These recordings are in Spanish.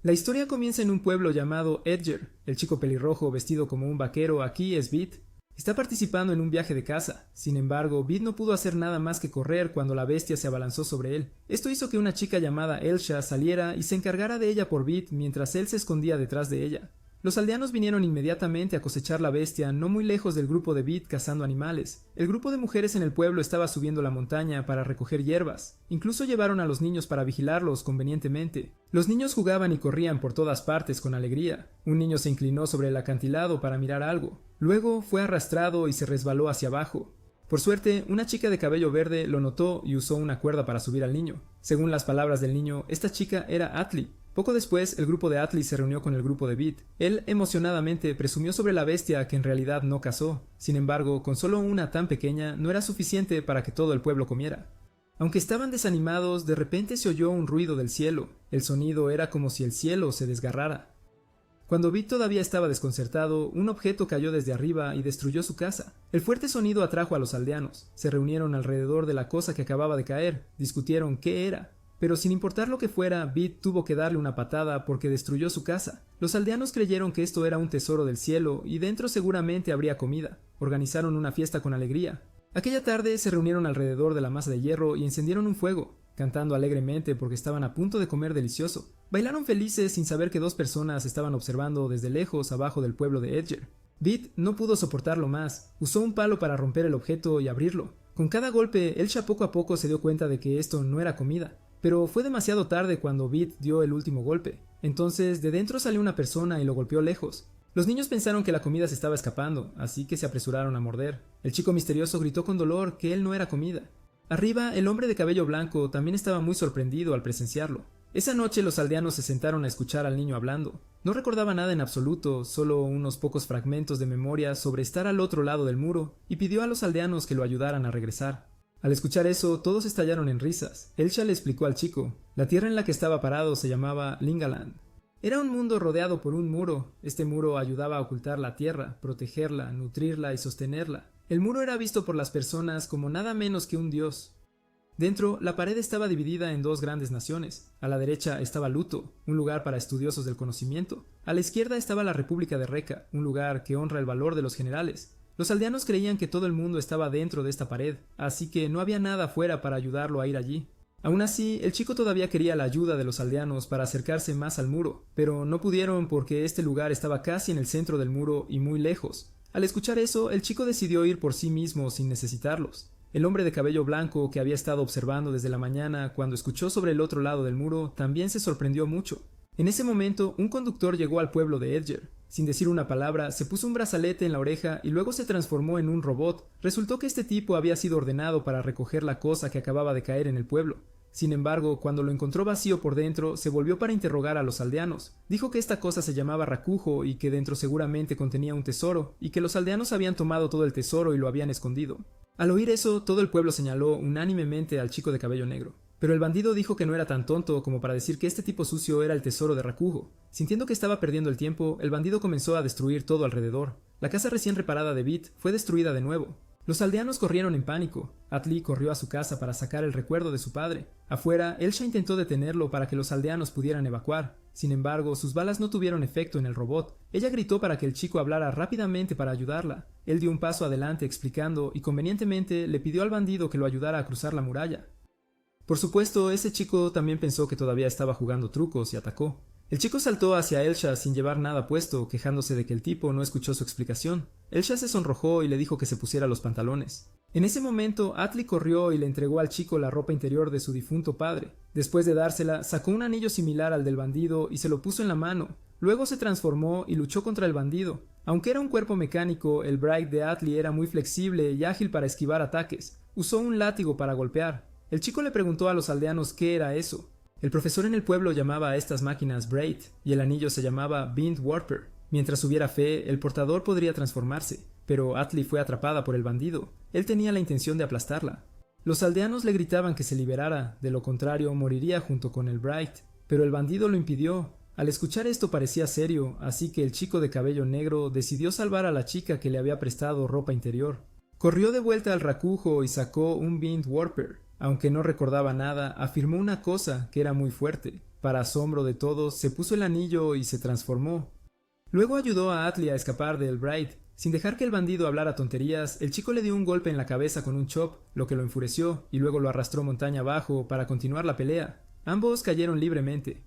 La historia comienza en un pueblo llamado Edger. El chico pelirrojo vestido como un vaquero aquí es Beat. Está participando en un viaje de caza. Sin embargo, Beat no pudo hacer nada más que correr cuando la bestia se abalanzó sobre él. Esto hizo que una chica llamada Elsha saliera y se encargara de ella por Beat mientras él se escondía detrás de ella. Los aldeanos vinieron inmediatamente a cosechar la bestia no muy lejos del grupo de Beat cazando animales. El grupo de mujeres en el pueblo estaba subiendo la montaña para recoger hierbas. Incluso llevaron a los niños para vigilarlos convenientemente. Los niños jugaban y corrían por todas partes con alegría. Un niño se inclinó sobre el acantilado para mirar algo. Luego fue arrastrado y se resbaló hacia abajo. Por suerte, una chica de cabello verde lo notó y usó una cuerda para subir al niño. Según las palabras del niño, esta chica era Atli. Poco después, el grupo de Atli se reunió con el grupo de Beat. Él, emocionadamente, presumió sobre la bestia que en realidad no cazó. Sin embargo, con solo una tan pequeña, no era suficiente para que todo el pueblo comiera. Aunque estaban desanimados, de repente se oyó un ruido del cielo. El sonido era como si el cielo se desgarrara. Cuando Beat todavía estaba desconcertado, un objeto cayó desde arriba y destruyó su casa. El fuerte sonido atrajo a los aldeanos. Se reunieron alrededor de la cosa que acababa de caer. Discutieron qué era. Pero sin importar lo que fuera, Beat tuvo que darle una patada porque destruyó su casa. Los aldeanos creyeron que esto era un tesoro del cielo y dentro seguramente habría comida. Organizaron una fiesta con alegría. Aquella tarde se reunieron alrededor de la masa de hierro y encendieron un fuego, cantando alegremente porque estaban a punto de comer delicioso. Bailaron felices sin saber que dos personas estaban observando desde lejos abajo del pueblo de Edger. Beat no pudo soportarlo más. Usó un palo para romper el objeto y abrirlo. Con cada golpe, Elsha poco a poco se dio cuenta de que esto no era comida. Pero fue demasiado tarde cuando Beat dio el último golpe. Entonces, de dentro salió una persona y lo golpeó lejos. Los niños pensaron que la comida se estaba escapando, así que se apresuraron a morder. El chico misterioso gritó con dolor que él no era comida. Arriba, el hombre de cabello blanco también estaba muy sorprendido al presenciarlo. Esa noche los aldeanos se sentaron a escuchar al niño hablando. No recordaba nada en absoluto, solo unos pocos fragmentos de memoria sobre estar al otro lado del muro, y pidió a los aldeanos que lo ayudaran a regresar. Al escuchar eso, todos estallaron en risas. Elsha le explicó al chico. La tierra en la que estaba parado se llamaba Lingaland. Era un mundo rodeado por un muro. Este muro ayudaba a ocultar la tierra, protegerla, nutrirla y sostenerla. El muro era visto por las personas como nada menos que un dios. Dentro, la pared estaba dividida en dos grandes naciones. A la derecha estaba Luto, un lugar para estudiosos del conocimiento. A la izquierda estaba la República de Reka, un lugar que honra el valor de los generales. Los aldeanos creían que todo el mundo estaba dentro de esta pared, así que no había nada afuera para ayudarlo a ir allí. Aún así, el chico todavía quería la ayuda de los aldeanos para acercarse más al muro, pero no pudieron porque este lugar estaba casi en el centro del muro y muy lejos. Al escuchar eso, el chico decidió ir por sí mismo sin necesitarlos. El hombre de cabello blanco que había estado observando desde la mañana, cuando escuchó sobre el otro lado del muro, también se sorprendió mucho. En ese momento, un conductor llegó al pueblo de Edger. Sin decir una palabra, se puso un brazalete en la oreja y luego se transformó en un robot. Resultó que este tipo había sido ordenado para recoger la cosa que acababa de caer en el pueblo. Sin embargo, cuando lo encontró vacío por dentro, se volvió para interrogar a los aldeanos. Dijo que esta cosa se llamaba Rakujo y que dentro seguramente contenía un tesoro, y que los aldeanos habían tomado todo el tesoro y lo habían escondido. Al oír eso, todo el pueblo señaló unánimemente al chico de cabello negro. Pero el bandido dijo que no era tan tonto como para decir que este tipo sucio era el tesoro de Rakujo. Sintiendo que estaba perdiendo el tiempo, el bandido comenzó a destruir todo alrededor. La casa recién reparada de Beat fue destruida de nuevo. Los aldeanos corrieron en pánico. Atli corrió a su casa para sacar el recuerdo de su padre. Afuera, Elsha intentó detenerlo para que los aldeanos pudieran evacuar. Sin embargo, sus balas no tuvieron efecto en el robot. Ella gritó para que el chico hablara rápidamente para ayudarla. Él dio un paso adelante explicando y convenientemente le pidió al bandido que lo ayudara a cruzar la muralla. Por supuesto, ese chico también pensó que todavía estaba jugando trucos y atacó. El chico saltó hacia Elsha sin llevar nada puesto, quejándose de que el tipo no escuchó su explicación. Elsha se sonrojó y le dijo que se pusiera los pantalones. En ese momento, Atli corrió y le entregó al chico la ropa interior de su difunto padre. Después de dársela, sacó un anillo similar al del bandido y se lo puso en la mano. Luego se transformó y luchó contra el bandido. Aunque era un cuerpo mecánico, el Bright de Atli era muy flexible y ágil para esquivar ataques. Usó un látigo para golpear. El chico le preguntó a los aldeanos qué era eso. El profesor en el pueblo llamaba a estas máquinas Braid, y el anillo se llamaba Bind Warper. Mientras hubiera fe, el portador podría transformarse, pero Atli fue atrapada por el bandido. Él tenía la intención de aplastarla. Los aldeanos le gritaban que se liberara, de lo contrario moriría junto con el Bright, pero el bandido lo impidió. Al escuchar esto parecía serio, así que el chico de cabello negro decidió salvar a la chica que le había prestado ropa interior. Corrió de vuelta al Rakujo y sacó un Bind Warper. Aunque no recordaba nada, afirmó una cosa que era muy fuerte. Para asombro de todos, se puso el anillo y se transformó. Luego ayudó a Atlee a escapar de Elbright. Sin dejar que el bandido hablara tonterías, el chico le dio un golpe en la cabeza con un chop, lo que lo enfureció, y luego lo arrastró montaña abajo para continuar la pelea. Ambos cayeron libremente.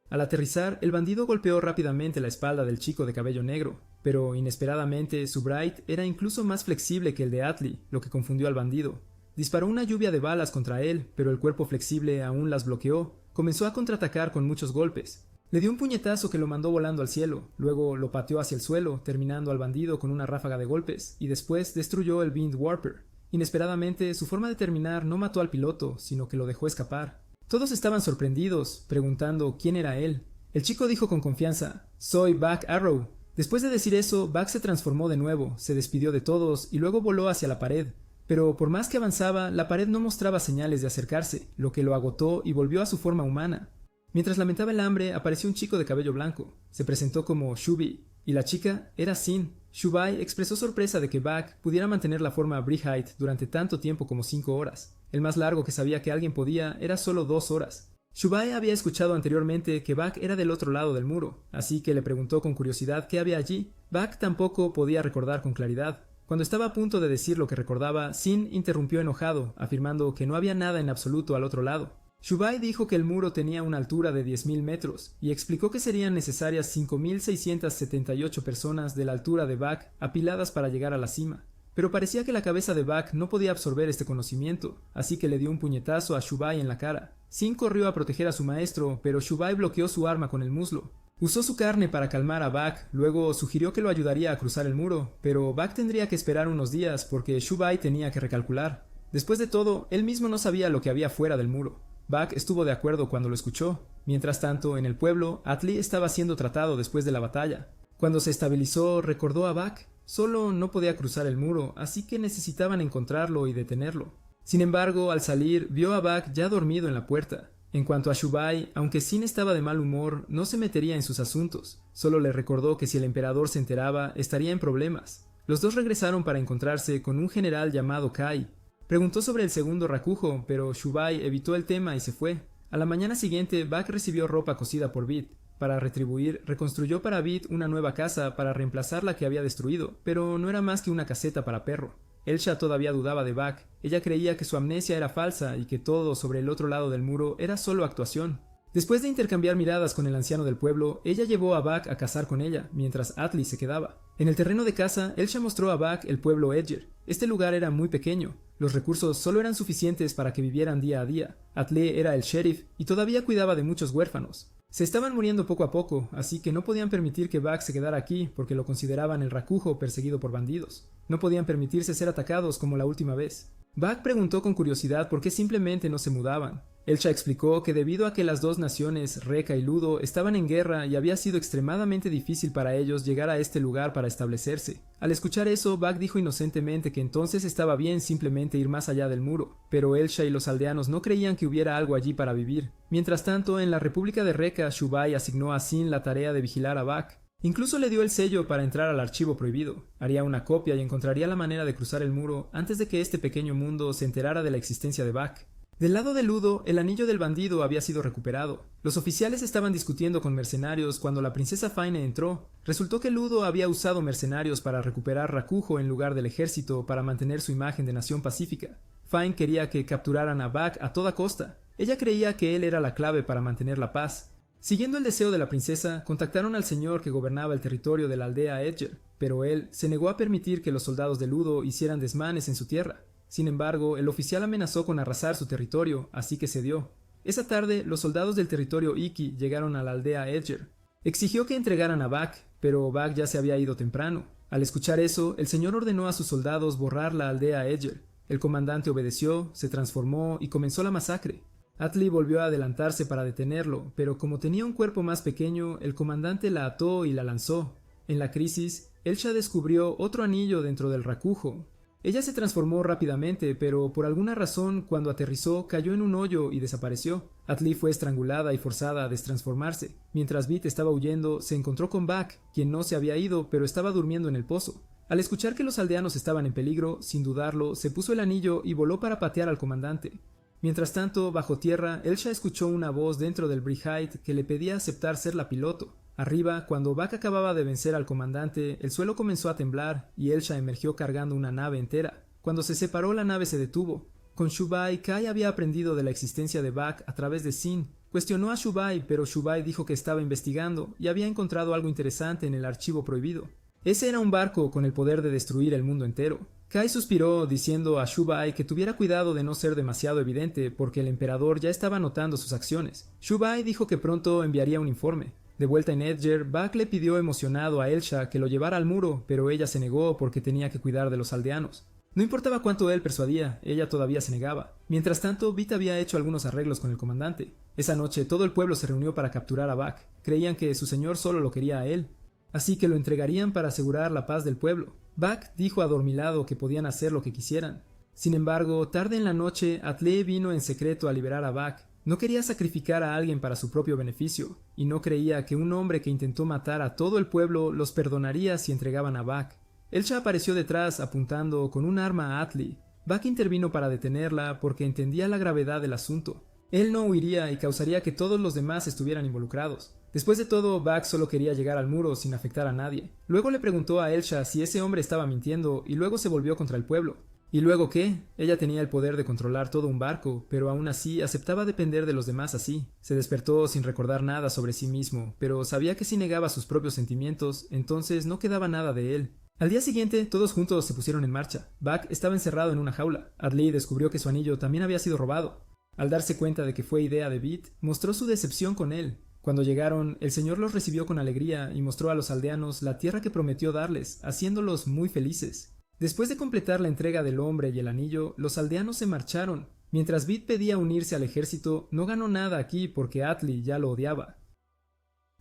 Al aterrizar, el bandido golpeó rápidamente la espalda del chico de cabello negro, pero inesperadamente su Bright era incluso más flexible que el de Atlee, lo que confundió al bandido. Disparó una lluvia de balas contra él, pero el cuerpo flexible aún las bloqueó. Comenzó a contraatacar con muchos golpes. Le dio un puñetazo que lo mandó volando al cielo, luego lo pateó hacia el suelo, terminando al bandido con una ráfaga de golpes, y después destruyó el Wind Warper. Inesperadamente, su forma de terminar no mató al piloto, sino que lo dejó escapar. Todos estaban sorprendidos, preguntando quién era él. El chico dijo con confianza: «Soy Buck Arrow». Después de decir eso, Buck se transformó de nuevo, se despidió de todos y luego voló hacia la pared. Pero por más que avanzaba, la pared no mostraba señales de acercarse, lo que lo agotó y volvió a su forma humana. Mientras lamentaba el hambre, apareció un chico de cabello blanco. Se presentó como Shubi, y la chica era Sin. Shubai expresó sorpresa de que Buck pudiera mantener la forma Brihite durante tanto tiempo como 5 horas. El más largo que sabía que alguien podía era solo 2 horas. Shubai había escuchado anteriormente que Buck era del otro lado del muro, así que le preguntó con curiosidad qué había allí. Buck tampoco podía recordar con claridad. Cuando estaba a punto de decir lo que recordaba, Sin interrumpió enojado, afirmando que no había nada en absoluto al otro lado. Shubai dijo que el muro tenía una altura de 10.000 metros, y explicó que serían necesarias 5.678 personas de la altura de Buck apiladas para llegar a la cima. Pero parecía que la cabeza de Buck no podía absorber este conocimiento, así que le dio un puñetazo a Shubai en la cara. Sin corrió a proteger a su maestro, pero Shubai bloqueó su arma con el muslo. Usó su carne para calmar a Buck, luego sugirió que lo ayudaría a cruzar el muro, pero Buck tendría que esperar unos días porque Shubai tenía que recalcular. Después de todo, él mismo no sabía lo que había fuera del muro. Buck estuvo de acuerdo cuando lo escuchó. Mientras tanto, en el pueblo, Atlee estaba siendo tratado después de la batalla. Cuando se estabilizó, recordó a Buck. Solo no podía cruzar el muro, así que necesitaban encontrarlo y detenerlo. Sin embargo, al salir, vio a Buck ya dormido en la puerta. En cuanto a Shubai, aunque Sin estaba de mal humor, no se metería en sus asuntos. Solo le recordó que si el emperador se enteraba, estaría en problemas. Los dos regresaron para encontrarse con un general llamado Kai. Preguntó sobre el segundo rakujo, pero Shubai evitó el tema y se fue. A la mañana siguiente, Buck recibió ropa cosida por Bit. Para retribuir, reconstruyó para Bit una nueva casa para reemplazar la que había destruido, pero no era más que una caseta para perro. Elsha todavía dudaba de Buck. Ella creía que su amnesia era falsa y que todo sobre el otro lado del muro era solo actuación. Después de intercambiar miradas con el anciano del pueblo, ella llevó a Buck a cazar con ella, mientras Atlee se quedaba. En el terreno de caza, Elsha mostró a Buck el pueblo Edger. Este lugar era muy pequeño. Los recursos solo eran suficientes para que vivieran día a día. Atlee era el sheriff y todavía cuidaba de muchos huérfanos. Se estaban muriendo poco a poco, así que no podían permitir que Buck se quedara aquí porque lo consideraban el rakujo perseguido por bandidos. No podían permitirse ser atacados como la última vez. Buck preguntó con curiosidad por qué simplemente no se mudaban. Elsha explicó que debido a que las dos naciones, Reka y Ludo, estaban en guerra y había sido extremadamente difícil para ellos llegar a este lugar para establecerse. Al escuchar eso, Buck dijo inocentemente que entonces estaba bien simplemente ir más allá del muro, pero Elsha y los aldeanos no creían que hubiera algo allí para vivir. Mientras tanto, en la República de Reka, Shubai asignó a Sin la tarea de vigilar a Buck. Incluso le dio el sello para entrar al archivo prohibido. Haría una copia y encontraría la manera de cruzar el muro antes de que este pequeño mundo se enterara de la existencia de Buck. Del lado de Ludo, el anillo del bandido había sido recuperado. Los oficiales estaban discutiendo con mercenarios cuando la princesa Fine entró. Resultó que Ludo había usado mercenarios para recuperar Rakujo en lugar del ejército para mantener su imagen de nación pacífica. Fine quería que capturaran a Buck a toda costa. Ella creía que él era la clave para mantener la paz. Siguiendo el deseo de la princesa, contactaron al señor que gobernaba el territorio de la aldea Edger, pero él se negó a permitir que los soldados de Ludo hicieran desmanes en su tierra. Sin embargo, el oficial amenazó con arrasar su territorio, así que cedió. Esa tarde, los soldados del territorio Iki llegaron a la aldea Edger. Exigió que entregaran a Buck, pero Buck ya se había ido temprano. Al escuchar eso, el señor ordenó a sus soldados borrar la aldea Edger. El comandante obedeció, se transformó y comenzó la masacre. Atlee volvió a adelantarse para detenerlo, pero como tenía un cuerpo más pequeño, el comandante la ató y la lanzó. En la crisis, Elsha descubrió otro anillo dentro del rakujo. Ella se transformó rápidamente, pero por alguna razón, cuando aterrizó, cayó en un hoyo y desapareció. Atlee fue estrangulada y forzada a destransformarse. Mientras Bit estaba huyendo, se encontró con Buck, quien no se había ido, pero estaba durmiendo en el pozo. Al escuchar que los aldeanos estaban en peligro, sin dudarlo, se puso el anillo y voló para patear al comandante. Mientras tanto, bajo tierra, Elsha escuchó una voz dentro del Brigade que le pedía aceptar ser la piloto. Arriba, cuando Bak acababa de vencer al comandante, el suelo comenzó a temblar y Elsha emergió cargando una nave entera. Cuando se separó, la nave se detuvo. Con Shubai, Kai había aprendido de la existencia de Bak a través de Sin. Cuestionó a Shubai, pero Shubai dijo que estaba investigando y había encontrado algo interesante en el archivo prohibido. Ese era un barco con el poder de destruir el mundo entero. Kai suspiró, diciendo a Shubai que tuviera cuidado de no ser demasiado evidente porque el emperador ya estaba notando sus acciones. Shubai dijo que pronto enviaría un informe. De vuelta en Edger, Bak le pidió emocionado a Elsha que lo llevara al muro, pero ella se negó porque tenía que cuidar de los aldeanos. No importaba cuánto él persuadía, ella todavía se negaba. Mientras tanto, Bit había hecho algunos arreglos con el comandante. Esa noche todo el pueblo se reunió para capturar a Bak. Creían que su señor solo lo quería a él, así que lo entregarían para asegurar la paz del pueblo. Bak dijo adormilado que podían hacer lo que quisieran. Sin embargo, tarde en la noche, Atle vino en secreto a liberar a Bak. No quería sacrificar a alguien para su propio beneficio, y no creía que un hombre que intentó matar a todo el pueblo los perdonaría si entregaban a Bak. Elsha apareció detrás apuntando con un arma a Atli. Bak intervino para detenerla porque entendía la gravedad del asunto. Él no huiría y causaría que todos los demás estuvieran involucrados. Después de todo, Bak solo quería llegar al muro sin afectar a nadie. Luego le preguntó a Elsha si ese hombre estaba mintiendo y luego se volvió contra el pueblo. ¿Y luego qué? Ella tenía el poder de controlar todo un barco, pero aún así aceptaba depender de los demás así. Se despertó sin recordar nada sobre sí mismo, pero sabía que si negaba sus propios sentimientos, entonces no quedaba nada de él. Al día siguiente, todos juntos se pusieron en marcha. Bak estaba encerrado en una jaula. Adley descubrió que su anillo también había sido robado. Al darse cuenta de que fue idea de Bit, mostró su decepción con él. Cuando llegaron, el señor los recibió con alegría y mostró a los aldeanos la tierra que prometió darles, haciéndolos muy felices. Después de completar la entrega del hombre y el anillo, los aldeanos se marcharon. Mientras Bit pedía unirse al ejército, no ganó nada aquí porque Atli ya lo odiaba.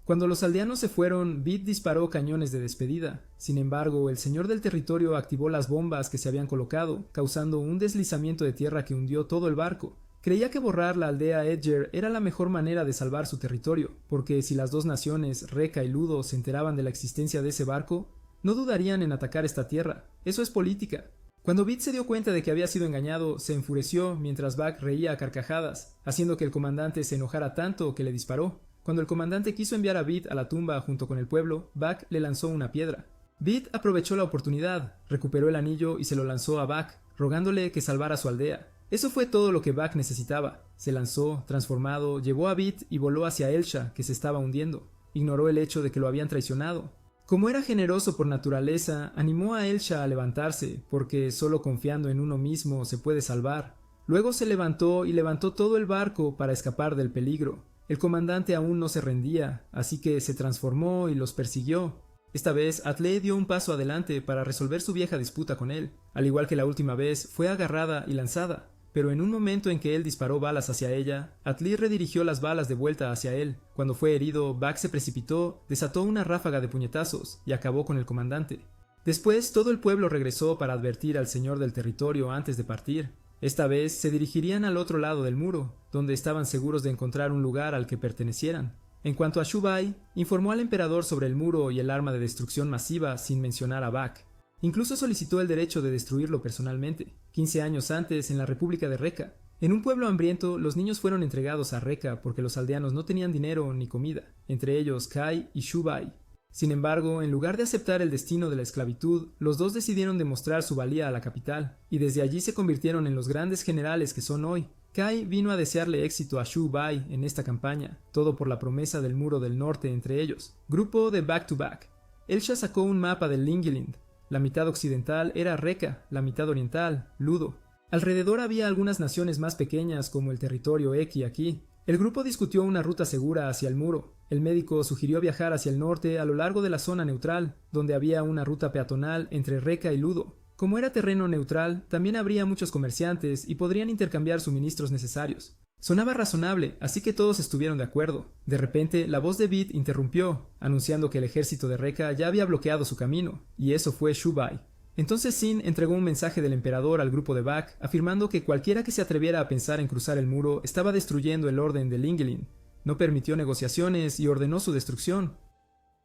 Cuando los aldeanos se fueron, Bit disparó cañones de despedida. Sin embargo, el señor del territorio activó las bombas que se habían colocado, causando un deslizamiento de tierra que hundió todo el barco. Creía que borrar la aldea Edger era la mejor manera de salvar su territorio, porque si las dos naciones, Reka y Ludo, se enteraban de la existencia de ese barco, no dudarían en atacar esta tierra. Eso es política. Cuando Bit se dio cuenta de que había sido engañado, se enfureció mientras Bak reía a carcajadas, haciendo que el comandante se enojara tanto que le disparó. Cuando el comandante quiso enviar a Bit a la tumba junto con el pueblo, Bak le lanzó una piedra. Bit aprovechó la oportunidad, recuperó el anillo y se lo lanzó a Bak, rogándole que salvara su aldea. Eso fue todo lo que Bak necesitaba. Se lanzó, transformado, llevó a Bit y voló hacia Elsha, que se estaba hundiendo. Ignoró el hecho de que lo habían traicionado. Como era generoso por naturaleza, animó a Elsha a levantarse, porque solo confiando en uno mismo se puede salvar. Luego se levantó y levantó todo el barco para escapar del peligro. El comandante aún no se rendía, así que se transformó y los persiguió. Esta vez, Atle dio un paso adelante para resolver su vieja disputa con él. Al igual que la última vez, fue agarrada y lanzada. Pero en un momento en que él disparó balas hacia ella, Atli redirigió las balas de vuelta hacia él. Cuando fue herido, Bak se precipitó, desató una ráfaga de puñetazos y acabó con el comandante. Después, todo el pueblo regresó para advertir al señor del territorio antes de partir. Esta vez se dirigirían al otro lado del muro, donde estaban seguros de encontrar un lugar al que pertenecieran. En cuanto a Shubai, informó al emperador sobre el muro y el arma de destrucción masiva sin mencionar a Bak. Incluso solicitó el derecho de destruirlo personalmente, 15 años antes en la República de Reka. En un pueblo hambriento, los niños fueron entregados a Reka porque los aldeanos no tenían dinero ni comida, entre ellos Kai y Shubai. Sin embargo, en lugar de aceptar el destino de la esclavitud, los dos decidieron demostrar su valía a la capital, y desde allí se convirtieron en los grandes generales que son hoy. Kai vino a desearle éxito a Shubai en esta campaña, todo por la promesa del muro del norte entre ellos. Grupo de Back to Back. Elsha sacó un mapa del Lingelind. La mitad occidental era Reka, la mitad oriental, Ludo. Alrededor había algunas naciones más pequeñas como el territorio Eki aquí. El grupo discutió una ruta segura hacia el muro. El médico sugirió viajar hacia el norte a lo largo de la zona neutral, donde había una ruta peatonal entre Reka y Ludo. Como era terreno neutral, también habría muchos comerciantes y podrían intercambiar suministros necesarios. Sonaba razonable, así que todos estuvieron de acuerdo. De repente, la voz de Bit interrumpió, anunciando que el ejército de Reka ya había bloqueado su camino, y eso fue Shubai. Entonces Sin entregó un mensaje del emperador al grupo de Bak, afirmando que cualquiera que se atreviera a pensar en cruzar el muro estaba destruyendo el orden de Lingelind. No permitió negociaciones y ordenó su destrucción.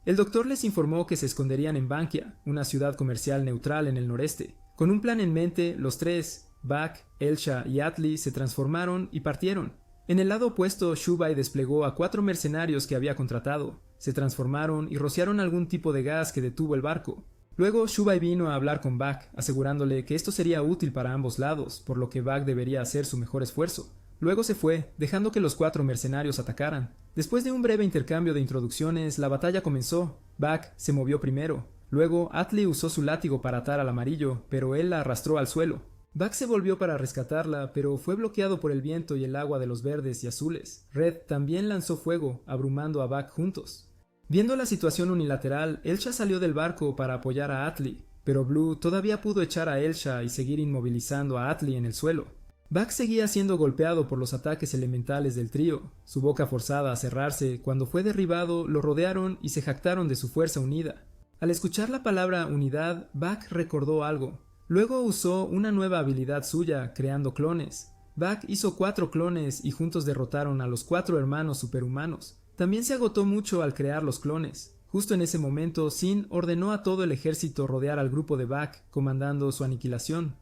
El doctor les informó que se esconderían en Bankia, una ciudad comercial neutral en el noreste. Con un plan en mente, los tres, Bak, Elsha y Atli se transformaron y partieron. En el lado opuesto, Shubai desplegó a 4 mercenarios que había contratado. Se transformaron y rociaron algún tipo de gas que detuvo el barco. Luego Shubai vino a hablar con Bak, asegurándole que esto sería útil para ambos lados, por lo que Bak debería hacer su mejor esfuerzo. Luego se fue, dejando que los 4 mercenarios atacaran. Después de un breve intercambio de introducciones, la batalla comenzó. Bak se movió primero. Luego Atli usó su látigo para atar al amarillo, pero él la arrastró al suelo. Bak se volvió para rescatarla, pero fue bloqueado por el viento y el agua de los verdes y azules. Red también lanzó fuego, abrumando a Bak juntos. Viendo la situación unilateral, Elsha salió del barco para apoyar a Atli, pero Blue todavía pudo echar a Elsha y seguir inmovilizando a Atli en el suelo. Bak seguía siendo golpeado por los ataques elementales del trío. Su boca forzada a cerrarse, cuando fue derribado, lo rodearon y se jactaron de su fuerza unida. Al escuchar la palabra unidad, Bak recordó algo. Luego usó una nueva habilidad suya, creando clones. Bak hizo 4 clones y juntos derrotaron a los 4 hermanos superhumanos. También se agotó mucho al crear los clones. Justo en ese momento, Sin ordenó a todo el ejército rodear al grupo de Bak, comandando su aniquilación.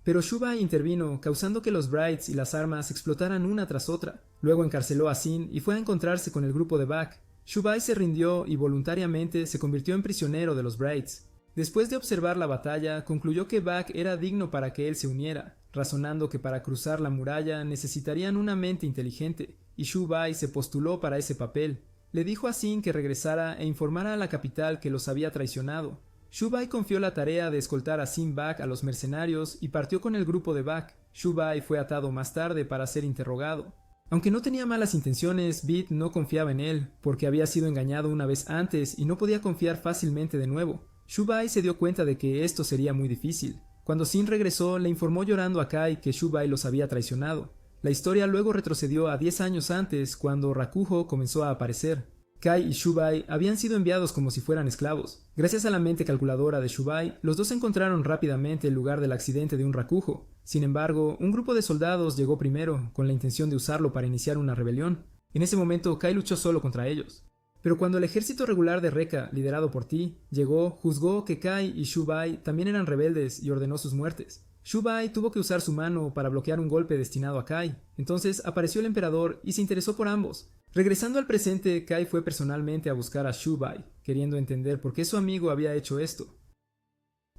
Pero Shubai intervino, causando que los Brights y las armas explotaran una tras otra. Luego encarceló a Sin y fue a encontrarse con el grupo de Bak. Shubai se rindió y voluntariamente se convirtió en prisionero de los Brights. Después de observar la batalla, concluyó que Bak era digno para que él se uniera, razonando que para cruzar la muralla necesitarían una mente inteligente, y Shubai se postuló para ese papel. Le dijo a Sin que regresara e informara a la capital que los había traicionado. Shubai confió la tarea de escoltar a Sin Bak a los mercenarios y partió con el grupo de Bak. Shubai fue atado más tarde para ser interrogado. Aunque no tenía malas intenciones, Beat no confiaba en él, porque había sido engañado una vez antes y no podía confiar fácilmente de nuevo. Shubai se dio cuenta de que esto sería muy difícil. Cuando Sin regresó, le informó llorando a Kai que Shubai los había traicionado. La historia luego retrocedió a 10 años antes, cuando Rakujo comenzó a aparecer. Kai y Shubai habían sido enviados como si fueran esclavos. Gracias a la mente calculadora de Shubai, los dos encontraron rápidamente el lugar del accidente de un Rakujo. Sin embargo, un grupo de soldados llegó primero, con la intención de usarlo para iniciar una rebelión. En ese momento, Kai luchó solo contra ellos. Pero cuando el ejército regular de Rekka, liderado por Ti, llegó, juzgó que Kai y Shubai también eran rebeldes y ordenó sus muertes. Shubai tuvo que usar su mano para bloquear un golpe destinado a Kai. Entonces apareció el emperador y se interesó por ambos. Regresando al presente, Kai fue personalmente a buscar a Shubai, queriendo entender por qué su amigo había hecho esto.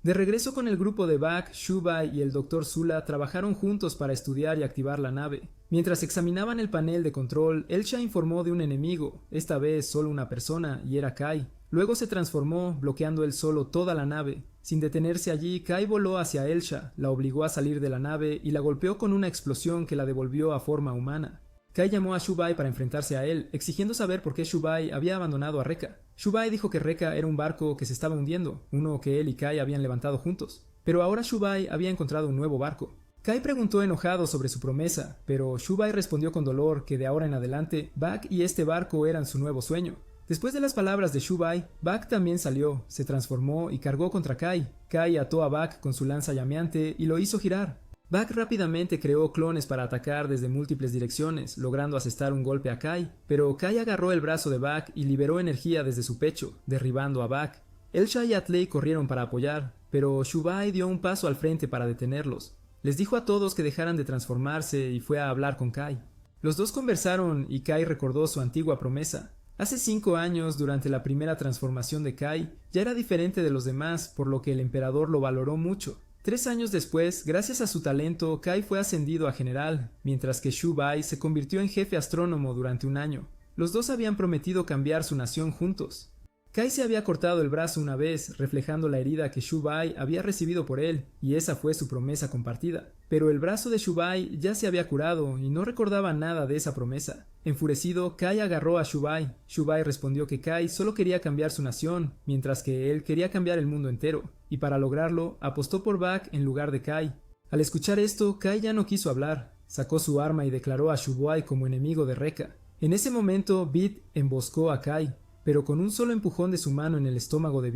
De regreso con el grupo de Bak, Shubai y el Dr. Zula trabajaron juntos para estudiar y activar la nave. Mientras examinaban el panel de control, Elsha informó de un enemigo, esta vez solo una persona, y era Kai. Luego se transformó, bloqueando él solo toda la nave. Sin detenerse allí, Kai voló hacia Elsha, la obligó a salir de la nave y la golpeó con una explosión que la devolvió a forma humana. Kai llamó a Shubai para enfrentarse a él, exigiendo saber por qué Shubai había abandonado a Rekka. Shubai dijo que Rekka era un barco que se estaba hundiendo, uno que él y Kai habían levantado juntos. Pero ahora Shubai había encontrado un nuevo barco. Kai preguntó enojado sobre su promesa, pero Shubai respondió con dolor que de ahora en adelante, Bak y este barco eran su nuevo sueño. Después de las palabras de Shubai, Bak también salió, se transformó y cargó contra Kai. Kai ató a Bak con su lanza llameante y lo hizo girar. Bak rápidamente creó clones para atacar desde múltiples direcciones, logrando asestar un golpe a Kai, pero Kai agarró el brazo de Bak y liberó energía desde su pecho, derribando a Bak. Elsha y Atli corrieron para apoyar, pero Shubai dio un paso al frente para detenerlos. Les dijo a todos que dejaran de transformarse y fue a hablar con Kai. Los dos conversaron y Kai recordó su antigua promesa. Hace 5 años, durante la primera transformación de Kai, ya era diferente de los demás, por lo que el emperador lo valoró mucho. 3 años después, gracias a su talento, Kai fue ascendido a general, mientras que Shubai se convirtió en jefe astrónomo durante un año. Los dos habían prometido cambiar su nación juntos. Kai se había cortado el brazo una vez, reflejando la herida que Shubai había recibido por él, y esa fue su promesa compartida. Pero el brazo de Shubai ya se había curado y no recordaba nada de esa promesa. Enfurecido, Kai agarró a Shubai. Shubai respondió que Kai solo quería cambiar su nación, mientras que él quería cambiar el mundo entero, y para lograrlo, apostó por Bak en lugar de Kai. Al escuchar esto, Kai ya no quiso hablar. Sacó su arma y declaró a Shubai como enemigo de Rekka. En ese momento, Beat emboscó a Kai, pero con un solo empujón de su mano en el estómago de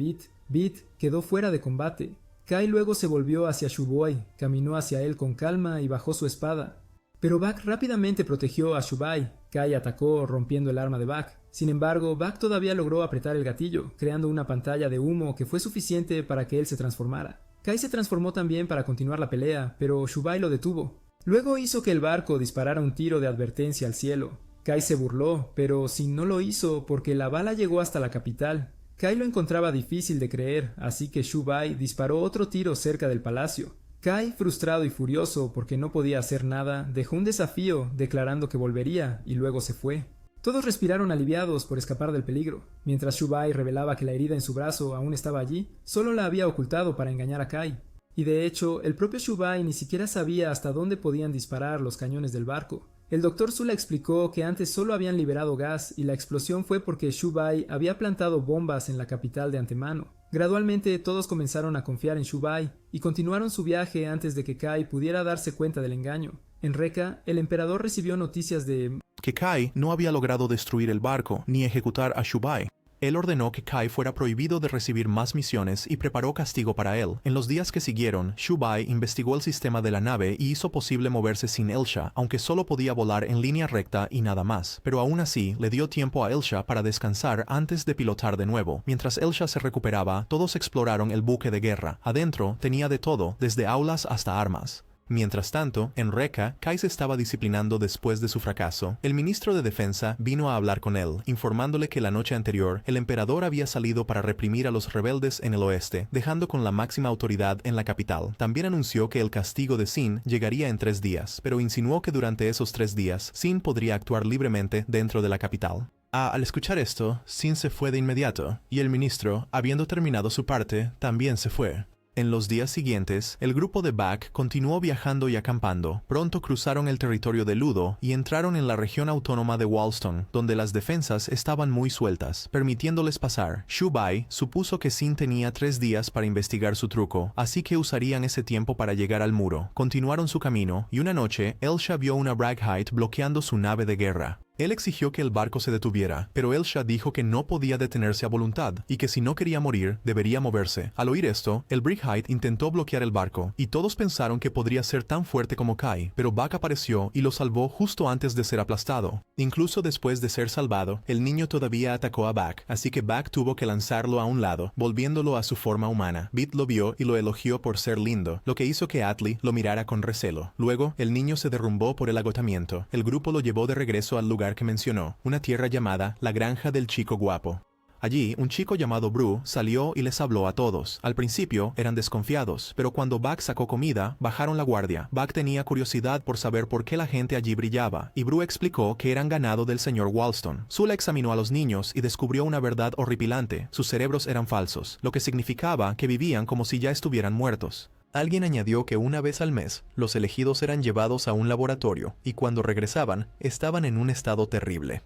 Beat quedó fuera de combate. Kai luego se volvió hacia Shubai, caminó hacia él con calma y bajó su espada. Pero Bak rápidamente protegió a Shubai. Kai atacó, rompiendo el arma de Bak. Sin embargo, Bak todavía logró apretar el gatillo, creando una pantalla de humo que fue suficiente para que él se transformara. Kai se transformó también para continuar la pelea, pero Shubai lo detuvo. Luego hizo que el barco disparara un tiro de advertencia al cielo. Kai se burló, pero Sin no lo hizo porque la bala llegó hasta la capital. Kai lo encontraba difícil de creer, así que Shubai disparó otro tiro cerca del palacio. Kai, frustrado y furioso porque no podía hacer nada, dejó un desafío declarando que volvería y luego se fue. Todos respiraron aliviados por escapar del peligro. Mientras Shubai revelaba que la herida en su brazo aún estaba allí, solo la había ocultado para engañar a Kai. Y de hecho, el propio Shubai ni siquiera sabía hasta dónde podían disparar los cañones del barco. El Dr. Sula explicó que antes solo habían liberado gas y la explosión fue porque Shubai había plantado bombas en la capital de antemano. Gradualmente todos comenzaron a confiar en Shubai y continuaron su viaje antes de que Kai pudiera darse cuenta del engaño. En Reka, el emperador recibió noticias de que Kai no había logrado destruir el barco ni ejecutar a Shubai. Él ordenó que Kai fuera prohibido de recibir más misiones y preparó castigo para él. En los días que siguieron, Shubai investigó el sistema de la nave y hizo posible moverse sin Elsha, aunque solo podía volar en línea recta y nada más. Pero aún así, le dio tiempo a Elsha para descansar antes de pilotar de nuevo. Mientras Elsha se recuperaba, todos exploraron el buque de guerra. Adentro tenía de todo, desde aulas hasta armas. Mientras tanto, en Reka, Kai se estaba disciplinando después de su fracaso. El ministro de Defensa vino a hablar con él, informándole que la noche anterior, el emperador había salido para reprimir a los rebeldes en el oeste, dejando con la máxima autoridad en la capital. También anunció que el castigo de Sin llegaría en 3 días, pero insinuó que durante esos 3 días, Sin podría actuar libremente dentro de la capital. Al escuchar esto, Sin se fue de inmediato, y el ministro, habiendo terminado su parte, también se fue. En los días siguientes, el grupo de Bak continuó viajando y acampando. Pronto cruzaron el territorio de Ludo y entraron en la región autónoma de Walston, donde las defensas estaban muy sueltas, permitiéndoles pasar. Shubai supuso que Sin tenía 3 días para investigar su truco, así que usarían ese tiempo para llegar al muro. Continuaron su camino, y una noche, Elsha vio una Braghite bloqueando su nave de guerra. Él exigió que el barco se detuviera, pero Elsha dijo que no podía detenerse a voluntad, y que si no quería morir, debería moverse. Al oír esto, el Braghite intentó bloquear el barco, y todos pensaron que podría ser tan fuerte como Kai, pero Bak apareció y lo salvó justo antes de ser aplastado. Incluso después de ser salvado, el niño todavía atacó a Bak, así que Bak tuvo que lanzarlo a un lado, volviéndolo a su forma humana. Bit lo vio y lo elogió por ser lindo, lo que hizo que Atli lo mirara con recelo. Luego, el niño se derrumbó por el agotamiento. El grupo lo llevó de regreso al lugar que mencionó, una tierra llamada la Granja del Chico Guapo. Allí, un chico llamado Bru salió y les habló a todos. Al principio eran desconfiados, pero cuando Bak sacó comida, bajaron la guardia. Bak tenía curiosidad por saber por qué la gente allí brillaba, y Bru explicó que eran ganado del señor Walston. Sula examinó a los niños y descubrió una verdad horripilante: sus cerebros eran falsos, lo que significaba que vivían como si ya estuvieran muertos. Alguien añadió que una vez al mes, los elegidos eran llevados a un laboratorio, y cuando regresaban, estaban en un estado terrible.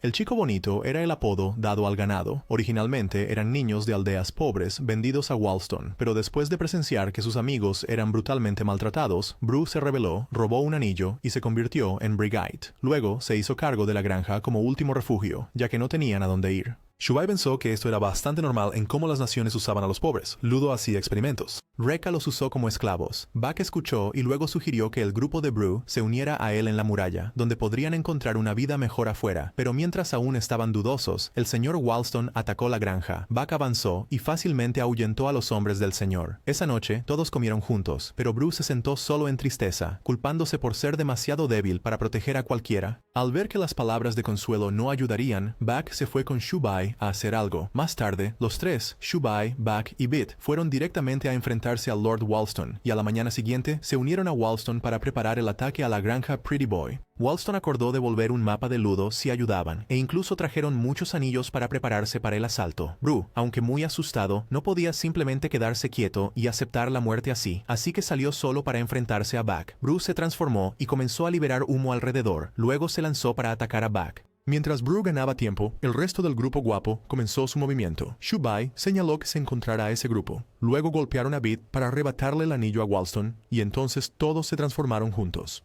El chico bonito era el apodo dado al ganado. Originalmente eran niños de aldeas pobres vendidos a Walston, pero después de presenciar que sus amigos eran brutalmente maltratados, Bru se rebeló, robó un anillo y se convirtió en Braghite. Luego se hizo cargo de la granja como último refugio, ya que no tenían a dónde ir. Shubai pensó que esto era bastante normal en cómo las naciones usaban a los pobres. Ludo hacía experimentos. Reka los usó como esclavos. Bak escuchó y luego sugirió que el grupo de Bru se uniera a él en la muralla, donde podrían encontrar una vida mejor afuera. Pero mientras aún estaban dudosos, el señor Walston atacó la granja. Bak avanzó y fácilmente ahuyentó a los hombres del señor. Esa noche, todos comieron juntos, pero Bru se sentó solo en tristeza, culpándose por ser demasiado débil para proteger a cualquiera. Al ver que las palabras de consuelo no ayudarían, Bak se fue con Shubai a hacer algo. Más tarde, los tres, Shubai, Bak y Bit, fueron directamente a enfrentarse al Lord Walston, y a la mañana siguiente se unieron a Walston para preparar el ataque a la granja Pretty Boy. Walston acordó devolver un mapa de Ludo si ayudaban, e incluso trajeron muchos anillos para prepararse para el asalto. Bru, aunque muy asustado, no podía simplemente quedarse quieto y aceptar la muerte así que salió solo para enfrentarse a Bak. Bru se transformó y comenzó a liberar humo alrededor, luego se lanzó para atacar a Bak. Mientras Bru ganaba tiempo, el resto del grupo guapo comenzó su movimiento. Shubai señaló que se encontrara a ese grupo. Luego golpearon a Bit para arrebatarle el anillo a Walston, y entonces todos se transformaron juntos.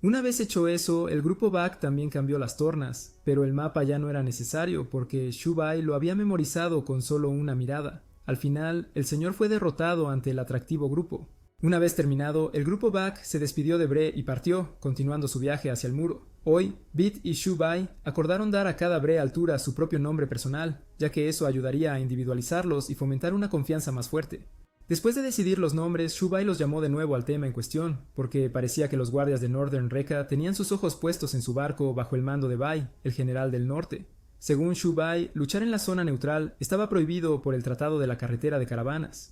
Una vez hecho eso, el grupo Bak también cambió las tornas, pero el mapa ya no era necesario porque Shubai lo había memorizado con solo una mirada. Al final, el señor fue derrotado ante el atractivo grupo. Una vez terminado, el grupo Bak se despidió de Bre y partió, continuando su viaje hacia el muro. Hoy, Bit y Shubai acordaron dar a cada Bre altura su propio nombre personal, ya que eso ayudaría a individualizarlos y fomentar una confianza más fuerte. Después de decidir los nombres, Shubai los llamó de nuevo al tema en cuestión, porque parecía que los guardias de Northern Reka tenían sus ojos puestos en su barco bajo el mando de Bai, el general del norte. Según Shubai, luchar en la zona neutral estaba prohibido por el Tratado de la Carretera de Caravanas.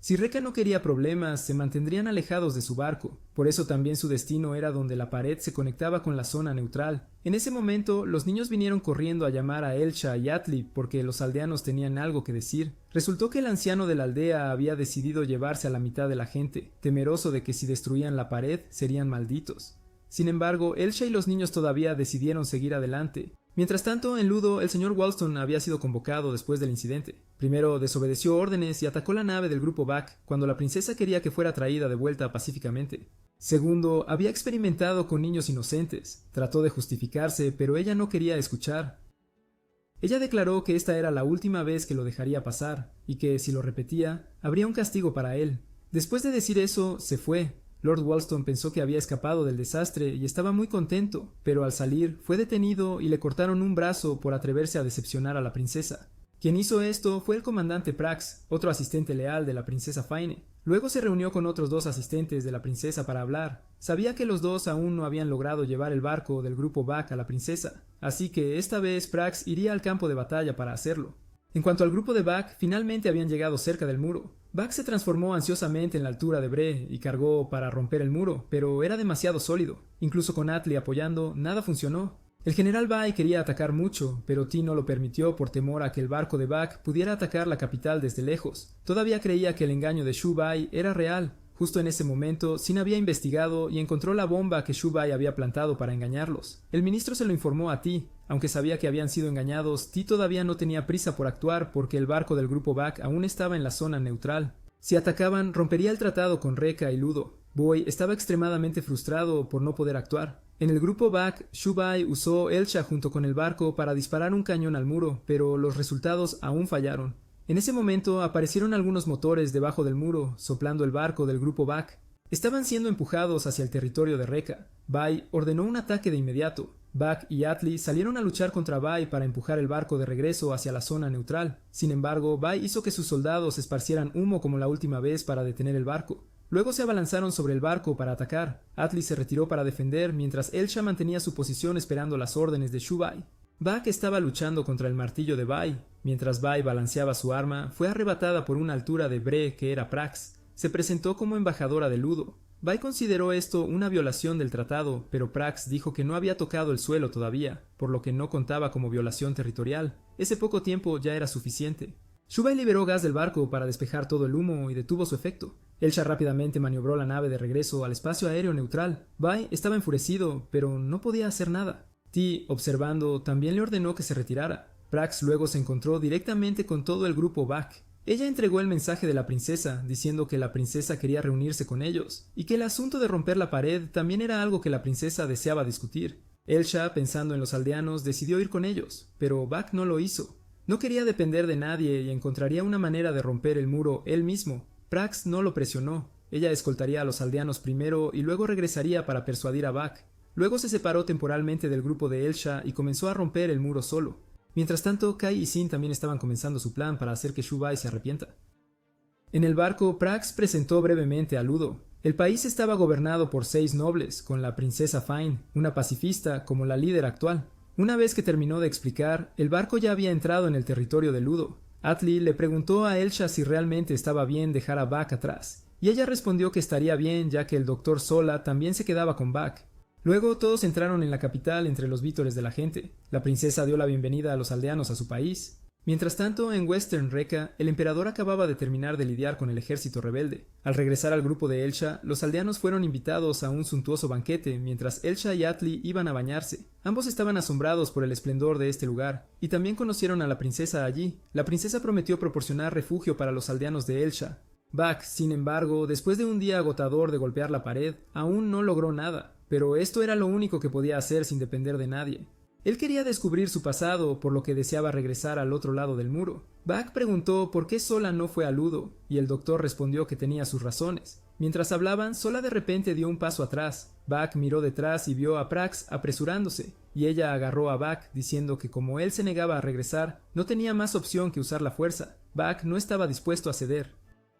Si Reka no quería problemas, se mantendrían alejados de su barco, por eso también su destino era donde la pared se conectaba con la zona neutral. En ese momento, los niños vinieron corriendo a llamar a Elsha y Atli porque los aldeanos tenían algo que decir. Resultó que el anciano de la aldea había decidido llevarse a la mitad de la gente, temeroso de que si destruían la pared serían malditos. Sin embargo, Elsha y los niños todavía decidieron seguir adelante. Mientras tanto, en Ludo, el señor Walston había sido convocado después del incidente. Primero, desobedeció órdenes y atacó la nave del grupo Back cuando la princesa quería que fuera traída de vuelta pacíficamente. Segundo, había experimentado con niños inocentes. Trató de justificarse, pero ella no quería escuchar. Ella declaró que esta era la última vez que lo dejaría pasar, y que, si lo repetía, habría un castigo para él. Después de decir eso, se fue. Lord Walston pensó que había escapado del desastre y estaba muy contento, pero al salir fue detenido y le cortaron un brazo por atreverse a decepcionar a la princesa. Quien hizo esto fue el comandante Prax, otro asistente leal de la princesa Faine. Luego se reunió con otros 2 asistentes de la princesa para hablar. Sabía que los 2 aún no habían logrado llevar el barco del grupo Back a la princesa, así que esta vez Prax iría al campo de batalla para hacerlo. En cuanto al grupo de Back, finalmente habían llegado cerca del muro. Back se transformó ansiosamente en la altura de Bre y cargó para romper el muro, pero era demasiado sólido. Incluso con Atli apoyando, nada funcionó. El general Bai quería atacar mucho, pero Ti no lo permitió por temor a que el barco de Back pudiera atacar la capital desde lejos. Todavía creía que el engaño de Shu Bai era real. Justo en ese momento, Sin había investigado y encontró la bomba que Shu Bai había plantado para engañarlos. El ministro se lo informó a Ti. Aunque sabía que habían sido engañados, Ti todavía no tenía prisa por actuar porque el barco del grupo Back aún estaba en la zona neutral. Si atacaban, rompería el tratado con Reka y Ludo. Boy estaba extremadamente frustrado por no poder actuar. En el grupo Back, Shu Bai usó Elsha junto con el barco para disparar un cañón al muro, pero los resultados aún fallaron. En ese momento aparecieron algunos motores debajo del muro, soplando el barco del grupo Back. Estaban siendo empujados hacia el territorio de Reka. Bai ordenó un ataque de inmediato. Back y Atli salieron a luchar contra Bai para empujar el barco de regreso hacia la zona neutral. Sin embargo, Bai hizo que sus soldados esparcieran humo como la última vez para detener el barco. Luego se abalanzaron sobre el barco para atacar. Atli se retiró para defender mientras Elsha mantenía su posición esperando las órdenes de Shu Bai. Back estaba luchando contra el martillo de Bai. Mientras Bai balanceaba su arma, fue arrebatada por una altura de Bre que era Prax. Se presentó como embajadora de Ludo. Bai consideró esto una violación del tratado, pero Prax dijo que no había tocado el suelo todavía, por lo que no contaba como violación territorial. Ese poco tiempo ya era suficiente. Shu Bai liberó gas del barco para despejar todo el humo y detuvo su efecto. Elsha rápidamente maniobró la nave de regreso al espacio aéreo neutral. Bai estaba enfurecido, pero no podía hacer nada. Ti, observando, también le ordenó que se retirara. Prax luego se encontró directamente con todo el grupo Back. Ella entregó el mensaje de la princesa, diciendo que la princesa quería reunirse con ellos, y que el asunto de romper la pared también era algo que la princesa deseaba discutir. Elsha, pensando en los aldeanos, decidió ir con ellos, pero Back no lo hizo. No quería depender de nadie y encontraría una manera de romper el muro él mismo. Prax no lo presionó. Ella escoltaría a los aldeanos primero y luego regresaría para persuadir a Back. Luego se separó temporalmente del grupo de Elsha y comenzó a romper el muro solo. Mientras tanto, Kai y Sin también estaban comenzando su plan para hacer que Shu Bai se arrepienta. En el barco, Prax presentó brevemente a Ludo. El país estaba gobernado por 6 nobles, con la princesa Fain, una pacifista, como la líder actual. Una vez que terminó de explicar, el barco ya había entrado en el territorio de Ludo. Atli le preguntó a Elsha si realmente estaba bien dejar a Back atrás, y ella respondió que estaría bien ya que el Dr. Sola también se quedaba con Back. Luego todos entraron en la capital entre los vítores de la gente. La princesa dio la bienvenida a los aldeanos a su país. Mientras tanto, en Western Reka, el emperador acababa de terminar de lidiar con el ejército rebelde. Al regresar al grupo de Elsha, los aldeanos fueron invitados a un suntuoso banquete mientras Elsha y Atli iban a bañarse. Ambos estaban asombrados por el esplendor de este lugar, y también conocieron a la princesa allí. La princesa prometió proporcionar refugio para los aldeanos de Elsha. Back, sin embargo, después de un día agotador de golpear la pared, aún no logró nada. Pero esto era lo único que podía hacer sin depender de nadie. Él quería descubrir su pasado, por lo que deseaba regresar al otro lado del muro. Back preguntó por qué Sola no fue a Ludo, y el doctor respondió que tenía sus razones. Mientras hablaban, Sola de repente dio un paso atrás. Back miró detrás y vio a Prax apresurándose, y ella agarró a Back diciendo que como él se negaba a regresar, no tenía más opción que usar la fuerza. Back no estaba dispuesto a ceder.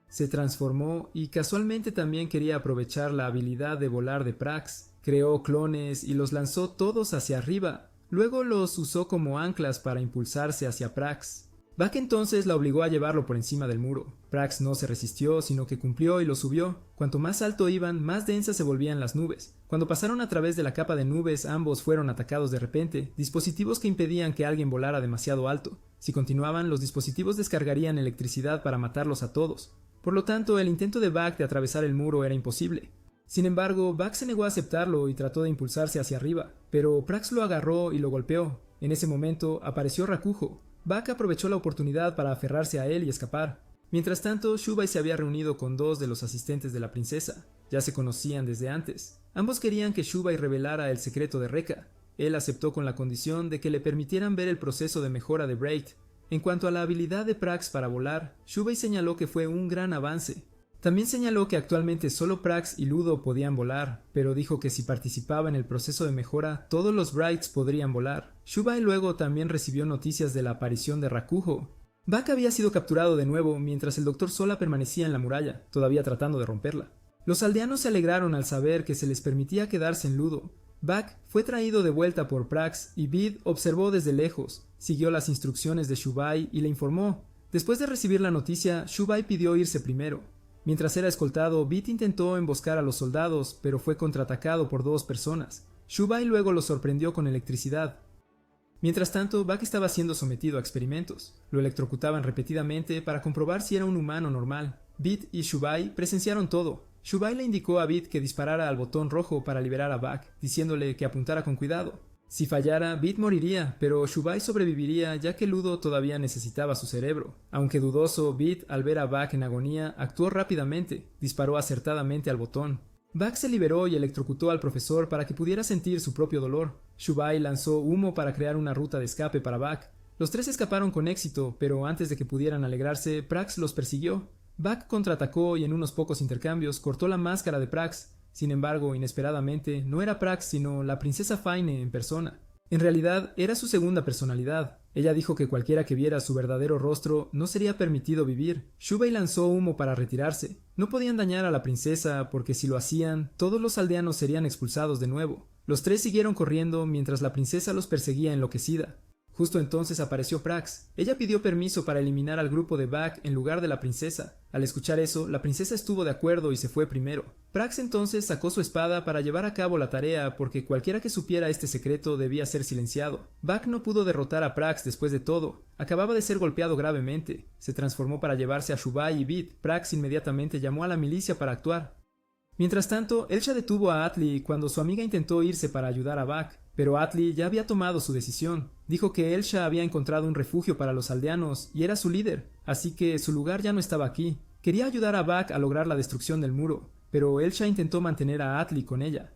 Se transformó y casualmente también quería aprovechar la habilidad de volar de Prax. Creó clones y los lanzó todos hacia arriba. Luego los usó como anclas para impulsarse hacia Prax. Buck entonces la obligó a llevarlo por encima del muro. Prax no se resistió, sino que cumplió y lo subió. Cuanto más alto iban, más densas se volvían las nubes. Cuando pasaron a través de la capa de nubes, ambos fueron atacados de repente, dispositivos que impedían que alguien volara demasiado alto. Si continuaban, los dispositivos descargarían electricidad para matarlos a todos. Por lo tanto, el intento de Buck de atravesar el muro era imposible. Sin embargo, Buck se negó a aceptarlo y trató de impulsarse hacia arriba, pero Prax lo agarró y lo golpeó. En ese momento, apareció Rakugo. Buck aprovechó la oportunidad para aferrarse a él y escapar. Mientras tanto, Shubai se había reunido con 2 de los asistentes de la princesa. Ya se conocían desde antes. Ambos querían que Shubai revelara el secreto de Rekka. Él aceptó con la condición de que le permitieran ver el proceso de mejora de Braid. En cuanto a la habilidad de Prax para volar, Shubai señaló que fue un gran avance. También señaló que actualmente solo Prax y Ludo podían volar, pero dijo que si participaba en el proceso de mejora, todos los Braids podrían volar. Shubai luego también recibió noticias de la aparición de Rakugo. Buck había sido capturado de nuevo mientras el Dr. Sola permanecía en la muralla, todavía tratando de romperla. Los aldeanos se alegraron al saber que se les permitía quedarse en Ludo. Buck fue traído de vuelta por Prax y Bid observó desde lejos, siguió las instrucciones de Shubai y le informó. Después de recibir la noticia, Shubai pidió irse primero. Mientras era escoltado, Bit intentó emboscar a los soldados, pero fue contraatacado por 2 personas. Shubai luego lo sorprendió con electricidad. Mientras tanto, Buck estaba siendo sometido a experimentos. Lo electrocutaban repetidamente para comprobar si era un humano normal. Bit y Shubai presenciaron todo. Shubai le indicó a Bit que disparara al botón rojo para liberar a Buck, diciéndole que apuntara con cuidado. Si fallara, Bit moriría, pero Shubai sobreviviría ya que Ludo todavía necesitaba su cerebro. Aunque dudoso, Bit, al ver a Buck en agonía, actuó rápidamente, disparó acertadamente al botón. Buck se liberó y electrocutó al profesor para que pudiera sentir su propio dolor. Shubai lanzó humo para crear una ruta de escape para Buck. Los 3 escaparon con éxito, pero antes de que pudieran alegrarse, Prax los persiguió. Buck contraatacó y en unos pocos intercambios cortó la máscara de Prax. Sin embargo, inesperadamente, no era Prax sino la princesa Faine en persona. En realidad, era su segunda personalidad. Ella dijo que cualquiera que viera su verdadero rostro no sería permitido vivir. Shubai lanzó humo para retirarse. No podían dañar a la princesa porque si lo hacían, todos los aldeanos serían expulsados de nuevo. Los 3 siguieron corriendo mientras la princesa los perseguía enloquecida. Justo entonces apareció Prax. Ella pidió permiso para eliminar al grupo de Buck en lugar de la princesa. Al escuchar eso, la princesa estuvo de acuerdo y se fue primero. Prax entonces sacó su espada para llevar a cabo la tarea porque cualquiera que supiera este secreto debía ser silenciado. Buck no pudo derrotar a Prax después de todo. Acababa de ser golpeado gravemente. Se transformó para llevarse a Shubai y Bit. Prax inmediatamente llamó a la milicia para actuar. Mientras tanto, Elsha detuvo a Atli cuando su amiga intentó irse para ayudar a Buck, pero Atli ya había tomado su decisión. Dijo que Elsha había encontrado un refugio para los aldeanos y era su líder, así que su lugar ya no estaba aquí. Quería ayudar a Buck a lograr la destrucción del muro, pero Elsha intentó mantener a Atli con ella.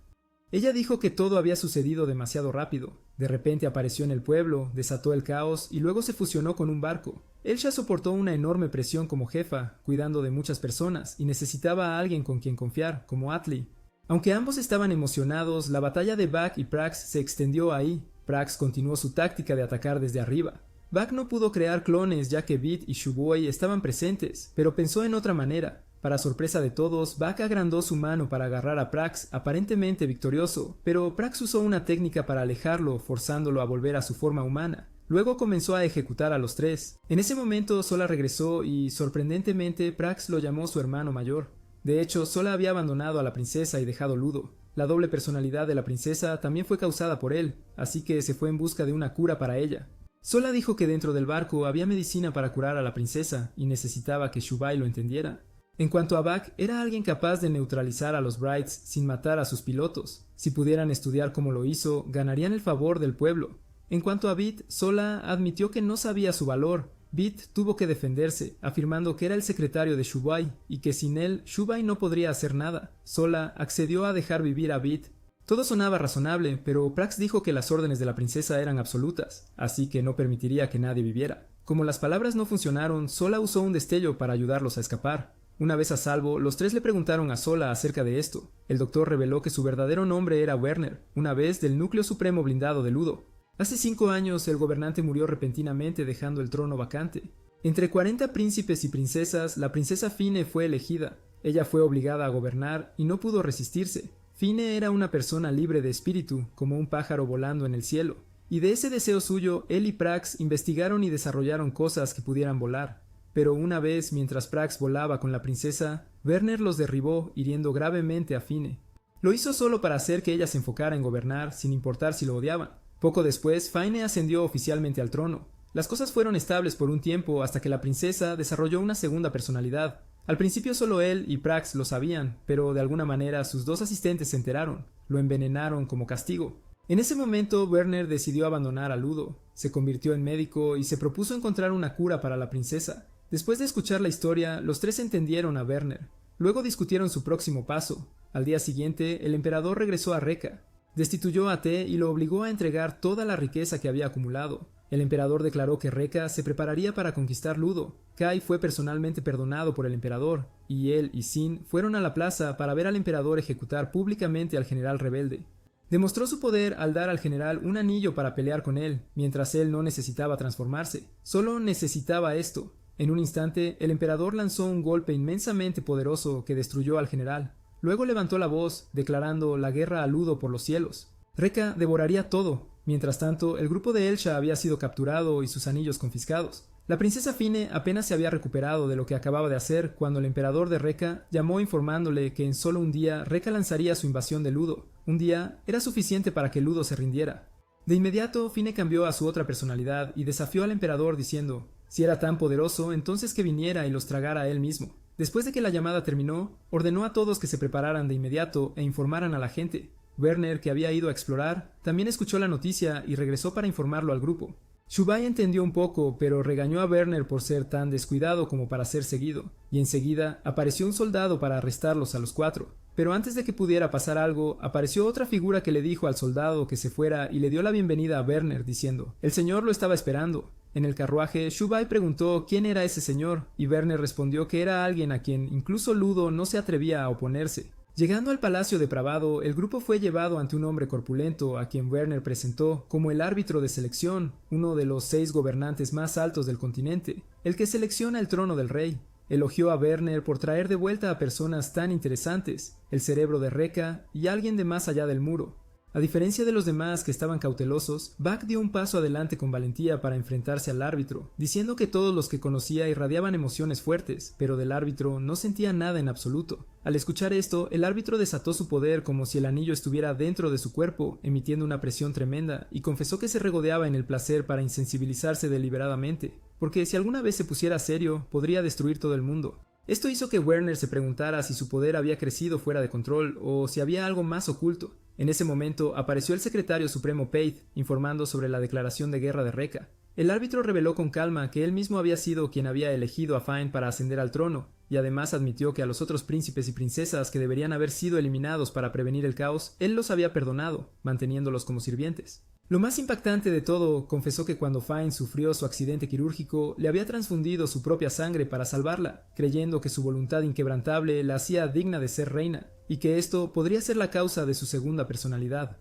Ella dijo que todo había sucedido demasiado rápido. De repente apareció en el pueblo, desató el caos y luego se fusionó con un barco. Elsha soportó una enorme presión como jefa, cuidando de muchas personas, y necesitaba a alguien con quien confiar, como Atli. Aunque ambos estaban emocionados, la batalla de Buck y Prax se extendió ahí. Prax continuó su táctica de atacar desde arriba. Buck no pudo crear clones ya que Bit y Shubai estaban presentes, pero pensó en otra manera. Para sorpresa de todos, Buck agrandó su mano para agarrar a Prax, aparentemente victorioso, pero Prax usó una técnica para alejarlo, forzándolo a volver a su forma humana. Luego comenzó a ejecutar a los 3. En ese momento Sola regresó y, sorprendentemente, Prax lo llamó su hermano mayor. De hecho, Sola había abandonado a la princesa y dejado Ludo. La doble personalidad de la princesa también fue causada por él, así que se fue en busca de una cura para ella. Sola dijo que dentro del barco había medicina para curar a la princesa y necesitaba que Shubai lo entendiera. En cuanto a Buck, era alguien capaz de neutralizar a los Brights sin matar a sus pilotos. Si pudieran estudiar cómo lo hizo, ganarían el favor del pueblo. En cuanto a Bit, Sola admitió que no sabía su valor. Bit tuvo que defenderse, afirmando que era el secretario de Shubai y que sin él, Shubai no podría hacer nada. Sola accedió a dejar vivir a Bit. Todo sonaba razonable, pero Prax dijo que las órdenes de la princesa eran absolutas, así que no permitiría que nadie viviera. Como las palabras no funcionaron, Sola usó un destello para ayudarlos a escapar. Una vez a salvo, los 3 le preguntaron a Sola acerca de esto. El doctor reveló que su verdadero nombre era Werner, una vez del núcleo supremo blindado de Ludo. Hace 5 años el gobernante murió repentinamente dejando el trono vacante. Entre 40 príncipes y princesas, la princesa Fine fue elegida. Ella fue obligada a gobernar y no pudo resistirse. Fine era una persona libre de espíritu, como un pájaro volando en el cielo. Y de ese deseo suyo, él y Prax investigaron y desarrollaron cosas que pudieran volar. Pero una vez, mientras Prax volaba con la princesa, Werner los derribó, hiriendo gravemente a Fine. Lo hizo solo para hacer que ella se enfocara en gobernar, sin importar si lo odiaban. Poco después, Fine ascendió oficialmente al trono. Las cosas fueron estables por un tiempo hasta que la princesa desarrolló una segunda personalidad. Al principio solo él y Prax lo sabían, pero de alguna manera sus dos asistentes se enteraron. Lo envenenaron como castigo. En ese momento, Werner decidió abandonar a Ludo. Se convirtió en médico y se propuso encontrar una cura para la princesa. Después de escuchar la historia, los tres entendieron a Werner. Luego discutieron su próximo paso. Al día siguiente, el emperador regresó a Reka. Destituyó a T y lo obligó a entregar toda la riqueza que había acumulado. El emperador declaró que Reka se prepararía para conquistar Ludo. Kai fue personalmente perdonado por el emperador, y él y Sin fueron a la plaza para ver al emperador ejecutar públicamente al general rebelde. Demostró su poder al dar al general un anillo para pelear con él, mientras él no necesitaba transformarse. Solo necesitaba esto. En un instante, el emperador lanzó un golpe inmensamente poderoso que destruyó al general. Luego levantó la voz, declarando la guerra a Ludo por los cielos. Reka devoraría todo. Mientras tanto, el grupo de Elsha había sido capturado y sus anillos confiscados. La princesa Fine apenas se había recuperado de lo que acababa de hacer cuando el emperador de Reka llamó informándole que en solo un día Reka lanzaría su invasión de Ludo. Un día era suficiente para que Ludo se rindiera. De inmediato, Fine cambió a su otra personalidad y desafió al emperador diciendo: si era tan poderoso, entonces que viniera y los tragara a él mismo. Después de que la llamada terminó, ordenó a todos que se prepararan de inmediato e informaran a la gente. Werner, que había ido a explorar, también escuchó la noticia y regresó para informarlo al grupo. Shubai entendió un poco, pero regañó a Werner por ser tan descuidado como para ser seguido, y enseguida apareció un soldado para arrestarlos a los cuatro. Pero antes de que pudiera pasar algo, apareció otra figura que le dijo al soldado que se fuera y le dio la bienvenida a Werner diciendo: el señor lo estaba esperando. En el carruaje, Shubai preguntó quién era ese señor, y Werner respondió que era alguien a quien incluso Ludo no se atrevía a oponerse. Llegando al palacio depravado, el grupo fue llevado ante un hombre corpulento a quien Werner presentó como el árbitro de selección, uno de los 6 gobernantes más altos del continente, el que selecciona el trono del rey. Elogió a Werner por traer de vuelta a personas tan interesantes, el cerebro de Reka y alguien de más allá del muro. A diferencia de los demás que estaban cautelosos, Buck dio un paso adelante con valentía para enfrentarse al árbitro, diciendo que todos los que conocía irradiaban emociones fuertes, pero del árbitro no sentía nada en absoluto. Al escuchar esto, el árbitro desató su poder como si el anillo estuviera dentro de su cuerpo, emitiendo una presión tremenda, y confesó que se regodeaba en el placer para insensibilizarse deliberadamente, porque si alguna vez se pusiera serio, podría destruir todo el mundo. Esto hizo que Werner se preguntara si su poder había crecido fuera de control o si había algo más oculto. En ese momento apareció el secretario supremo Pate, informando sobre la declaración de guerra de Reka. El árbitro reveló con calma que él mismo había sido quien había elegido a Fine para ascender al trono, y además admitió que a los otros príncipes y princesas que deberían haber sido eliminados para prevenir el caos, él los había perdonado, manteniéndolos como sirvientes. Lo más impactante de todo, confesó que cuando Fine sufrió su accidente quirúrgico, le había transfundido su propia sangre para salvarla, creyendo que su voluntad inquebrantable la hacía digna de ser reina, y que esto podría ser la causa de su segunda personalidad.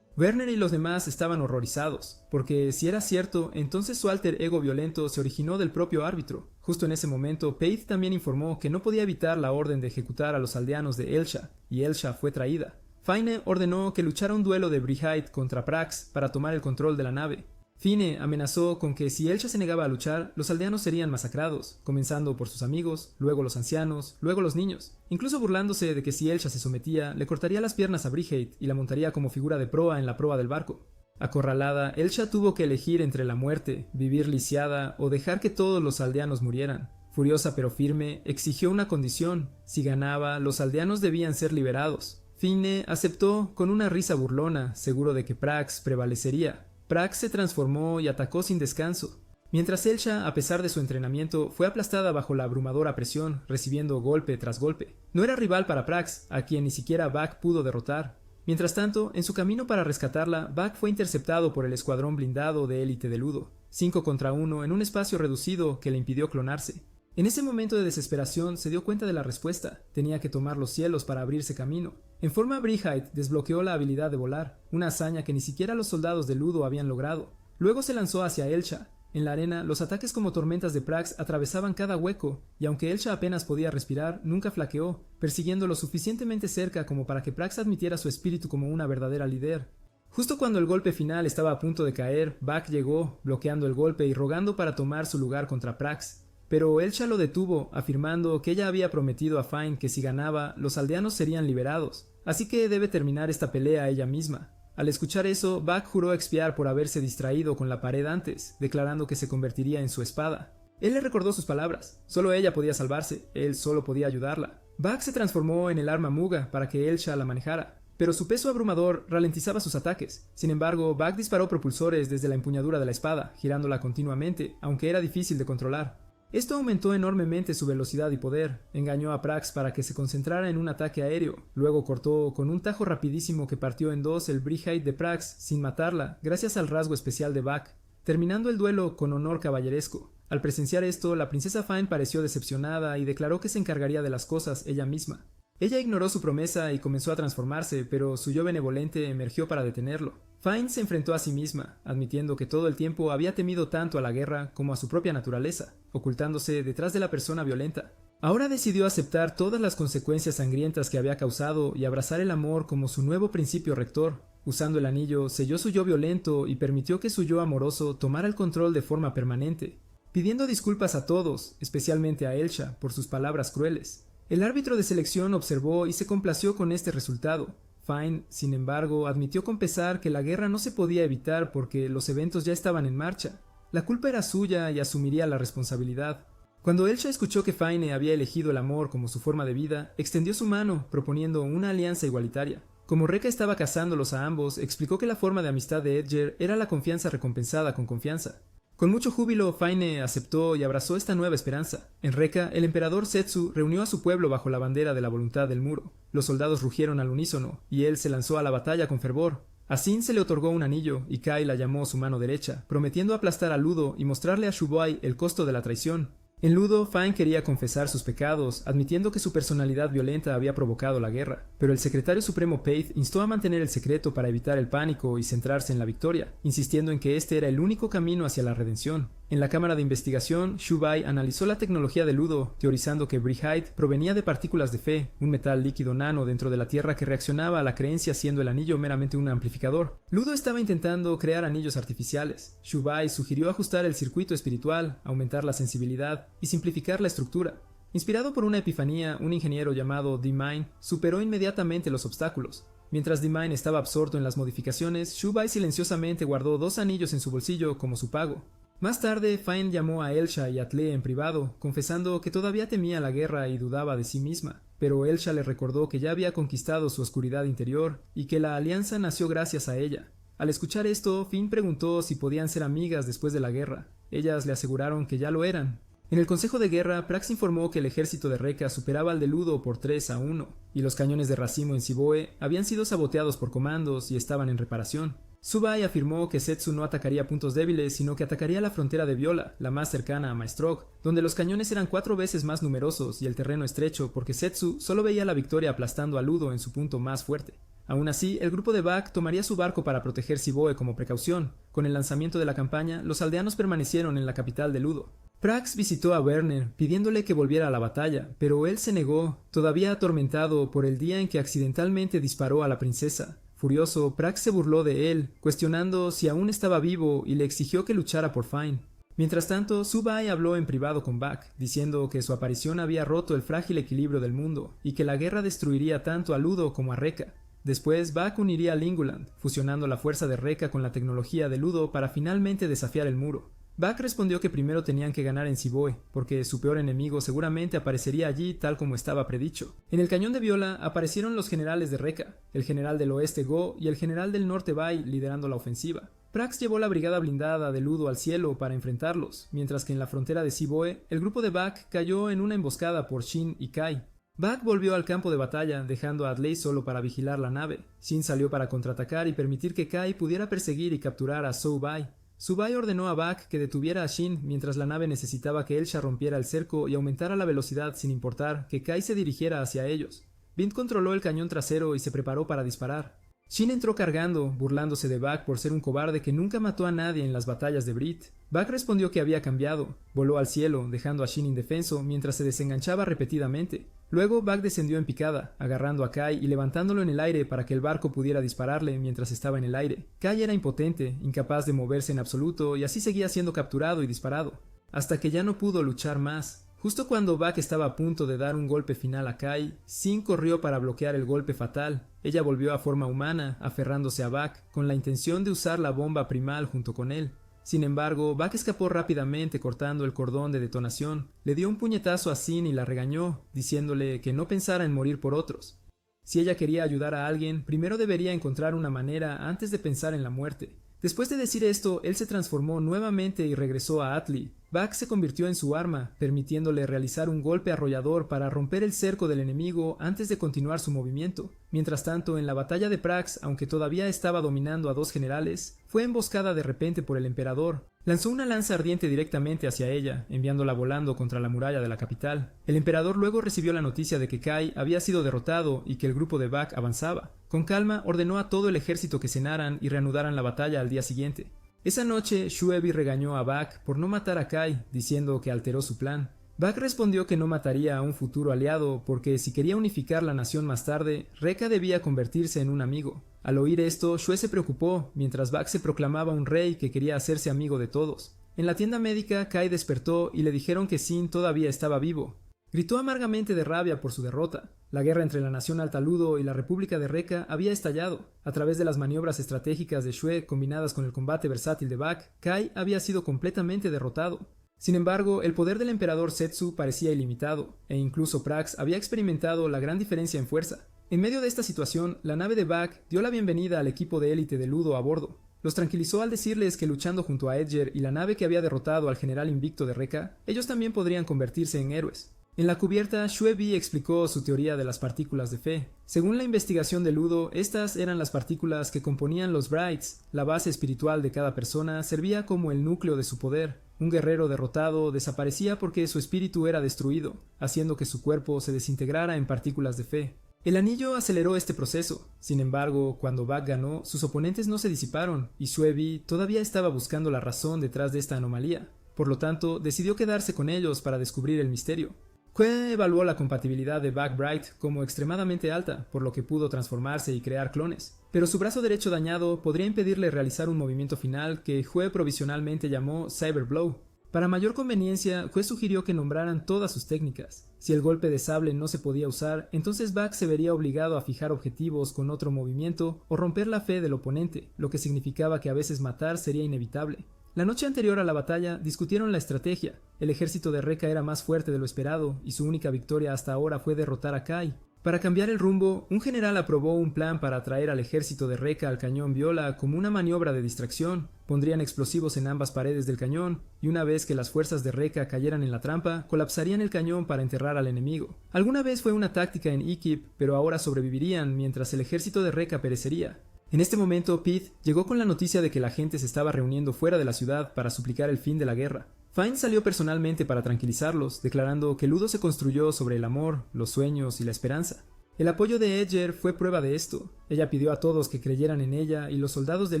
Werner y los demás estaban horrorizados, porque si era cierto, entonces su alter ego violento se originó del propio árbitro. Justo en ese momento, Pate también informó que no podía evitar la orden de ejecutar a los aldeanos de Elsha, y Elsha fue traída. Fine ordenó que luchara un duelo de Brihait contra Prax para tomar el control de la nave. Fine amenazó con que si Elsha se negaba a luchar, los aldeanos serían masacrados, comenzando por sus amigos, luego los ancianos, luego los niños, incluso burlándose de que si Elsha se sometía, le cortaría las piernas a Brihait y la montaría como figura de proa en la proa del barco. Acorralada, Elsha tuvo que elegir entre la muerte, vivir lisiada o dejar que todos los aldeanos murieran. Furiosa pero firme, exigió una condición: si ganaba, los aldeanos debían ser liberados. Fine aceptó con una risa burlona, seguro de que Prax prevalecería. Prax se transformó y atacó sin descanso. Mientras Elsha, a pesar de su entrenamiento, fue aplastada bajo la abrumadora presión, recibiendo golpe tras golpe. No era rival para Prax, a quien ni siquiera Buck pudo derrotar. Mientras tanto, en su camino para rescatarla, Buck fue interceptado por el escuadrón blindado de élite de Ludo, 5 contra 1 en un espacio reducido que le impidió clonarse. En ese momento de desesperación se dio cuenta de la respuesta: tenía que tomar los cielos para abrirse camino. En forma Brihait desbloqueó la habilidad de volar, una hazaña que ni siquiera los soldados de Ludo habían logrado. Luego se lanzó hacia Elsha. En la arena, los ataques como tormentas de Prax atravesaban cada hueco, y aunque Elsha apenas podía respirar, nunca flaqueó, persiguiendo lo suficientemente cerca como para que Prax admitiera su espíritu como una verdadera líder. Justo cuando el golpe final estaba a punto de caer, Buck llegó, bloqueando el golpe y rogando para tomar su lugar contra Prax. Pero Elsha lo detuvo, afirmando que ella había prometido a Fine que si ganaba, los aldeanos serían liberados, así que debe terminar esta pelea ella misma. Al escuchar eso, Buck juró expiar por haberse distraído con la pared antes, declarando que se convertiría en su espada. Él le recordó sus palabras, solo ella podía salvarse, él solo podía ayudarla. Buck se transformó en el arma Muga para que Elsha la manejara, pero su peso abrumador ralentizaba sus ataques. Sin embargo, Buck disparó propulsores desde la empuñadura de la espada, girándola continuamente, aunque era difícil de controlar. Esto aumentó enormemente su velocidad y poder, engañó a Prax para que se concentrara en un ataque aéreo, luego cortó con un tajo rapidísimo que partió en dos el Brigade de Prax sin matarla, gracias al rasgo especial de Buck, terminando el duelo con honor caballeresco. Al presenciar esto, la princesa Fine pareció decepcionada y declaró que se encargaría de las cosas ella misma. Ella ignoró su promesa y comenzó a transformarse, pero su yo benevolente emergió para detenerlo. Fine se enfrentó a sí misma, admitiendo que todo el tiempo había temido tanto a la guerra como a su propia naturaleza, ocultándose detrás de la persona violenta. Ahora decidió aceptar todas las consecuencias sangrientas que había causado y abrazar el amor como su nuevo principio rector. Usando el anillo, selló su yo violento y permitió que su yo amoroso tomara el control de forma permanente, pidiendo disculpas a todos, especialmente a Elsha, por sus palabras crueles. El árbitro de selección observó y se complació con este resultado. Fine, sin embargo, admitió con pesar que la guerra no se podía evitar porque los eventos ya estaban en marcha. La culpa era suya y asumiría la responsabilidad. Cuando Elsha escuchó que Fine había elegido el amor como su forma de vida, extendió su mano, proponiendo una alianza igualitaria. Como Rekka estaba casándolos a ambos, explicó que la forma de amistad de Edger era la confianza recompensada con confianza. Con mucho júbilo, Fine aceptó y abrazó esta nueva esperanza. En Rekka, el emperador Setsu reunió a su pueblo bajo la bandera de la voluntad del muro. Los soldados rugieron al unísono, y él se lanzó a la batalla con fervor. A Sin se le otorgó un anillo, y Kai la llamó su mano derecha, prometiendo aplastar a Ludo y mostrarle a Shubai el costo de la traición. En Ludo, Fine quería confesar sus pecados, admitiendo que su personalidad violenta había provocado la guerra, pero el secretario supremo Paith instó a mantener el secreto para evitar el pánico y centrarse en la victoria, insistiendo en que este era el único camino hacia la redención. En la cámara de investigación, Shubai analizó la tecnología de Ludo, teorizando que Brigade provenía de partículas de fe, un metal líquido nano dentro de la Tierra que reaccionaba a la creencia siendo el anillo meramente un amplificador. Ludo estaba intentando crear anillos artificiales. Shubai sugirió ajustar el circuito espiritual, aumentar la sensibilidad y simplificar la estructura. Inspirado por una epifanía, un ingeniero llamado D-Mine superó inmediatamente los obstáculos. Mientras D-Mine estaba absorto en las modificaciones, Shubai silenciosamente guardó 2 anillos en su bolsillo como su pago. Más tarde, Fine llamó a Elsha y a Tle en privado, confesando que todavía temía la guerra y dudaba de sí misma, pero Elsha le recordó que ya había conquistado su oscuridad interior y que la alianza nació gracias a ella. Al escuchar esto, Fine preguntó si podían ser amigas después de la guerra. Ellas le aseguraron que ya lo eran. En el consejo de guerra, Prax informó que el ejército de Rekka superaba al de Ludo por 3-1, y los cañones de racimo en Siboe habían sido saboteados por comandos y estaban en reparación. Subai afirmó que Setsu no atacaría puntos débiles, sino que atacaría la frontera de Viola, la más cercana a Maestrock, donde los cañones eran 4 veces más numerosos y el terreno estrecho porque Setsu solo veía la victoria aplastando a Ludo en su punto más fuerte. Aún así, el grupo de Buck tomaría su barco para proteger Siboe como precaución. Con el lanzamiento de la campaña, los aldeanos permanecieron en la capital de Ludo. Prax visitó a Werner, pidiéndole que volviera a la batalla, pero él se negó, todavía atormentado por el día en que accidentalmente disparó a la princesa. Furioso, Prax se burló de él, cuestionando si aún estaba vivo y le exigió que luchara por Fine. Mientras tanto, Subai habló en privado con Buck, diciendo que su aparición había roto el frágil equilibrio del mundo y que la guerra destruiría tanto a Ludo como a Rekka. Después, Buck uniría a Linguland, fusionando la fuerza de Rekka con la tecnología de Ludo para finalmente desafiar el muro. Buck respondió que primero tenían que ganar en Siboe, porque su peor enemigo seguramente aparecería allí tal como estaba predicho. En el cañón de Viola aparecieron los generales de Rekka, el general del oeste Go y el general del norte Bai liderando la ofensiva. Prax llevó la brigada blindada de Ludo al cielo para enfrentarlos, mientras que en la frontera de Siboe, el grupo de Buck cayó en una emboscada por Shin y Kai. Buck volvió al campo de batalla, dejando a Adley solo para vigilar la nave. Shin salió para contraatacar y permitir que Kai pudiera perseguir y capturar a Subai. Subai ordenó a Buck que detuviera a Shin mientras la nave necesitaba que Elsha rompiera el cerco y aumentara la velocidad sin importar que Kai se dirigiera hacia ellos. Vint controló el cañón trasero y se preparó para disparar. Shin entró cargando, burlándose de Buck por ser un cobarde que nunca mató a nadie en las batallas de Brit. Buck respondió que había cambiado, voló al cielo, dejando a Shin indefenso mientras se desenganchaba repetidamente. Luego Buck descendió en picada, agarrando a Kai y levantándolo en el aire para que el barco pudiera dispararle mientras estaba en el aire. Kai era impotente, incapaz de moverse en absoluto y así seguía siendo capturado y disparado, hasta que ya no pudo luchar más. Justo cuando Buck estaba a punto de dar un golpe final a Kai, Sin corrió para bloquear el golpe fatal. Ella volvió a forma humana, aferrándose a Buck, con la intención de usar la bomba primal junto con él. Sin embargo, Buck escapó rápidamente cortando el cordón de detonación. Le dio un puñetazo a Sin y la regañó, diciéndole que no pensara en morir por otros. Si ella quería ayudar a alguien, primero debería encontrar una manera antes de pensar en la muerte. Después de decir esto, él se transformó nuevamente y regresó a Atli. Buck se convirtió en su arma, permitiéndole realizar un golpe arrollador para romper el cerco del enemigo antes de continuar su movimiento. Mientras tanto, en la batalla de Prax, aunque todavía estaba dominando a dos generales, fue emboscada de repente por el emperador. Lanzó una lanza ardiente directamente hacia ella, enviándola volando contra la muralla de la capital. El emperador luego recibió la noticia de que Kai había sido derrotado y que el grupo de Buck avanzaba. Con calma, ordenó a todo el ejército que cenaran y reanudaran la batalla al día siguiente. Esa noche, Shuebi regañó a Buck por no matar a Kai, diciendo que alteró su plan. Buck respondió que no mataría a un futuro aliado porque si quería unificar la nación más tarde, Rekka debía convertirse en un amigo. Al oír esto, Shue se preocupó, mientras Buck se proclamaba un rey que quería hacerse amigo de todos. En la tienda médica, Kai despertó y le dijeron que Sin todavía estaba vivo. Gritó amargamente de rabia por su derrota. La guerra entre la nación Altaludo y la República de Rekka había estallado. A través de las maniobras estratégicas de Shue combinadas con el combate versátil de Buck, Kai había sido completamente derrotado. Sin embargo, el poder del emperador Setsu parecía ilimitado, e incluso Prax había experimentado la gran diferencia en fuerza. En medio de esta situación, la nave de Buck dio la bienvenida al equipo de élite de Ludo a bordo. Los tranquilizó al decirles que luchando junto a Edger y la nave que había derrotado al general invicto de Rekka, ellos también podrían convertirse en héroes. En la cubierta, Shuebi explicó su teoría de las partículas de fe. Según la investigación de Ludo, estas eran las partículas que componían los Brights. La base espiritual de cada persona servía como el núcleo de su poder. Un guerrero derrotado desaparecía porque su espíritu era destruido, haciendo que su cuerpo se desintegrara en partículas de fe. El anillo aceleró este proceso. Sin embargo, cuando Buck ganó, sus oponentes no se disiparon, y Shuebi todavía estaba buscando la razón detrás de esta anomalía. Por lo tanto, decidió quedarse con ellos para descubrir el misterio. Kue evaluó la compatibilidad de Buck Bright como extremadamente alta, por lo que pudo transformarse y crear clones. Pero su brazo derecho dañado podría impedirle realizar un movimiento final que Kue provisionalmente llamó Cyber Blow. Para mayor conveniencia, Kue sugirió que nombraran todas sus técnicas. Si el golpe de sable no se podía usar, entonces Buck se vería obligado a fijar objetivos con otro movimiento o romper la fe del oponente, lo que significaba que a veces matar sería inevitable. La noche anterior a la batalla discutieron la estrategia. El ejército de Rekka era más fuerte de lo esperado y su única victoria hasta ahora fue derrotar a Kai. Para cambiar el rumbo, un general aprobó un plan para atraer al ejército de Rekka al cañón Viola como una maniobra de distracción. Pondrían explosivos en ambas paredes del cañón y una vez que las fuerzas de Rekka cayeran en la trampa, colapsarían el cañón para enterrar al enemigo. Alguna vez fue una táctica en Ikip, pero ahora sobrevivirían mientras el ejército de Rekka perecería. En este momento, Pete llegó con la noticia de que la gente se estaba reuniendo fuera de la ciudad para suplicar el fin de la guerra. Fine salió personalmente para tranquilizarlos, declarando que Ludo se construyó sobre el amor, los sueños y la esperanza. El apoyo de Edger fue prueba de esto. Ella pidió a todos que creyeran en ella y los soldados de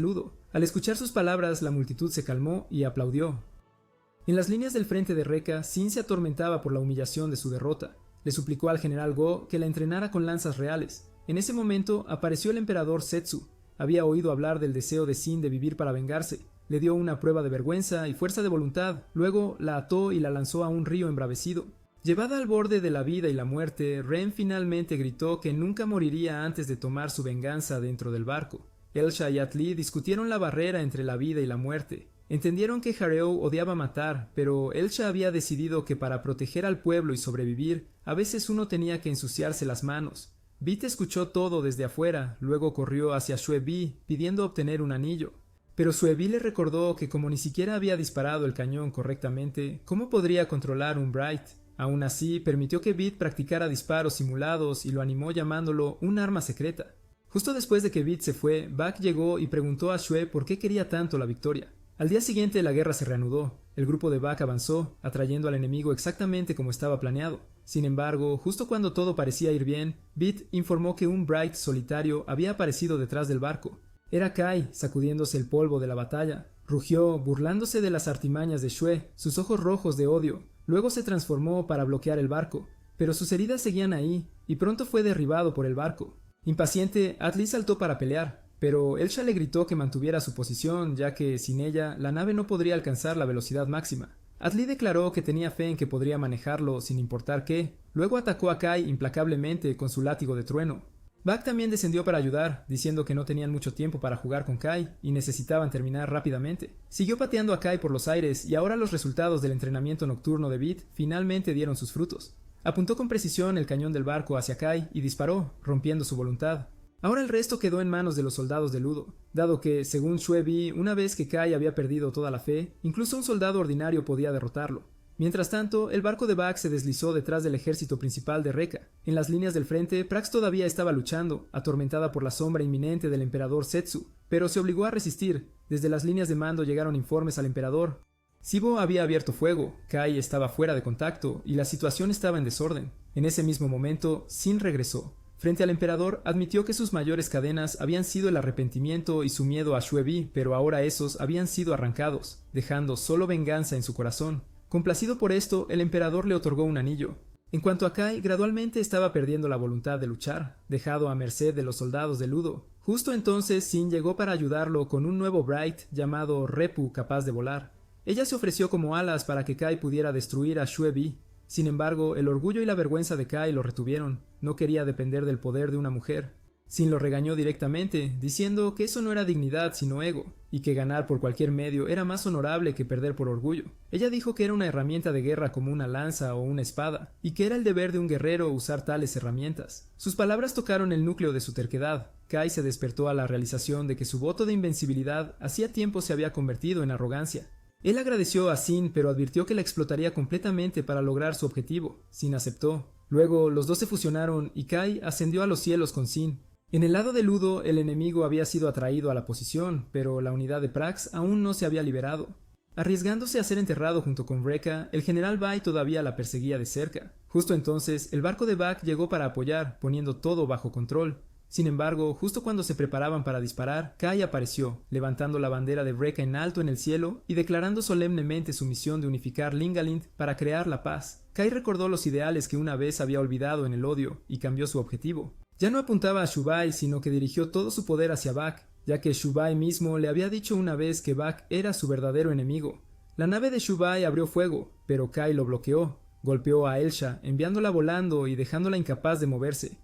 Ludo. Al escuchar sus palabras, la multitud se calmó y aplaudió. En las líneas del frente de Rekka, Sin se atormentaba por la humillación de su derrota. Le suplicó al general Go que la entrenara con lanzas reales. En ese momento apareció el emperador Setsu. Había oído hablar del deseo de Sin de vivir para vengarse. Le dio una prueba de vergüenza y fuerza de voluntad, luego la ató y la lanzó a un río embravecido. Llevada al borde de la vida y la muerte, Ren finalmente gritó que nunca moriría antes de tomar su venganza dentro del barco. Elsha y Atli discutieron la barrera entre la vida y la muerte. Entendieron que Hareo odiaba matar, pero Elsha había decidido que para proteger al pueblo y sobrevivir, a veces uno tenía que ensuciarse las manos. Bit escuchó todo desde afuera, luego corrió hacia Shuebi pidiendo obtener un anillo. Pero Shuebi le recordó que como ni siquiera había disparado el cañón correctamente, ¿cómo podría controlar un Bright? Aún así, permitió que Bit practicara disparos simulados y lo animó llamándolo un arma secreta. Justo después de que Bit se fue, Buck llegó y preguntó a Shue por qué quería tanto la victoria. Al día siguiente la guerra se reanudó. El grupo de Buck avanzó, atrayendo al enemigo exactamente como estaba planeado. Sin embargo, justo cuando todo parecía ir bien, Beat informó que un Bright solitario había aparecido detrás del barco. Era Kai, sacudiéndose el polvo de la batalla. Rugió, burlándose de las artimañas de Shue, sus ojos rojos de odio. Luego se transformó para bloquear el barco, pero sus heridas seguían ahí, y pronto fue derribado por el barco. Impaciente, Atli saltó para pelear, pero Elsha le gritó que mantuviera su posición, ya que, sin ella, la nave no podría alcanzar la velocidad máxima. Atli declaró que tenía fe en que podría manejarlo sin importar qué. Luego atacó a Kai implacablemente con su látigo de trueno. Buck también descendió para ayudar, diciendo que no tenían mucho tiempo para jugar con Kai y necesitaban terminar rápidamente. Siguió pateando a Kai por los aires y ahora los resultados del entrenamiento nocturno de Beat finalmente dieron sus frutos. Apuntó con precisión el cañón del barco hacia Kai y disparó, rompiendo su voluntad. Ahora el resto quedó en manos de los soldados de Ludo, dado que, según Shue Vi, una vez que Kai había perdido toda la fe, incluso un soldado ordinario podía derrotarlo. Mientras tanto, el barco de Buck se deslizó detrás del ejército principal de Rekka. En las líneas del frente, Prax todavía estaba luchando, atormentada por la sombra inminente del emperador Setsu, pero se obligó a resistir. Desde las líneas de mando llegaron informes al emperador. Sibo había abierto fuego, Kai estaba fuera de contacto, y la situación estaba en desorden. En ese mismo momento, Sin regresó. Frente al emperador, admitió que sus mayores cadenas habían sido el arrepentimiento y su miedo a Shue Vi, pero ahora esos habían sido arrancados, dejando solo venganza en su corazón. Complacido por esto, el emperador le otorgó un anillo. En cuanto a Kai, gradualmente estaba perdiendo la voluntad de luchar, dejado a merced de los soldados de Ludo. Justo entonces, Sin llegó para ayudarlo con un nuevo Bright llamado Repu capaz de volar. Ella se ofreció como alas para que Kai pudiera destruir a Shue Vi. Sin embargo, el orgullo y la vergüenza de Kai lo retuvieron. No quería depender del poder de una mujer. Sin lo regañó directamente, diciendo que eso no era dignidad sino ego, y que ganar por cualquier medio era más honorable que perder por orgullo. Ella dijo que era una herramienta de guerra como una lanza o una espada, y que era el deber de un guerrero usar tales herramientas. Sus palabras tocaron el núcleo de su terquedad. Kai se despertó a la realización de que su voto de invencibilidad hacía tiempo se había convertido en arrogancia. Él agradeció a Sin, pero advirtió que la explotaría completamente para lograr su objetivo. Sin aceptó. Luego, los dos se fusionaron y Kai ascendió a los cielos con Sin. En el lado de Ludo, el enemigo había sido atraído a la posición, pero la unidad de Prax aún no se había liberado. Arriesgándose a ser enterrado junto con Rekka, el general Bai todavía la perseguía de cerca. Justo entonces, el barco de Buck llegó para apoyar, poniendo todo bajo control. Sin embargo, justo cuando se preparaban para disparar, Kai apareció, levantando la bandera de Rekka en alto en el cielo y declarando solemnemente su misión de unificar Lingalind para crear la paz. Kai recordó los ideales que una vez había olvidado en el odio y cambió su objetivo. Ya no apuntaba a Shubai, sino que dirigió todo su poder hacia Buck, ya que Shubai mismo le había dicho una vez que Buck era su verdadero enemigo. La nave de Shubai abrió fuego, pero Kai lo bloqueó. Golpeó a Elsha, enviándola volando y dejándola incapaz de moverse.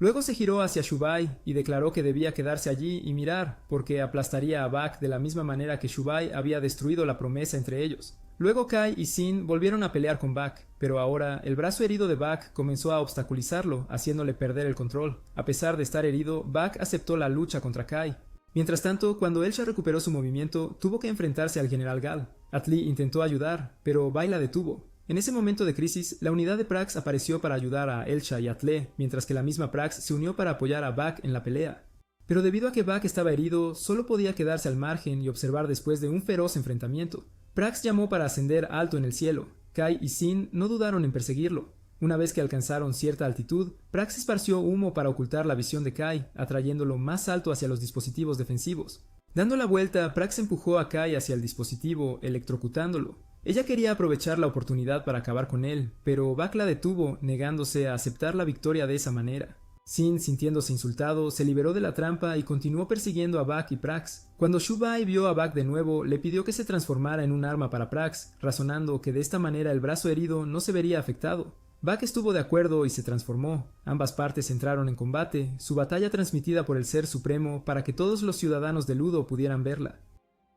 Luego se giró hacia Shubai y declaró que debía quedarse allí y mirar, porque aplastaría a Buck de la misma manera que Shubai había destruido la promesa entre ellos. Luego Kai y Sin volvieron a pelear con Buck, pero ahora el brazo herido de Buck comenzó a obstaculizarlo, haciéndole perder el control. A pesar de estar herido, Buck aceptó la lucha contra Kai. Mientras tanto, cuando Elsha recuperó su movimiento, tuvo que enfrentarse al general Gal. Atli intentó ayudar, pero Bai la detuvo. En ese momento de crisis, la unidad de Prax apareció para ayudar a Elsha y Atle, mientras que la misma Prax se unió para apoyar a Buck en la pelea. Pero debido a que Buck estaba herido, solo podía quedarse al margen y observar después de un feroz enfrentamiento. Prax llamó para ascender alto en el cielo. Kai y Sin no dudaron en perseguirlo. Una vez que alcanzaron cierta altitud, Prax esparció humo para ocultar la visión de Kai, atrayéndolo más alto hacia los dispositivos defensivos. Dando la vuelta, Prax empujó a Kai hacia el dispositivo, electrocutándolo. Ella quería aprovechar la oportunidad para acabar con él, pero Buck la detuvo, negándose a aceptar la victoria de esa manera. Sin, sintiéndose insultado, se liberó de la trampa y continuó persiguiendo a Buck y Prax. Cuando Shubai vio a Buck de nuevo, le pidió que se transformara en un arma para Prax, razonando que de esta manera el brazo herido no se vería afectado. Buck estuvo de acuerdo y se transformó. Ambas partes entraron en combate, su batalla transmitida por el Ser Supremo para que todos los ciudadanos de Ludo pudieran verla.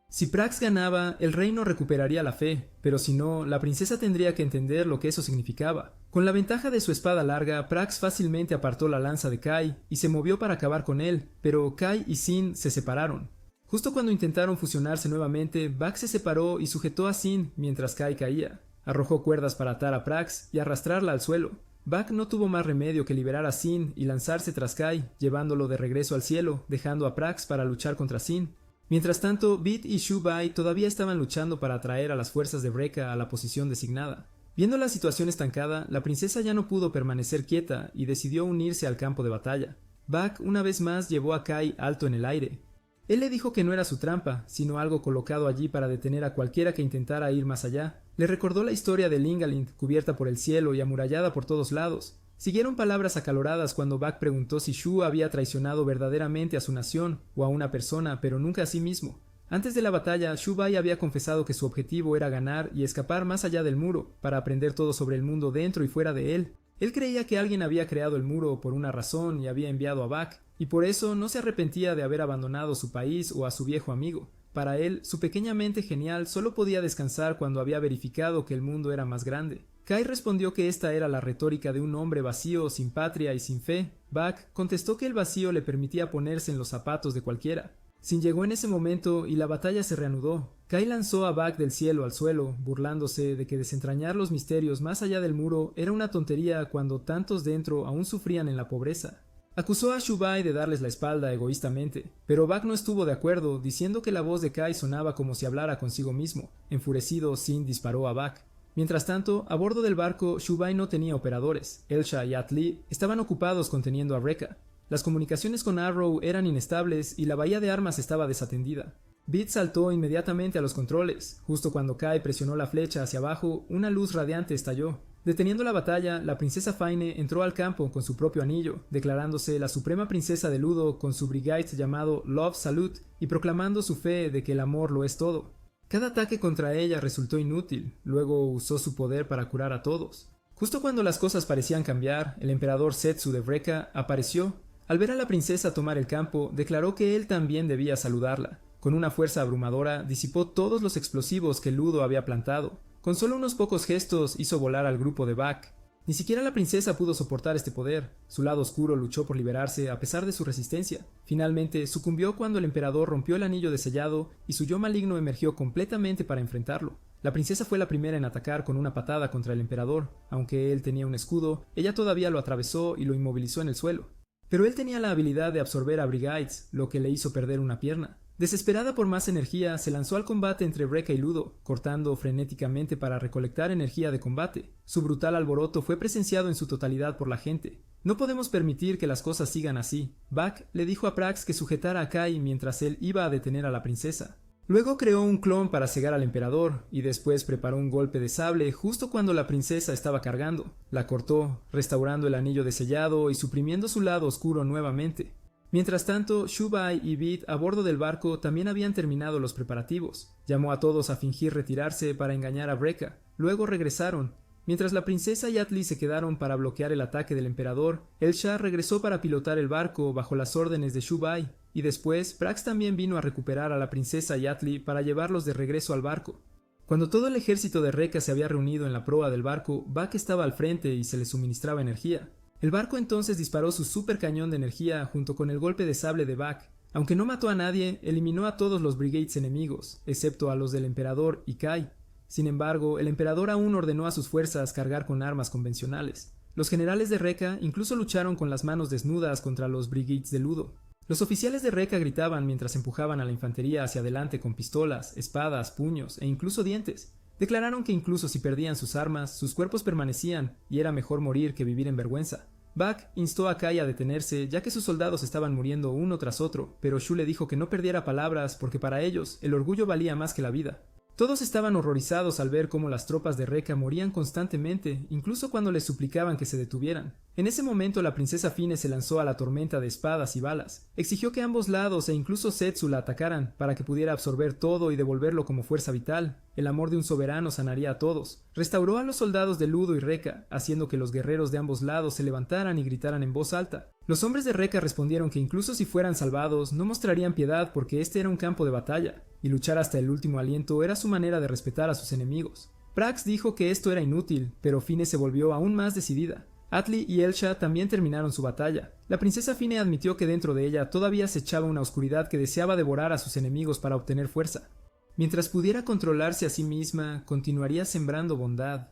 Si Prax ganaba, el reino recuperaría la fe, pero si no, la princesa tendría que entender lo que eso significaba. Con la ventaja de su espada larga, Prax fácilmente apartó la lanza de Kai y se movió para acabar con él, pero Kai y Sin se separaron. Justo cuando intentaron fusionarse nuevamente, Buck se separó y sujetó a Sin mientras Kai caía. Arrojó cuerdas para atar a Prax y arrastrarla al suelo. Buck no tuvo más remedio que liberar a Sin y lanzarse tras Kai, llevándolo de regreso al cielo, dejando a Prax para luchar contra Sin. Mientras tanto, Bit y Shu-bai todavía estaban luchando para atraer a las fuerzas de Brekka a la posición designada. Viendo la situación estancada, la princesa ya no pudo permanecer quieta y decidió unirse al campo de batalla. Bak una vez más llevó a Kai alto en el aire. Él le dijo que no era su trampa, sino algo colocado allí para detener a cualquiera que intentara ir más allá. Le recordó la historia de Lingalind, cubierta por el cielo y amurallada por todos lados. Siguieron palabras acaloradas cuando Bak preguntó si Shu había traicionado verdaderamente a su nación o a una persona, pero nunca a sí mismo. Antes de la batalla, Shu-bai había confesado que su objetivo era ganar y escapar más allá del muro, para aprender todo sobre el mundo dentro y fuera de él. Él creía que alguien había creado el muro por una razón y había enviado a Bak, y por eso no se arrepentía de haber abandonado su país o a su viejo amigo. Para él, su pequeña mente genial solo podía descansar cuando había verificado que el mundo era más grande. Kai respondió que esta era la retórica de un hombre vacío, sin patria y sin fe. Bak contestó que el vacío le permitía ponerse en los zapatos de cualquiera. Sin llegó en ese momento y la batalla se reanudó. Kai lanzó a Bak del cielo al suelo, burlándose de que desentrañar los misterios más allá del muro era una tontería cuando tantos dentro aún sufrían en la pobreza. Acusó a Shu-bai de darles la espalda egoístamente, pero Bak no estuvo de acuerdo, diciendo que la voz de Kai sonaba como si hablara consigo mismo. Enfurecido, Sin disparó a Bak. Mientras tanto, a bordo del barco, Shu-bai no tenía operadores. Elsha y Atli estaban ocupados conteniendo a Brekka. Las comunicaciones con Arrow eran inestables y la bahía de armas estaba desatendida. Bit saltó inmediatamente a los controles. Justo cuando Kai presionó la flecha hacia abajo, una luz radiante estalló. Deteniendo la batalla, la princesa Faine entró al campo con su propio anillo, declarándose la suprema princesa de Ludo con su brigade llamado Love Salute y proclamando su fe de que el amor lo es todo. Cada ataque contra ella resultó inútil, luego usó su poder para curar a todos. Justo cuando las cosas parecían cambiar, el emperador Setsu de Brekka apareció. Al ver a la princesa tomar el campo, declaró que él también debía saludarla. Con una fuerza abrumadora, disipó todos los explosivos que Ludo había plantado. Con solo unos pocos gestos hizo volar al grupo de Bak. Ni siquiera la princesa pudo soportar este poder. Su lado oscuro luchó por liberarse a pesar de su resistencia. Finalmente, sucumbió cuando el emperador rompió el anillo de sellado y su yo maligno emergió completamente para enfrentarlo. La princesa fue la primera en atacar con una patada contra el emperador. Aunque él tenía un escudo, ella todavía lo atravesó y lo inmovilizó en el suelo. Pero él tenía la habilidad de absorber a Brigades, lo que le hizo perder una pierna. Desesperada por más energía, se lanzó al combate entre Brekka y Ludo, cortando frenéticamente para recolectar energía de combate. Su brutal alboroto fue presenciado en su totalidad por la gente. No podemos permitir que las cosas sigan así. Bak le dijo a Prax que sujetara a Kai mientras él iba a detener a la princesa. Luego creó un clon para cegar al emperador, y después preparó un golpe de sable justo cuando la princesa estaba cargando. La cortó, restaurando el anillo de sellado y suprimiendo su lado oscuro nuevamente. Mientras tanto, Shu-bai y Bit a bordo del barco también habían terminado los preparativos. Llamó a todos a fingir retirarse para engañar a Brekka. Luego regresaron. Mientras la princesa y Atli se quedaron para bloquear el ataque del emperador, el Shah regresó para pilotar el barco bajo las órdenes de Shu-bai. Y después, Prax también vino a recuperar a la princesa y Atli para llevarlos de regreso al barco. Cuando todo el ejército de Rekka se había reunido en la proa del barco, Bak estaba al frente y se le suministraba energía. El barco entonces disparó su super cañón de energía junto con el golpe de sable de Bak. Aunque no mató a nadie, eliminó a todos los brigades enemigos, excepto a los del emperador y Kai. Sin embargo, el emperador aún ordenó a sus fuerzas cargar con armas convencionales. Los generales de Rekka incluso lucharon con las manos desnudas contra los brigades de Ludo. Los oficiales de Rekka gritaban mientras empujaban a la infantería hacia adelante con pistolas, espadas, puños e incluso dientes. Declararon que incluso si perdían sus armas, sus cuerpos permanecían y era mejor morir que vivir en vergüenza. Bak instó a Kai a detenerse ya que sus soldados estaban muriendo uno tras otro, pero Shu le dijo que no perdiera palabras porque para ellos el orgullo valía más que la vida. Todos estaban horrorizados al ver cómo las tropas de Rekka morían constantemente, incluso cuando les suplicaban que se detuvieran. En ese momento la princesa Fine se lanzó a la tormenta de espadas y balas. Exigió que ambos lados e incluso Setsu la atacaran para que pudiera absorber todo y devolverlo como fuerza vital. El amor de un soberano sanaría a todos. Restauró a los soldados de Ludo y Rekka, haciendo que los guerreros de ambos lados se levantaran y gritaran en voz alta. Los hombres de Rekka respondieron que incluso si fueran salvados, no mostrarían piedad porque este era un campo de batalla, y luchar hasta el último aliento era su manera de respetar a sus enemigos. Prax dijo que esto era inútil, pero Fine se volvió aún más decidida. Atli y Elsha también terminaron su batalla. La princesa Fine admitió que dentro de ella todavía se echaba una oscuridad que deseaba devorar a sus enemigos para obtener fuerza. Mientras pudiera controlarse a sí misma, continuaría sembrando bondad.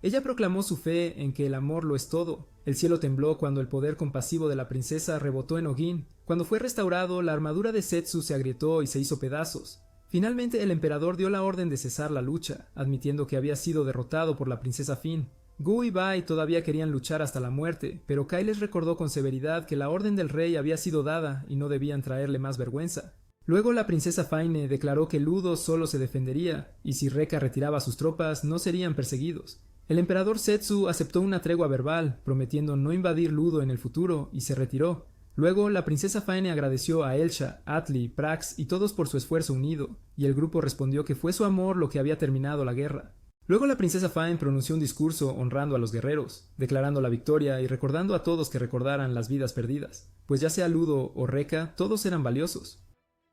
Ella proclamó su fe en que el amor lo es todo, El cielo tembló cuando el poder compasivo de la princesa rebotó en Ogin. Cuando fue restaurado, la armadura de Setsu se agrietó y se hizo pedazos. Finalmente el emperador dio la orden de cesar la lucha, admitiendo que había sido derrotado por la princesa Fin. Gu y Bai todavía querían luchar hasta la muerte, pero Kai les recordó con severidad que la orden del rey había sido dada y no debían traerle más vergüenza. Luego la princesa Faine declaró que Ludo solo se defendería, y si Reka retiraba sus tropas no serían perseguidos. El emperador Setsu aceptó una tregua verbal, prometiendo no invadir Ludo en el futuro, y se retiró. Luego la princesa Faine agradeció a Elsha, Atli, Prax y todos por su esfuerzo unido, y el grupo respondió que fue su amor lo que había terminado la guerra. Luego la princesa Faine pronunció un discurso honrando a los guerreros, declarando la victoria y recordando a todos que recordaran las vidas perdidas, pues ya sea Ludo o Reka, todos eran valiosos.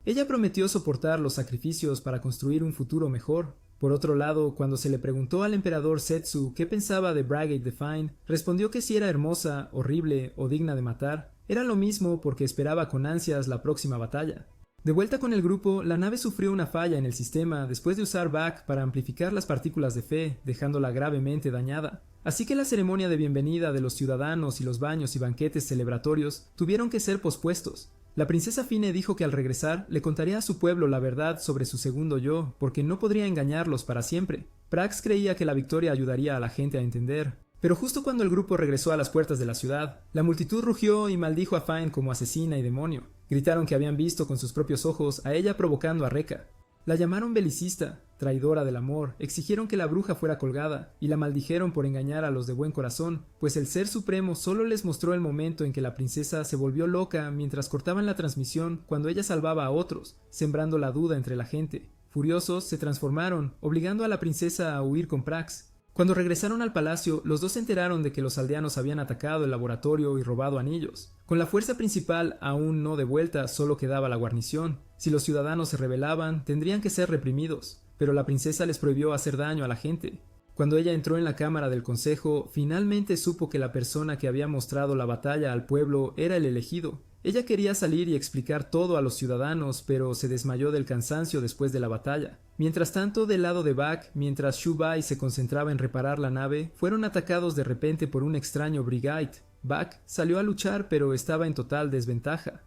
Ella prometió soportar los sacrificios para construir un futuro mejor. Por otro lado, cuando se le preguntó al emperador Setsu qué pensaba de Brigade the Fine, respondió que si era hermosa, horrible o digna de matar, era lo mismo porque esperaba con ansias la próxima batalla. De vuelta con el grupo, la nave sufrió una falla en el sistema después de usar Bach para amplificar las partículas de fe, dejándola gravemente dañada. Así que la ceremonia de bienvenida de los ciudadanos y los baños y banquetes celebratorios tuvieron que ser pospuestos. La princesa Fine dijo que al regresar le contaría a su pueblo la verdad sobre su segundo yo, porque no podría engañarlos para siempre. Prax creía que la victoria ayudaría a la gente a entender. Pero justo cuando el grupo regresó a las puertas de la ciudad, la multitud rugió y maldijo a Fine como asesina y demonio. Gritaron que habían visto con sus propios ojos a ella provocando a Reka. La llamaron belicista, traidora del amor, exigieron que la bruja fuera colgada y la maldijeron por engañar a los de buen corazón, pues el Ser Supremo solo les mostró el momento en que la princesa se volvió loca mientras cortaban la transmisión cuando ella salvaba a otros, sembrando la duda entre la gente. Furiosos, se transformaron, obligando a la princesa a huir con Prax. Cuando regresaron al palacio, los dos se enteraron de que los aldeanos habían atacado el laboratorio y robado anillos. Con la fuerza principal aún no de vuelta, solo quedaba la guarnición. Si los ciudadanos se rebelaban, tendrían que ser reprimidos, pero la princesa les prohibió hacer daño a la gente. Cuando ella entró en la cámara del consejo, finalmente supo que la persona que había mostrado la batalla al pueblo era el elegido. Ella quería salir y explicar todo a los ciudadanos, pero se desmayó del cansancio después de la batalla. Mientras tanto, del lado de Bach, mientras Shu Bai se concentraba en reparar la nave, fueron atacados de repente por un extraño Brigade. Bach salió a luchar, pero estaba en total desventaja.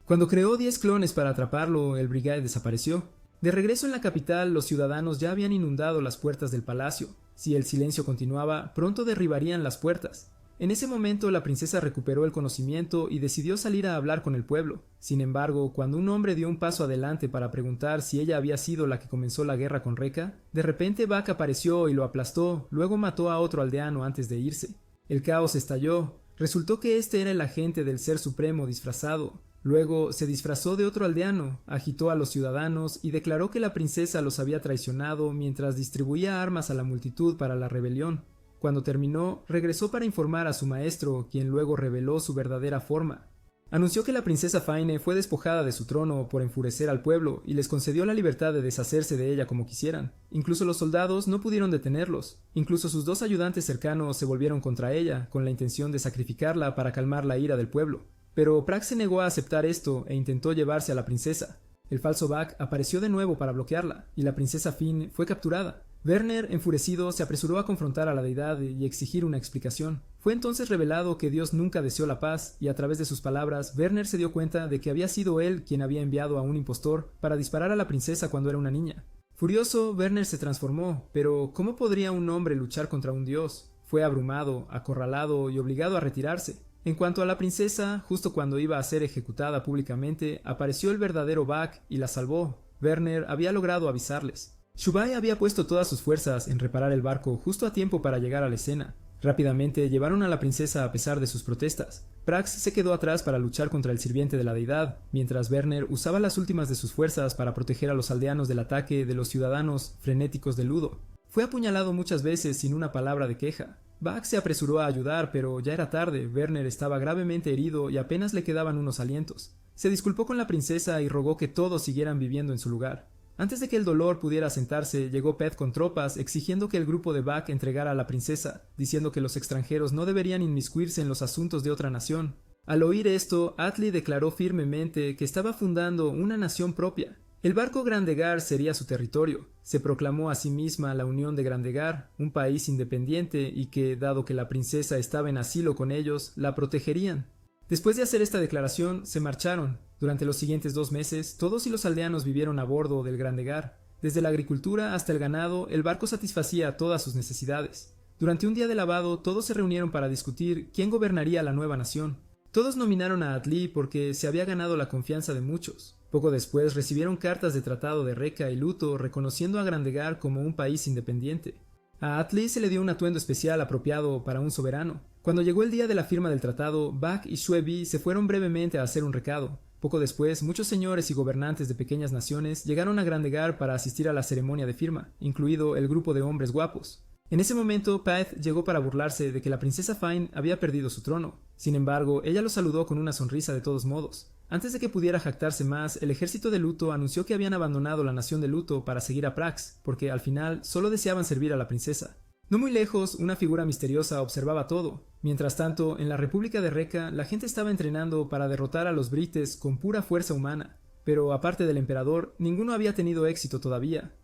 Cuando creó 10 clones para atraparlo, el Brigade desapareció. De regreso en la capital, los ciudadanos ya habían inundado las puertas del palacio. Si el silencio continuaba, pronto derribarían las puertas. En ese momento la princesa recuperó el conocimiento y decidió salir a hablar con el pueblo. Sin embargo, cuando un hombre dio un paso adelante para preguntar si ella había sido la que comenzó la guerra con Reka, de repente Bach apareció y lo aplastó, luego mató a otro aldeano antes de irse. El caos estalló. Resultó que este era el agente del Ser Supremo disfrazado. Luego se disfrazó de otro aldeano, agitó a los ciudadanos y declaró que la princesa los había traicionado mientras distribuía armas a la multitud para la rebelión. Cuando terminó, regresó para informar a su maestro, quien luego reveló su verdadera forma. Anunció que la princesa Faine fue despojada de su trono por enfurecer al pueblo y les concedió la libertad de deshacerse de ella como quisieran. Incluso los soldados no pudieron detenerlos. Incluso sus dos ayudantes cercanos se volvieron contra ella, con la intención de sacrificarla para calmar la ira del pueblo. Pero Prax se negó a aceptar esto e intentó llevarse a la princesa. El falso Bach apareció de nuevo para bloquearla, y la princesa Fin fue capturada. Werner, enfurecido, se apresuró a confrontar a la deidad y exigir una explicación. Fue entonces revelado que Dios nunca deseó la paz, y a través de sus palabras, Werner se dio cuenta de que había sido él quien había enviado a un impostor para disparar a la princesa cuando era una niña. Furioso, Werner se transformó, pero ¿cómo podría un hombre luchar contra un dios? Fue abrumado, acorralado y obligado a retirarse. En cuanto a la princesa, justo cuando iba a ser ejecutada públicamente, apareció el verdadero Bach y la salvó. Werner había logrado avisarles. Shu Bai había puesto todas sus fuerzas en reparar el barco justo a tiempo para llegar a la escena. Rápidamente llevaron a la princesa a pesar de sus protestas. Prax se quedó atrás para luchar contra el sirviente de la deidad, mientras Werner usaba las últimas de sus fuerzas para proteger a los aldeanos del ataque de los ciudadanos frenéticos de Ludo. Fue apuñalado muchas veces sin una palabra de queja. Bach se apresuró a ayudar, pero ya era tarde. Werner estaba gravemente herido y apenas le quedaban unos alientos. Se disculpó con la princesa y rogó que todos siguieran viviendo en su lugar. Antes de que el dolor pudiera asentarse, llegó Pet con tropas exigiendo que el grupo de Bach entregara a la princesa, diciendo que los extranjeros no deberían inmiscuirse en los asuntos de otra nación. Al oír esto, Atli declaró firmemente que estaba fundando una nación propia. El barco Grandegar sería su territorio. Se proclamó a sí misma la Unión de Grandegar, un país independiente y que, dado que la princesa estaba en asilo con ellos, la protegerían. Después de hacer esta declaración, se marcharon. Durante los siguientes 2 meses, todos y los aldeanos vivieron a bordo del Grandegar. Desde la agricultura hasta el ganado, el barco satisfacía todas sus necesidades. Durante un día de lavado, todos se reunieron para discutir quién gobernaría la nueva nación. Todos nominaron a Atli porque se había ganado la confianza de muchos. Poco después recibieron cartas de tratado de Reca y luto reconociendo a Grandegar como un país independiente. A Atli se le dio un atuendo especial apropiado para un soberano. Cuando llegó el día de la firma del tratado, Bak y Shue se fueron brevemente a hacer un recado. Poco después, muchos señores y gobernantes de pequeñas naciones llegaron a Grandegar para asistir a la ceremonia de firma, incluido el grupo de hombres guapos. En ese momento, Paeth llegó para burlarse de que la princesa Fine había perdido su trono. Sin embargo, ella lo saludó con una sonrisa de todos modos. Antes de que pudiera jactarse más, el ejército de luto anunció que habían abandonado la nación de luto para seguir a Prax, porque al final solo deseaban servir a la princesa. No muy lejos, una figura misteriosa observaba todo. Mientras tanto, en la República de Reca, la gente estaba entrenando para derrotar a los brites con pura fuerza humana. Pero aparte del emperador, ninguno había tenido éxito todavía.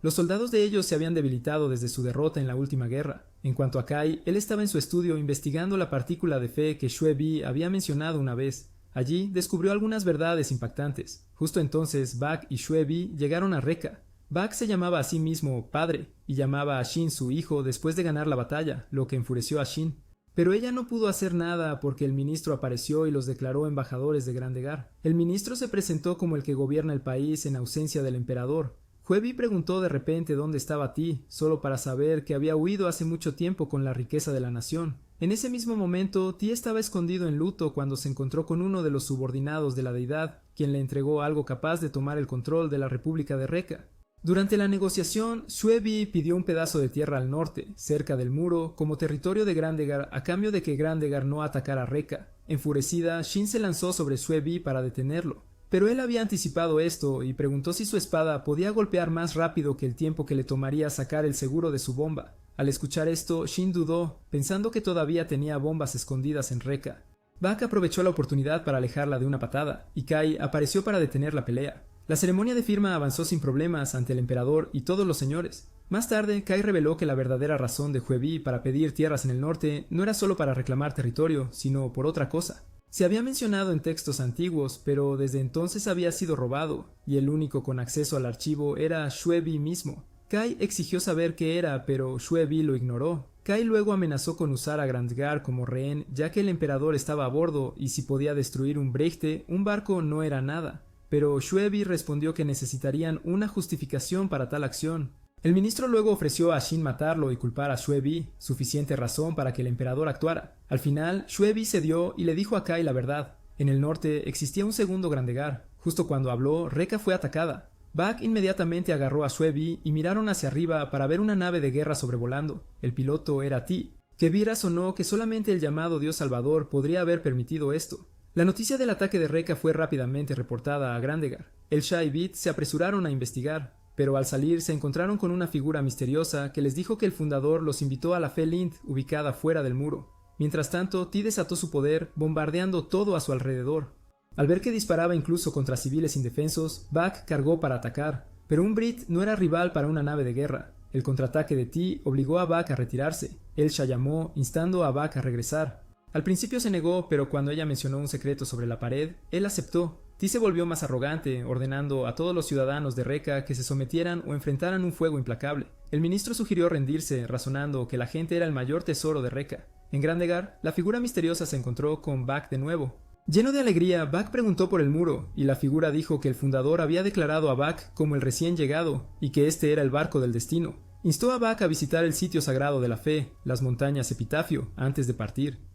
Los soldados de ellos se habían debilitado desde su derrota en la última guerra. En cuanto a Kai, él estaba en su estudio investigando la partícula de fe que Shue había mencionado una vez. Allí descubrió algunas verdades impactantes. Justo entonces, Bak y Shue llegaron a Reca. Bak se llamaba a sí mismo padre y llamaba a Shin su hijo después de ganar la batalla, lo que enfureció a Shin. Pero ella no pudo hacer nada porque el ministro apareció y los declaró embajadores de Grandegar. El ministro se presentó como el que gobierna el país en ausencia del emperador. Huevi preguntó de repente dónde estaba Ti, solo para saber que había huido hace mucho tiempo con la riqueza de la nación. En ese mismo momento, Ti estaba escondido en luto cuando se encontró con uno de los subordinados de la deidad, quien le entregó algo capaz de tomar el control de la República de Reca. Durante la negociación, Shue pidió un pedazo de tierra al norte, cerca del muro, como territorio de Grandegar a cambio de que Grandegar no atacara Reca. Enfurecida, Shin se lanzó sobre Shue para detenerlo. Pero él había anticipado esto y preguntó si su espada podía golpear más rápido que el tiempo que le tomaría sacar el seguro de su bomba. Al escuchar esto, Shin dudó, pensando que todavía tenía bombas escondidas en Reca. Bak aprovechó la oportunidad para alejarla de una patada, y Kai apareció para detener la pelea. La ceremonia de firma avanzó sin problemas ante el emperador y todos los señores. Más tarde, Kai reveló que la verdadera razón de Huevi para pedir tierras en el norte no era solo para reclamar territorio, sino por otra cosa. Se había mencionado en textos antiguos, pero desde entonces había sido robado, y el único con acceso al archivo era Shue mismo. Kai exigió saber qué era, pero Shue lo ignoró. Kai luego amenazó con usar a Grandegar como rehén, ya que el emperador estaba a bordo y si podía destruir un Breichte, un barco no era nada. Pero Shue respondió que necesitarían una justificación para tal acción. El ministro luego ofreció a Shin matarlo y culpar a Shue, suficiente razón para que el emperador actuara. Al final, Shue cedió y le dijo a Kai la verdad. En el norte existía un segundo Grandegar. Justo cuando habló, Reca fue atacada. Bak inmediatamente agarró a Shue y miraron hacia arriba para ver una nave de guerra sobrevolando. El piloto era Ti. Que vieras o no que solamente el llamado Dios Salvador podría haber permitido esto. La noticia del ataque de Reca fue rápidamente reportada a Grandegar. El Shah y Bit se apresuraron a investigar, pero al salir se encontraron con una figura misteriosa que les dijo que el fundador los invitó a la Fe Lind, ubicada fuera del muro. Mientras tanto, Ti desató su poder, bombardeando todo a su alrededor. Al ver que disparaba incluso contra civiles indefensos, Bak cargó para atacar, pero un Brit no era rival para una nave de guerra. El contraataque de Ti obligó a Bak a retirarse. El Shah llamó, instando a Bak a regresar. Al principio se negó, pero cuando ella mencionó un secreto sobre la pared, él aceptó. Ti se volvió más arrogante, ordenando a todos los ciudadanos de Reca que se sometieran o enfrentaran un fuego implacable. El ministro sugirió rendirse, razonando que la gente era el mayor tesoro de Reca. En Grandegar, la figura misteriosa se encontró con Bak de nuevo. Lleno de alegría, Bak preguntó por el muro, y la figura dijo que el fundador había declarado a Bak como el recién llegado, y que este era el barco del destino. Instó a Bak a visitar el sitio sagrado de la fe, las montañas Epitafio, antes de partir.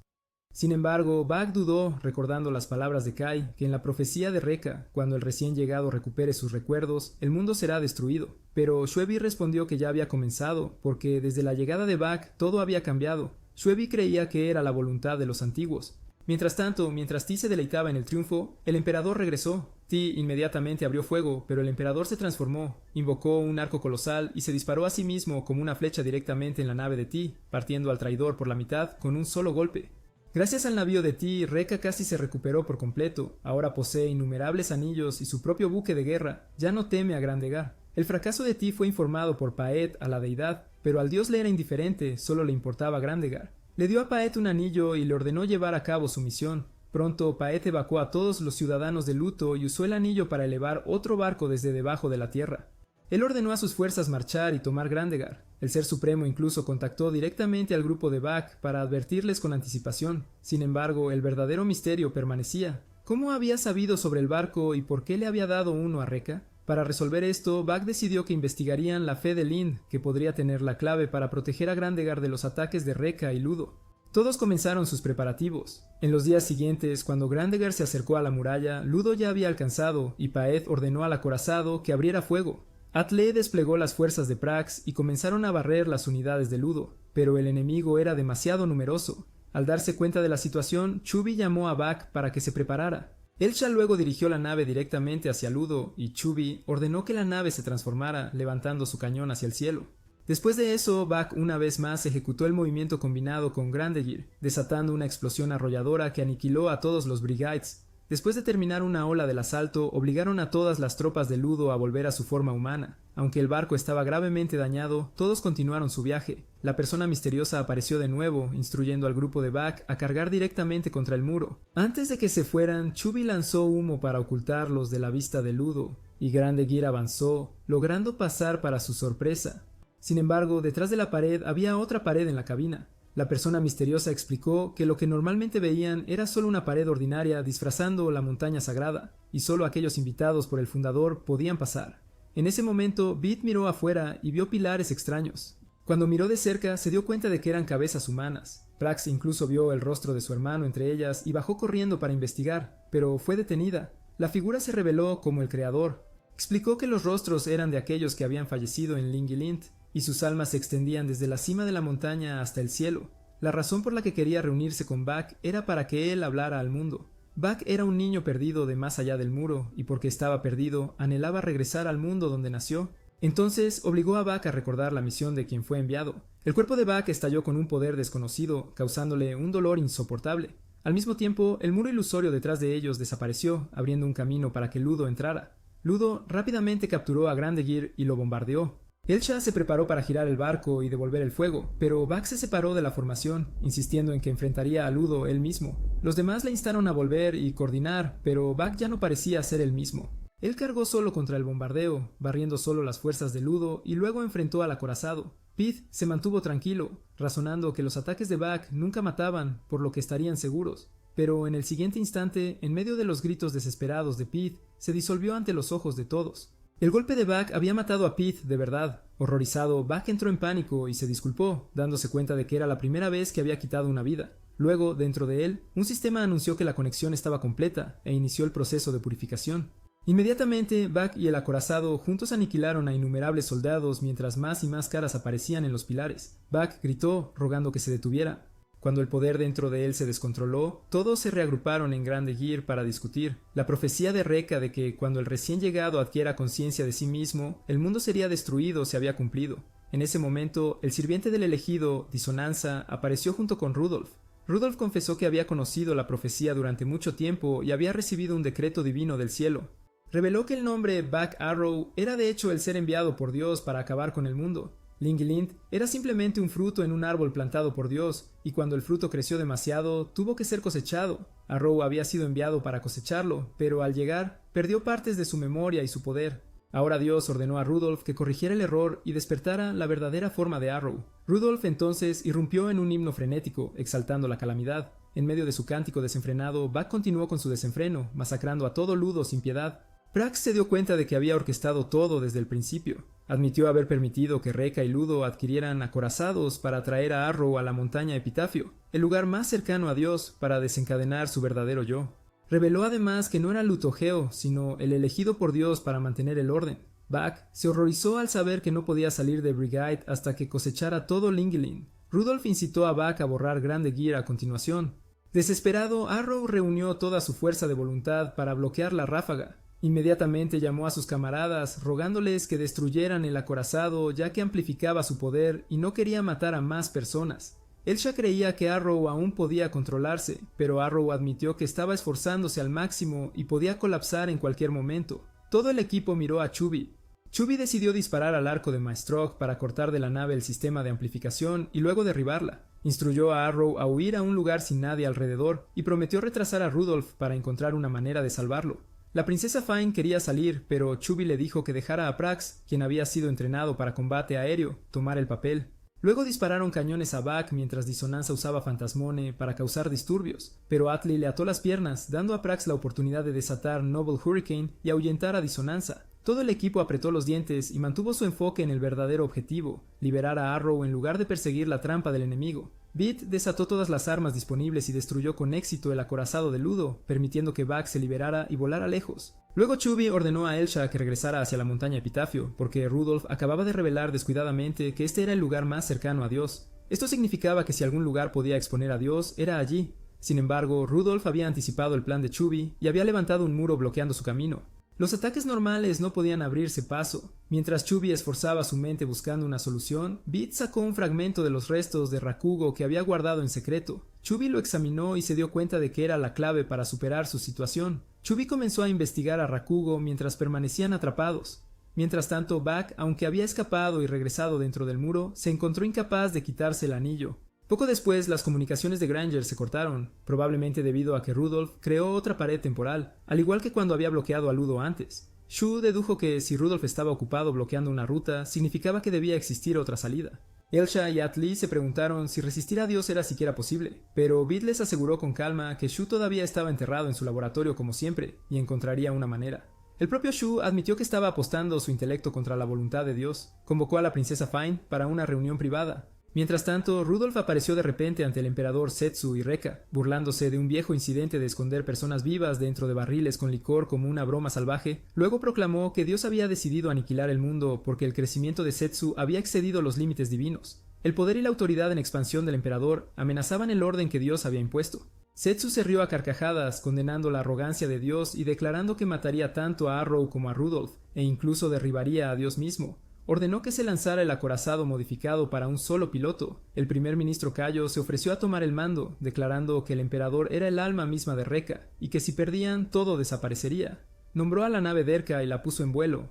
Sin embargo, Bak dudó, recordando las palabras de Kai, que en la profecía de Reca, cuando el recién llegado recupere sus recuerdos, el mundo será destruido. Pero Shue respondió que ya había comenzado, porque desde la llegada de Bak todo había cambiado. Shue creía que era la voluntad de los antiguos. Mientras tanto, mientras Ti se deleitaba en el triunfo, el emperador regresó. Ti inmediatamente abrió fuego, pero el emperador se transformó, invocó un arco colosal y se disparó a sí mismo como una flecha directamente en la nave de Ti, partiendo al traidor por la mitad con un solo golpe. Gracias al navío de Ti, Rekka casi se recuperó por completo. Ahora posee innumerables anillos y su propio buque de guerra. Ya no teme a Grandegar. El fracaso de Ti fue informado por Paet a la deidad, pero al dios le era indiferente, solo le importaba Grandegar. Le dio a Paet un anillo y le ordenó llevar a cabo su misión. Pronto Paet evacuó a todos los ciudadanos de luto y usó el anillo para elevar otro barco desde debajo de la tierra. Él ordenó a sus fuerzas marchar y tomar Grandegar. El Ser Supremo incluso contactó directamente al grupo de Vak para advertirles con anticipación. Sin embargo, el verdadero misterio permanecía. ¿Cómo había sabido sobre el barco y por qué le había dado uno a Rekka? Para resolver esto, Vak decidió que investigarían la fe de Lind, que podría tener la clave para proteger a Grandegar de los ataques de Rekka y Ludo. Todos comenzaron sus preparativos. En los días siguientes, cuando Grandegar se acercó a la muralla, Ludo ya había alcanzado y Paet ordenó al acorazado que abriera fuego. Atle desplegó las fuerzas de Prax y comenzaron a barrer las unidades de Ludo, pero el enemigo era demasiado numeroso. Al darse cuenta de la situación, Chubi llamó a Vak para que se preparara. Elsha luego dirigió la nave directamente hacia Ludo y Chubi ordenó que la nave se transformara, levantando su cañón hacia el cielo. Después de eso, Vak una vez más ejecutó el movimiento combinado con Grandegir, desatando una explosión arrolladora que aniquiló a todos los Brigites. Después de terminar una ola del asalto, obligaron a todas las tropas de Ludo a volver a su forma humana. Aunque el barco estaba gravemente dañado, todos continuaron su viaje. La persona misteriosa apareció de nuevo, instruyendo al grupo de Vak a cargar directamente contra el muro. Antes de que se fueran, Chubi lanzó humo para ocultarlos de la vista de Ludo, y Grandegir avanzó, logrando pasar para su sorpresa. Sin embargo, detrás de la pared había otra pared en la cabina. La persona misteriosa explicó que lo que normalmente veían era solo una pared ordinaria disfrazando la montaña sagrada, y solo aquellos invitados por el fundador podían pasar. En ese momento, Bit miró afuera y vio pilares extraños. Cuando miró de cerca, se dio cuenta de que eran cabezas humanas. Prax incluso vio el rostro de su hermano entre ellas y bajó corriendo para investigar, pero fue detenida. La figura se reveló como el creador. Explicó que los rostros eran de aquellos que habían fallecido en Lingilint, y sus almas se extendían desde la cima de la montaña hasta el cielo. La razón por la que quería reunirse con Vak era para que él hablara al mundo. Vak era un niño perdido de más allá del muro, y porque estaba perdido, anhelaba regresar al mundo donde nació. Entonces obligó a Vak a recordar la misión de quien fue enviado. El cuerpo de Vak estalló con un poder desconocido, causándole un dolor insoportable. Al mismo tiempo, el muro ilusorio detrás de ellos desapareció, abriendo un camino para que Ludo entrara. Ludo rápidamente capturó a Grandegir y lo bombardeó. Elsha se preparó para girar el barco y devolver el fuego, pero Vak se separó de la formación, insistiendo en que enfrentaría a Ludo él mismo. Los demás le instaron a volver y coordinar, pero Vak ya no parecía ser el mismo. Él cargó solo contra el bombardeo, barriendo solo las fuerzas de Ludo, y luego enfrentó al acorazado. Pith se mantuvo tranquilo, razonando que los ataques de Vak nunca mataban, por lo que estarían seguros. Pero en el siguiente instante, en medio de los gritos desesperados de Pith, se disolvió ante los ojos de todos. El golpe de Vak había matado a Pith de verdad. Horrorizado, Vak entró en pánico y se disculpó, dándose cuenta de que era la primera vez que había quitado una vida. Luego, dentro de él, un sistema anunció que la conexión estaba completa e inició el proceso de purificación. Inmediatamente, Vak y el acorazado juntos aniquilaron a innumerables soldados mientras más y más caras aparecían en los pilares. Vak gritó, rogando que se detuviera. Cuando el poder dentro de él se descontroló, todos se reagruparon en Grandegir para discutir. La profecía de Rekka de que cuando el recién llegado adquiera conciencia de sí mismo, el mundo sería destruido se había cumplido. En ese momento, el sirviente del elegido, Disonanza, apareció junto con Rudolf. Rudolf confesó que había conocido la profecía durante mucho tiempo y había recibido un decreto divino del cielo. Reveló que el nombre Back Arrow era de hecho el ser enviado por Dios para acabar con el mundo. Lingilint era simplemente un fruto en un árbol plantado por Dios, y cuando el fruto creció demasiado, tuvo que ser cosechado. Arrow había sido enviado para cosecharlo, pero al llegar, perdió partes de su memoria y su poder. Ahora Dios ordenó a Rudolf que corrigiera el error y despertara la verdadera forma de Arrow. Rudolf entonces irrumpió en un himno frenético, exaltando la calamidad. En medio de su cántico desenfrenado, Buck continuó con su desenfreno, masacrando a todo Ludo sin piedad. Prax se dio cuenta de que había orquestado todo desde el principio. Admitió haber permitido que Rekka y Ludo adquirieran acorazados para traer a Arrow a la montaña Epitafio, el lugar más cercano a Dios para desencadenar su verdadero yo. Reveló además que no era Lutogeo, sino el elegido por Dios para mantener el orden. Buck se horrorizó al saber que no podía salir de Brigide hasta que cosechara todo Lingilin. Rudolf incitó a Buck a borrar Grandegir a continuación. Desesperado, Arrow reunió toda su fuerza de voluntad para bloquear la ráfaga. Inmediatamente llamó a sus camaradas, rogándoles que destruyeran el acorazado ya que amplificaba su poder y no quería matar a más personas. Elsha creía que Arrow aún podía controlarse, pero Arrow admitió que estaba esforzándose al máximo y podía colapsar en cualquier momento. Todo el equipo miró a Chubby. Chubby decidió disparar al arco de Maestrock para cortar de la nave el sistema de amplificación y luego derribarla. Instruyó a Arrow a huir a un lugar sin nadie alrededor y prometió retrasar a Rudolph para encontrar una manera de salvarlo. La princesa Fine quería salir, pero Chubby le dijo que dejara a Prax, quien había sido entrenado para combate aéreo, tomar el papel. Luego dispararon cañones a Buck mientras Disonanza usaba Fantasmone para causar disturbios, pero Atli le ató las piernas, dando a Prax la oportunidad de desatar Noble Hurricane y ahuyentar a Disonanza. Todo el equipo apretó los dientes y mantuvo su enfoque en el verdadero objetivo, liberar a Arrow en lugar de perseguir la trampa del enemigo. Beat desató todas las armas disponibles y destruyó con éxito el acorazado de Ludo, permitiendo que Buck se liberara y volara lejos. Luego Chubby ordenó a Elsha que regresara hacia la montaña Epitafio, porque Rudolph acababa de revelar descuidadamente que este era el lugar más cercano a Dios. Esto significaba que si algún lugar podía exponer a Dios, era allí. Sin embargo, Rudolph había anticipado el plan de Chubby y había levantado un muro bloqueando su camino. Los ataques normales no podían abrirse paso. Mientras Chubby esforzaba su mente buscando una solución, Beat sacó un fragmento de los restos de Rakugo que había guardado en secreto. Chubby lo examinó y se dio cuenta de que era la clave para superar su situación. Chubby comenzó a investigar a Rakugo mientras permanecían atrapados. Mientras tanto, Buck, aunque había escapado y regresado dentro del muro, se encontró incapaz de quitarse el anillo. Poco después, las comunicaciones de Granger se cortaron, probablemente debido a que Rudolph creó otra pared temporal, al igual que cuando había bloqueado a Ludo antes. Shu dedujo que si Rudolph estaba ocupado bloqueando una ruta, significaba que debía existir otra salida. Elsha y Atli se preguntaron si resistir a Dios era siquiera posible, pero Beat les aseguró con calma que Shu todavía estaba enterrado en su laboratorio como siempre, y encontraría una manera. El propio Shu admitió que estaba apostando su intelecto contra la voluntad de Dios. Convocó a la princesa Fine para una reunión privada. Mientras tanto, Rudolph apareció de repente ante el emperador Setsu y Rekka, burlándose de un viejo incidente de esconder personas vivas dentro de barriles con licor como una broma salvaje. Luego proclamó que Dios había decidido aniquilar el mundo porque el crecimiento de Setsu había excedido los límites divinos. El poder y la autoridad en expansión del emperador amenazaban el orden que Dios había impuesto. Setsu se rió a carcajadas, condenando la arrogancia de Dios y declarando que mataría tanto a Arrow como a Rudolph, e incluso derribaría a Dios mismo. Ordenó que se lanzara el acorazado modificado para un solo piloto. El primer ministro Kayo se ofreció a tomar el mando, declarando que el emperador era el alma misma de Rekka, y que si perdían, todo desaparecería. Nombró a la nave Derka y la puso en vuelo.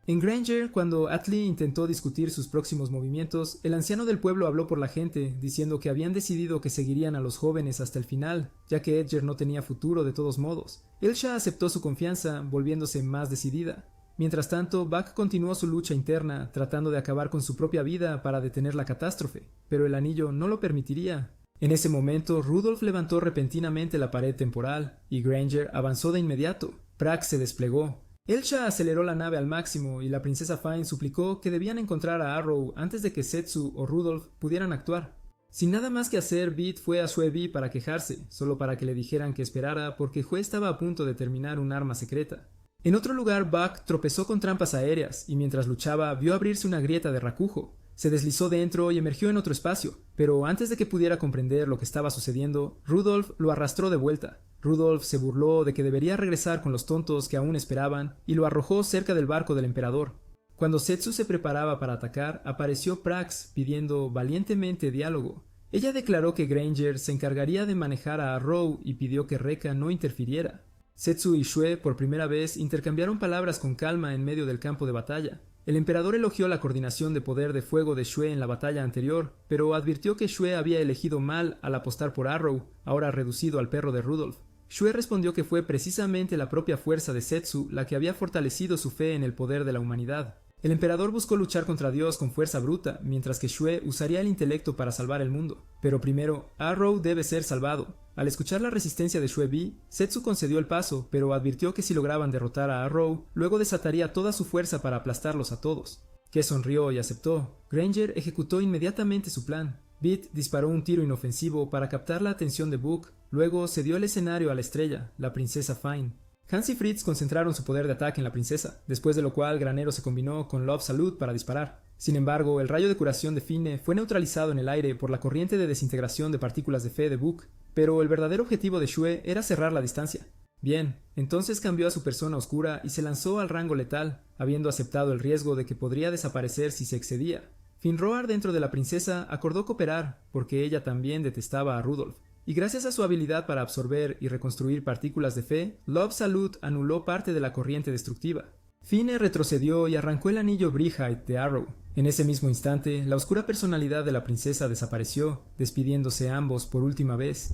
En Granger, cuando Atli intentó discutir sus próximos movimientos, el anciano del pueblo habló por la gente, diciendo que habían decidido que seguirían a los jóvenes hasta el final, ya que Edger no tenía futuro de todos modos. Elsha aceptó su confianza, volviéndose más decidida. Mientras tanto, Buck continuó su lucha interna, tratando de acabar con su propia vida para detener la catástrofe, pero el anillo no lo permitiría. En ese momento, Rudolph levantó repentinamente la pared temporal, y Granger avanzó de inmediato. Prax se desplegó. Elsha aceleró la nave al máximo, y la princesa Fine suplicó que debían encontrar a Arrow antes de que Setsu o Rudolph pudieran actuar. Sin nada más que hacer, Beat fue a Shue para quejarse, solo para que le dijeran que esperara porque Hue estaba a punto de terminar un arma secreta. En otro lugar, Buck tropezó con trampas aéreas y mientras luchaba vio abrirse una grieta de Rakugo. Se deslizó dentro y emergió en otro espacio, pero antes de que pudiera comprender lo que estaba sucediendo, Rudolph lo arrastró de vuelta. Rudolph se burló de que debería regresar con los tontos que aún esperaban y lo arrojó cerca del barco del emperador. Cuando Setsu se preparaba para atacar, apareció Prax pidiendo valientemente diálogo. Ella declaró que Granger se encargaría de manejar a Arrow y pidió que Rekka no interfiriera. Setsu y Shue por primera vez intercambiaron palabras con calma en medio del campo de batalla. El emperador elogió la coordinación de poder de fuego de Shue en la batalla anterior, pero advirtió que Shue había elegido mal al apostar por Arrow, ahora reducido al perro de Rudolph. Shue respondió que fue precisamente la propia fuerza de Setsu la que había fortalecido su fe en el poder de la humanidad. El emperador buscó luchar contra Dios con fuerza bruta, mientras que Shue usaría el intelecto para salvar el mundo. Pero primero, Arrow debe ser salvado. Al escuchar la resistencia de Shue, Setsu concedió el paso, pero advirtió que si lograban derrotar a Arrow, luego desataría toda su fuerza para aplastarlos a todos. Que sonrió y aceptó. Granger ejecutó inmediatamente su plan. Beat disparó un tiro inofensivo para captar la atención de Buck, luego cedió el escenario a la estrella, la princesa Fine. Hans y Fritz concentraron su poder de ataque en la princesa, después de lo cual Granero se combinó con Love Salute para disparar. Sin embargo, el rayo de curación de Fine fue neutralizado en el aire por la corriente de desintegración de partículas de fe de Buck, pero el verdadero objetivo de Shue era cerrar la distancia. Bien, entonces cambió a su persona oscura y se lanzó al rango letal, habiendo aceptado el riesgo de que podría desaparecer si se excedía. Finroar dentro de la princesa acordó cooperar porque ella también detestaba a Rudolf. Y gracias a su habilidad para absorber y reconstruir partículas de fe, Love Salute anuló parte de la corriente destructiva. Fine retrocedió y arrancó el anillo Brightheid de Arrow. En ese mismo instante, la oscura personalidad de la princesa desapareció, despidiéndose ambos por última vez.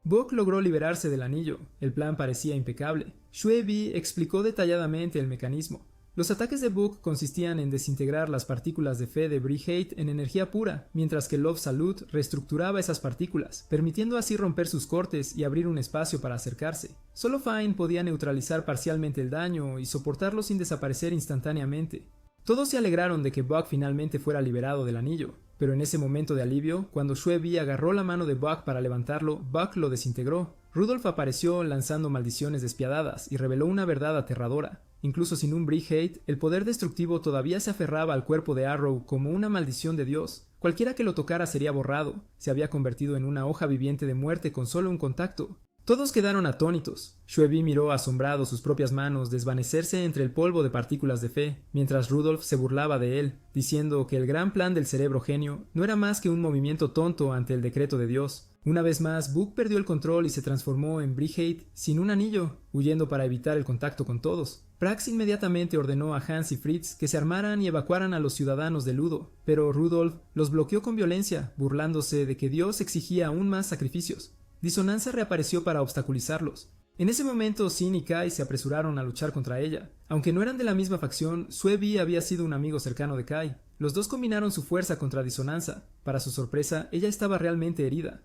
Book logró liberarse del anillo. El plan parecía impecable. Xue Bi explicó detalladamente el mecanismo. Los ataques de Book consistían en desintegrar las partículas de fe de Brightheid en energía pura, mientras que Love Salute reestructuraba esas partículas, permitiendo así romper sus cortes y abrir un espacio para acercarse. Solo Fine podía neutralizar parcialmente el daño y soportarlo sin desaparecer instantáneamente. Todos se alegraron de que Buck finalmente fuera liberado del anillo, pero en ese momento de alivio, cuando Xue Bi agarró la mano de Buck para levantarlo, Buck lo desintegró. Rudolf apareció lanzando maldiciones despiadadas y reveló una verdad aterradora. Incluso sin un Brightheid, el poder destructivo todavía se aferraba al cuerpo de Arrow como una maldición de Dios. Cualquiera que lo tocara sería borrado. Se había convertido en una hoja viviente de muerte con solo un contacto. Todos quedaron atónitos. Xue Bi miró asombrado sus propias manos desvanecerse entre el polvo de partículas de fe, mientras Rudolf se burlaba de él, diciendo que el gran plan del cerebro genio no era más que un movimiento tonto ante el decreto de Dios. Una vez más, Book perdió el control y se transformó en Brightheid sin un anillo, huyendo para evitar el contacto con todos. Prax inmediatamente ordenó a Hans y Fritz que se armaran y evacuaran a los ciudadanos de Ludo, pero Rudolf los bloqueó con violencia, burlándose de que Dios exigía aún más sacrificios. Disonanza reapareció para obstaculizarlos. En ese momento, Sin y Kai se apresuraron a luchar contra ella. Aunque no eran de la misma facción, Xue Bi había sido un amigo cercano de Kai. Los dos combinaron su fuerza contra Disonanza. Para su sorpresa, ella estaba realmente herida.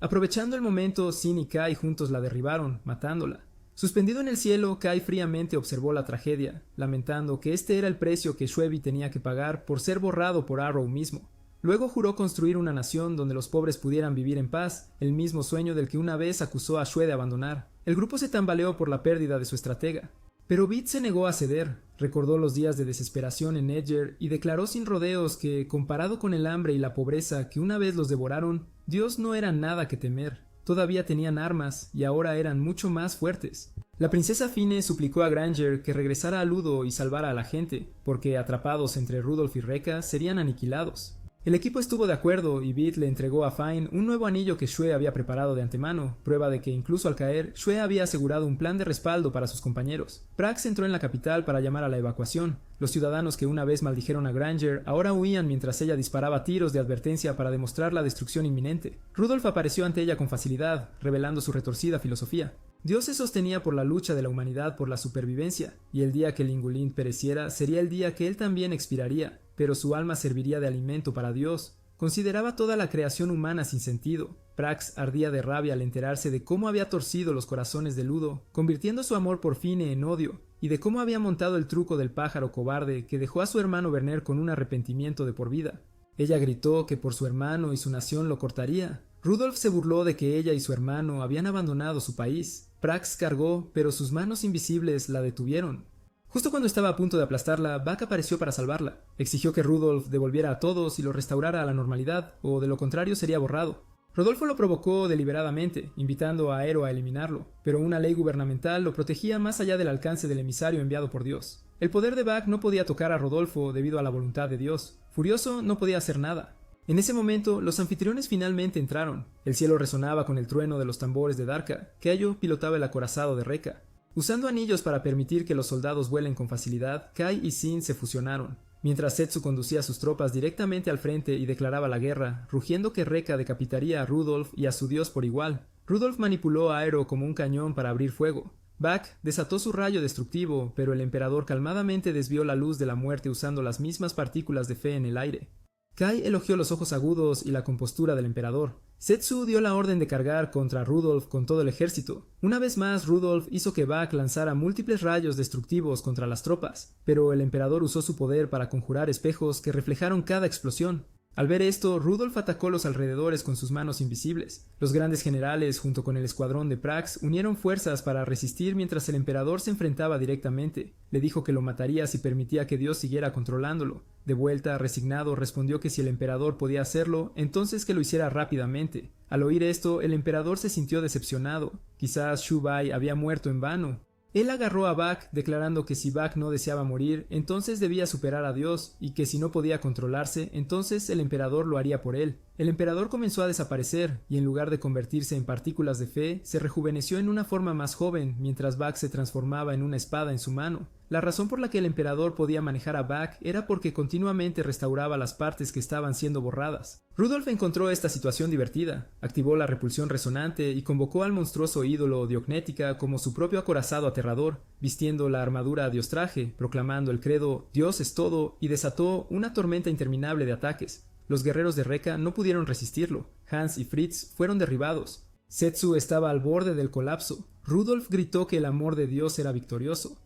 Aprovechando el momento, Sin y Kai juntos la derribaron, matándola. Suspendido en el cielo, Kai fríamente observó la tragedia, lamentando que este era el precio que Xue Bi tenía que pagar por ser borrado por Arrow mismo. Luego juró construir una nación donde los pobres pudieran vivir en paz, el mismo sueño del que una vez acusó a Xue de abandonar. El grupo se tambaleó por la pérdida de su estratega. Pero Bit se negó a ceder, recordó los días de desesperación en Edger y declaró sin rodeos que, comparado con el hambre y la pobreza que una vez los devoraron, Dios no era nada que temer. Todavía tenían armas y ahora eran mucho más fuertes. La princesa Fine suplicó a Granger que regresara a Ludo y salvara a la gente, porque atrapados entre Rudolf y Rekka serían aniquilados. El equipo estuvo de acuerdo y Bit le entregó a Fine un nuevo anillo que Xue había preparado de antemano, prueba de que incluso al caer, Xue había asegurado un plan de respaldo para sus compañeros. Prax entró en la capital para llamar a la evacuación. Los ciudadanos que una vez maldijeron a Granger ahora huían mientras ella disparaba tiros de advertencia para demostrar la destrucción inminente. Rudolf apareció ante ella con facilidad, revelando su retorcida filosofía. Dios se sostenía por la lucha de la humanidad por la supervivencia, y el día que Lingulin pereciera sería el día que él también expiraría, pero su alma serviría de alimento para Dios. Consideraba toda la creación humana sin sentido. Prax ardía de rabia al enterarse de cómo había torcido los corazones de Ludo, convirtiendo su amor por Fine en odio, y de cómo había montado el truco del pájaro cobarde que dejó a su hermano Werner con un arrepentimiento de por vida. Ella gritó que por su hermano y su nación lo cortaría. Rudolf se burló de que ella y su hermano habían abandonado su país. Prax cargó, pero sus manos invisibles la detuvieron. Justo cuando estaba a punto de aplastarla, Buck apareció para salvarla. Exigió que Rudolf devolviera a todos y lo restaurara a la normalidad, o de lo contrario sería borrado. Rodolfo lo provocó deliberadamente, invitando a Aero a eliminarlo, pero una ley gubernamental lo protegía más allá del alcance del emisario enviado por Dios. El poder de Buck no podía tocar a Rodolfo debido a la voluntad de Dios. Furioso, no podía hacer nada. En ese momento, los anfitriones finalmente entraron. El cielo resonaba con el trueno de los tambores de Darka. Keio pilotaba el acorazado de Rekka. Usando anillos para permitir que los soldados vuelen con facilidad, Kai y Sin se fusionaron. Mientras Setsu conducía a sus tropas directamente al frente y declaraba la guerra, rugiendo que Rekka decapitaría a Rudolf y a su dios por igual. Rudolf manipuló a Aero como un cañón para abrir fuego. Buck desató su rayo destructivo, pero el emperador calmadamente desvió la luz de la muerte usando las mismas partículas de fe en el aire. Kai elogió los ojos agudos y la compostura del emperador. Setsu dio la orden de cargar contra Rudolf con todo el ejército. Una vez más, Rudolf hizo que Buck lanzara múltiples rayos destructivos contra las tropas, pero el emperador usó su poder para conjurar espejos que reflejaron cada explosión. Al ver esto, Rudolf atacó los alrededores con sus manos invisibles. Los grandes generales, junto con el escuadrón de Prax, unieron fuerzas para resistir mientras el emperador se enfrentaba directamente. Le dijo que lo mataría si permitía que Dios siguiera controlándolo. De vuelta, resignado, respondió que si el emperador podía hacerlo, entonces que lo hiciera rápidamente. Al oír esto, el emperador se sintió decepcionado. Quizás Xu Bai había muerto en vano. Él agarró a Buck, declarando que si Buck no deseaba morir, entonces debía superar a Dios, y que si no podía controlarse, entonces el emperador lo haría por él. El emperador comenzó a desaparecer, y en lugar de convertirse en partículas de fe, se rejuveneció en una forma más joven, mientras Buck se transformaba en una espada en su mano. La razón por la que el emperador podía manejar a Buck era porque continuamente restauraba las partes que estaban siendo borradas. Rudolf encontró esta situación divertida, activó la repulsión resonante y convocó al monstruoso ídolo Diognética como su propio acorazado aterrador, vistiendo la armadura Diostraje, proclamando el credo «Dios es todo» y desató una tormenta interminable de ataques. Los guerreros de Rekka no pudieron resistirlo, Hans y Fritz fueron derribados. Setsu estaba al borde del colapso. Rudolf gritó que el amor de Dios era victorioso.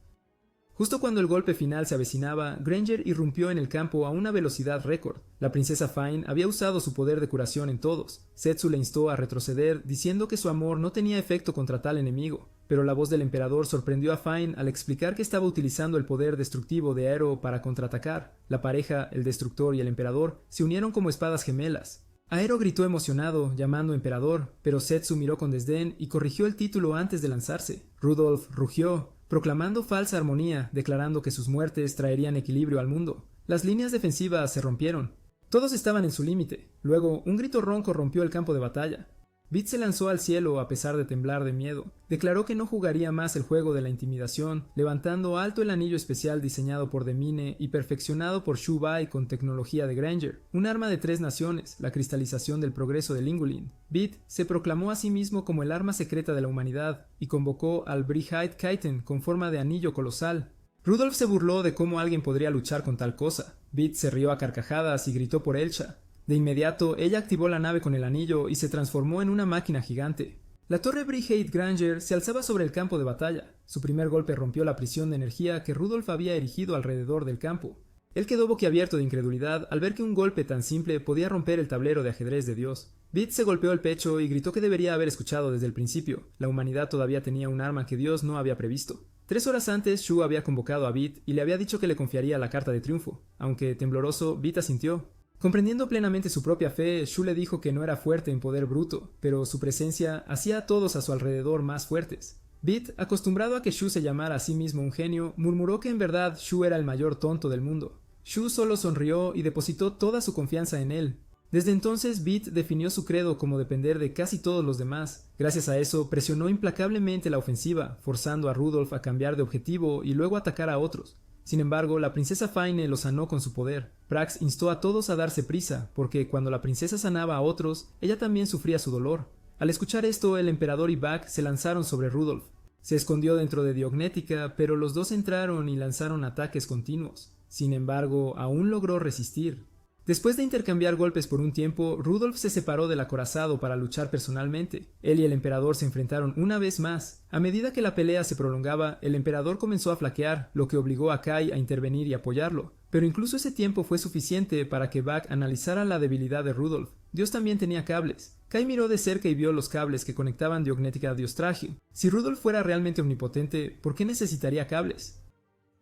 Justo cuando el golpe final se avecinaba, Granger irrumpió en el campo a una velocidad récord. La princesa Fine había usado su poder de curación en todos. Setsu le instó a retroceder, diciendo que su amor no tenía efecto contra tal enemigo. Pero la voz del emperador sorprendió a Fine al explicar que estaba utilizando el poder destructivo de Aero para contraatacar. La pareja, el destructor y el emperador, se unieron como espadas gemelas. Aero gritó emocionado, llamando emperador, pero Setsu miró con desdén y corrigió el título antes de lanzarse. Rudolf rugió, proclamando falsa armonía, declarando que sus muertes traerían equilibrio al mundo. Las líneas defensivas se rompieron. Todos estaban en su límite. Luego, un grito ronco rompió el campo de batalla. Beat se lanzó al cielo a pesar de temblar de miedo. Declaró que no jugaría más el juego de la intimidación, levantando alto el anillo especial diseñado por Demine y perfeccionado por Shu Bai con tecnología de Granger, un arma de 3 naciones, la cristalización del progreso de Lingulin. Beat se proclamó a sí mismo como el arma secreta de la humanidad y convocó al Brihite Kaiten con forma de anillo colosal. Rudolf se burló de cómo alguien podría luchar con tal cosa. Beat se rió a carcajadas y gritó por Elcha. De inmediato, ella activó la nave con el anillo y se transformó en una máquina gigante. La torre Brigade Granger se alzaba sobre el campo de batalla. Su primer golpe rompió la prisión de energía que Rudolf había erigido alrededor del campo. Él quedó boquiabierto de incredulidad al ver que un golpe tan simple podía romper el tablero de ajedrez de Dios. Beat se golpeó el pecho y gritó que debería haber escuchado desde el principio. La humanidad todavía tenía un arma que Dios no había previsto. 3 horas antes, Shu había convocado a Beat y le había dicho que le confiaría la carta de triunfo. Aunque tembloroso, Beat asintió. Comprendiendo plenamente su propia fe, Shu le dijo que no era fuerte en poder bruto, pero su presencia hacía a todos a su alrededor más fuertes. Beat, acostumbrado a que Shu se llamara a sí mismo un genio, murmuró que en verdad Shu era el mayor tonto del mundo. Shu solo sonrió y depositó toda su confianza en él. Desde entonces, Beat definió su credo como depender de casi todos los demás. Gracias a eso, presionó implacablemente la ofensiva, forzando a Rudolf a cambiar de objetivo y luego atacar a otros. Sin embargo, la princesa Fine lo sanó con su poder. Prax instó a todos a darse prisa, porque cuando la princesa sanaba a otros, ella también sufría su dolor. Al escuchar esto, el emperador y Buck se lanzaron sobre Rudolf. Se escondió dentro de Diognética, pero los dos entraron y lanzaron ataques continuos. Sin embargo, aún logró resistir. Después de intercambiar golpes por un tiempo, Rudolf se separó del acorazado para luchar personalmente. Él y el emperador se enfrentaron una vez más. A medida que la pelea se prolongaba, el emperador comenzó a flaquear, lo que obligó a Kai a intervenir y apoyarlo. Pero incluso ese tiempo fue suficiente para que Buck analizara la debilidad de Rudolf. Dios también tenía cables. Kai miró de cerca y vio los cables que conectaban Diognética a Diostraje. Si Rudolf fuera realmente omnipotente, ¿por qué necesitaría cables?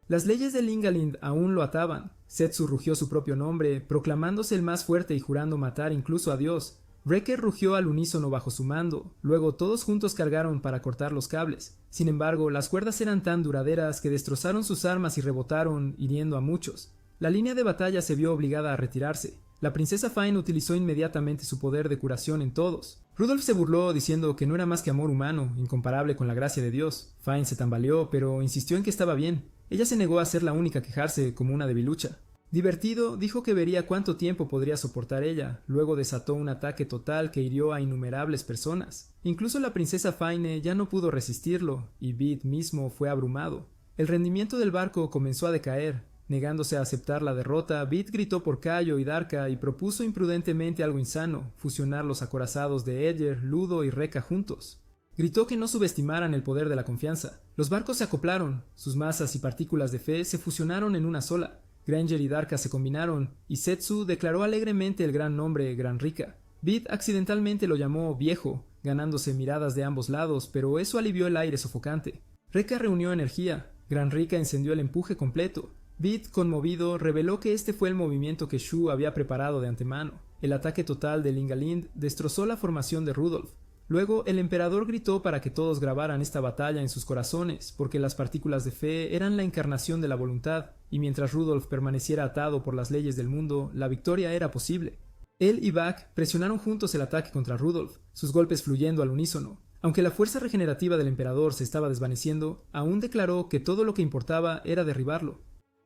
Las leyes de Lingalind aún lo ataban. Setsu rugió su propio nombre, proclamándose el más fuerte y jurando matar incluso a Dios. Wrecker rugió al unísono bajo su mando. Luego todos juntos cargaron para cortar los cables. Sin embargo, las cuerdas eran tan duraderas que destrozaron sus armas y rebotaron, hiriendo a muchos. La línea de batalla se vio obligada a retirarse. La princesa Fine utilizó inmediatamente su poder de curación en todos. Rudolf se burló diciendo que no era más que amor humano, incomparable con la gracia de Dios. Fine se tambaleó, pero insistió en que estaba bien. Ella se negó a ser la única a quejarse como una debilucha. Divertido, dijo que vería cuánto tiempo podría soportar ella. Luego desató un ataque total que hirió a innumerables personas. Incluso la princesa Fine ya no pudo resistirlo, y Beat mismo fue abrumado. El rendimiento del barco comenzó a decaer. Negándose a aceptar la derrota, Beat gritó por Cayo y Darka y propuso imprudentemente algo insano, fusionar los acorazados de Edger, Ludo y Rekka juntos. Gritó que no subestimaran el poder de la confianza. Los barcos se acoplaron, sus masas y partículas de fe se fusionaron en una sola. Granger y Darka se combinaron, y Setsu declaró alegremente el gran nombre Granrika. Beat accidentalmente lo llamó viejo, ganándose miradas de ambos lados, pero eso alivió el aire sofocante. Rekka reunió energía, Granrika encendió el empuje completo. Beat, conmovido, reveló que este fue el movimiento que Shu había preparado de antemano. El ataque total de Lingalind destrozó la formación de Rudolf. Luego el emperador gritó para que todos grabaran esta batalla en sus corazones, porque las partículas de fe eran la encarnación de la voluntad, y mientras Rudolf permaneciera atado por las leyes del mundo, la victoria era posible. Él y Bach presionaron juntos el ataque contra Rudolf, sus golpes fluyendo al unísono. Aunque la fuerza regenerativa del emperador se estaba desvaneciendo, aún declaró que todo lo que importaba era derribarlo.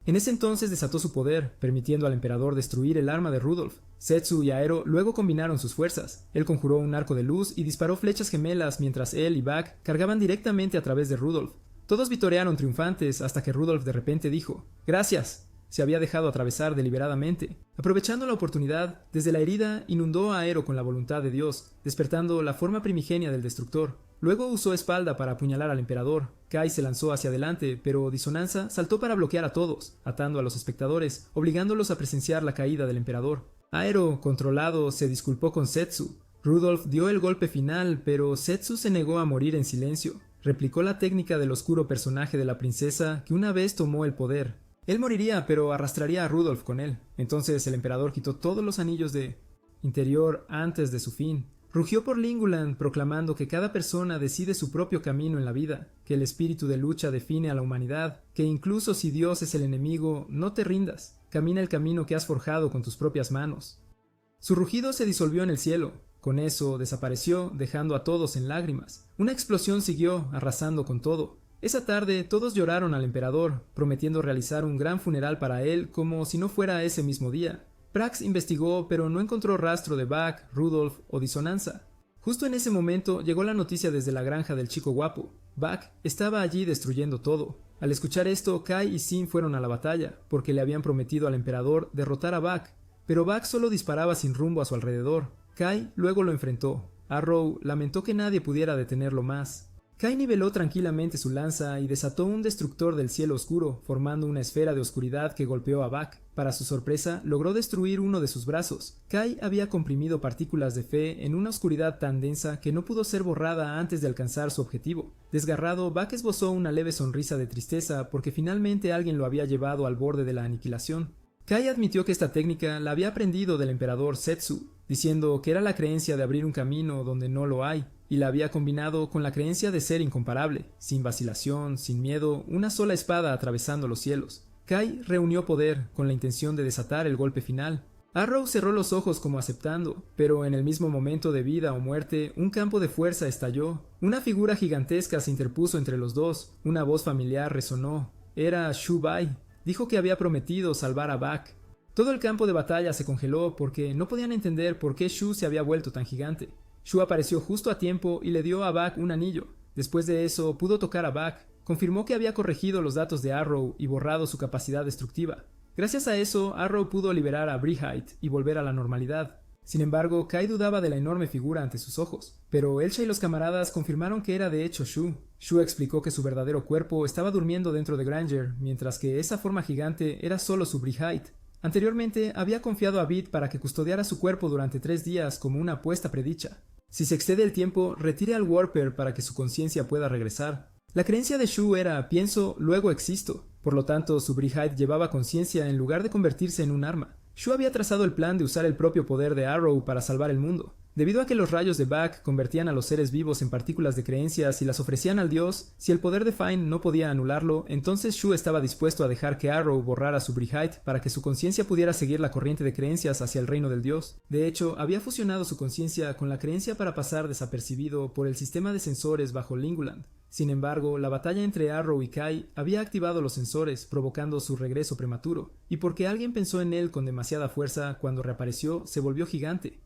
En ese entonces desató su poder, permitiendo al emperador destruir el arma de Rudolf. Setsu y Aero luego combinaron sus fuerzas. Él conjuró un arco de luz y disparó flechas gemelas mientras él y Bach cargaban directamente a través de Rudolf. Todos vitorearon triunfantes hasta que Rudolf de repente dijo: «¡Gracias!». Se había dejado atravesar deliberadamente. Aprovechando la oportunidad, desde la herida inundó a Aero con la voluntad de Dios, despertando la forma primigenia del destructor. Luego usó espalda para apuñalar al emperador. Kai se lanzó hacia adelante, pero Disonanza saltó para bloquear a todos, atando a los espectadores, obligándolos a presenciar la caída del emperador. Aero, controlado, se disculpó con Setsu. Rudolf dio el golpe final, pero Setsu se negó a morir en silencio. Replicó la técnica del oscuro personaje de la princesa que una vez tomó el poder. Él moriría, pero arrastraría a Rudolf con él. Entonces el emperador quitó todos los anillos de interior antes de su fin. Rugió por Linguland proclamando que cada persona decide su propio camino en la vida, que el espíritu de lucha define a la humanidad, que incluso si Dios es el enemigo, no te rindas, camina el camino que has forjado con tus propias manos. Su rugido se disolvió en el cielo. Con eso desapareció, dejando a todos en lágrimas. Una explosión siguió, arrasando con todo. Esa tarde todos lloraron al emperador, prometiendo realizar un gran funeral para él como si no fuera ese mismo día. Prax investigó, pero no encontró rastro de Bach, Rudolf o Disonanza. Justo en ese momento llegó la noticia desde la granja del chico guapo. Bach estaba allí destruyendo todo. Al escuchar esto, Kai y Sin fueron a la batalla, porque le habían prometido al emperador derrotar a Bach, pero Bach solo disparaba sin rumbo a su alrededor. Kai luego lo enfrentó. Arrow lamentó que nadie pudiera detenerlo más. Kai niveló tranquilamente su lanza y desató un destructor del cielo oscuro, formando una esfera de oscuridad que golpeó a Bach. Para su sorpresa, logró destruir uno de sus brazos. Kai había comprimido partículas de fe en una oscuridad tan densa que no pudo ser borrada antes de alcanzar su objetivo. Desgarrado, Bach esbozó una leve sonrisa de tristeza porque finalmente alguien lo había llevado al borde de la aniquilación. Kai admitió que esta técnica la había aprendido del emperador Setsu, diciendo que era la creencia de abrir un camino donde no lo hay, y la había combinado con la creencia de ser incomparable, sin vacilación, sin miedo, una sola espada atravesando los cielos. Kai reunió poder con la intención de desatar el golpe final. Arrow cerró los ojos como aceptando, pero en el mismo momento de vida o muerte, un campo de fuerza estalló. Una figura gigantesca se interpuso entre los dos. Una voz familiar resonó. Era Shu Bai. Dijo que había prometido salvar a Bach. Todo el campo de batalla se congeló porque no podían entender por qué Shu se había vuelto tan gigante. Shu apareció justo a tiempo y le dio a Bach un anillo. Después de eso, pudo tocar a Bach. Confirmó que había corregido los datos de Arrow y borrado su capacidad destructiva. Gracias a eso, Arrow pudo liberar a Brihite y volver a la normalidad. Sin embargo, Kai dudaba de la enorme figura ante sus ojos. Pero Elsha y los camaradas confirmaron que era de hecho Shu. Shu explicó que su verdadero cuerpo estaba durmiendo dentro de Granger, mientras que esa forma gigante era solo su Brihite. Anteriormente, había confiado a Bit para que custodiara su cuerpo durante 3 días como una apuesta predicha. Si se excede el tiempo, retire al Warper para que su conciencia pueda regresar. La creencia de Shu era pienso, luego existo. Por lo tanto, su Brihite llevaba conciencia en lugar de convertirse en un arma. Shu había trazado el plan de usar el propio poder de Arrow para salvar el mundo. Debido a que los rayos de Bach convertían a los seres vivos en partículas de creencias y las ofrecían al dios, si el poder de Fine no podía anularlo, entonces Shu estaba dispuesto a dejar que Arrow borrara su Brihite para que su conciencia pudiera seguir la corriente de creencias hacia el reino del dios. De hecho, había fusionado su conciencia con la creencia para pasar desapercibido por el sistema de sensores bajo Linguland. Sin embargo, la batalla entre Arrow y Kai había activado los sensores, provocando su regreso prematuro, y porque alguien pensó en él con demasiada fuerza, cuando reapareció, se volvió gigante.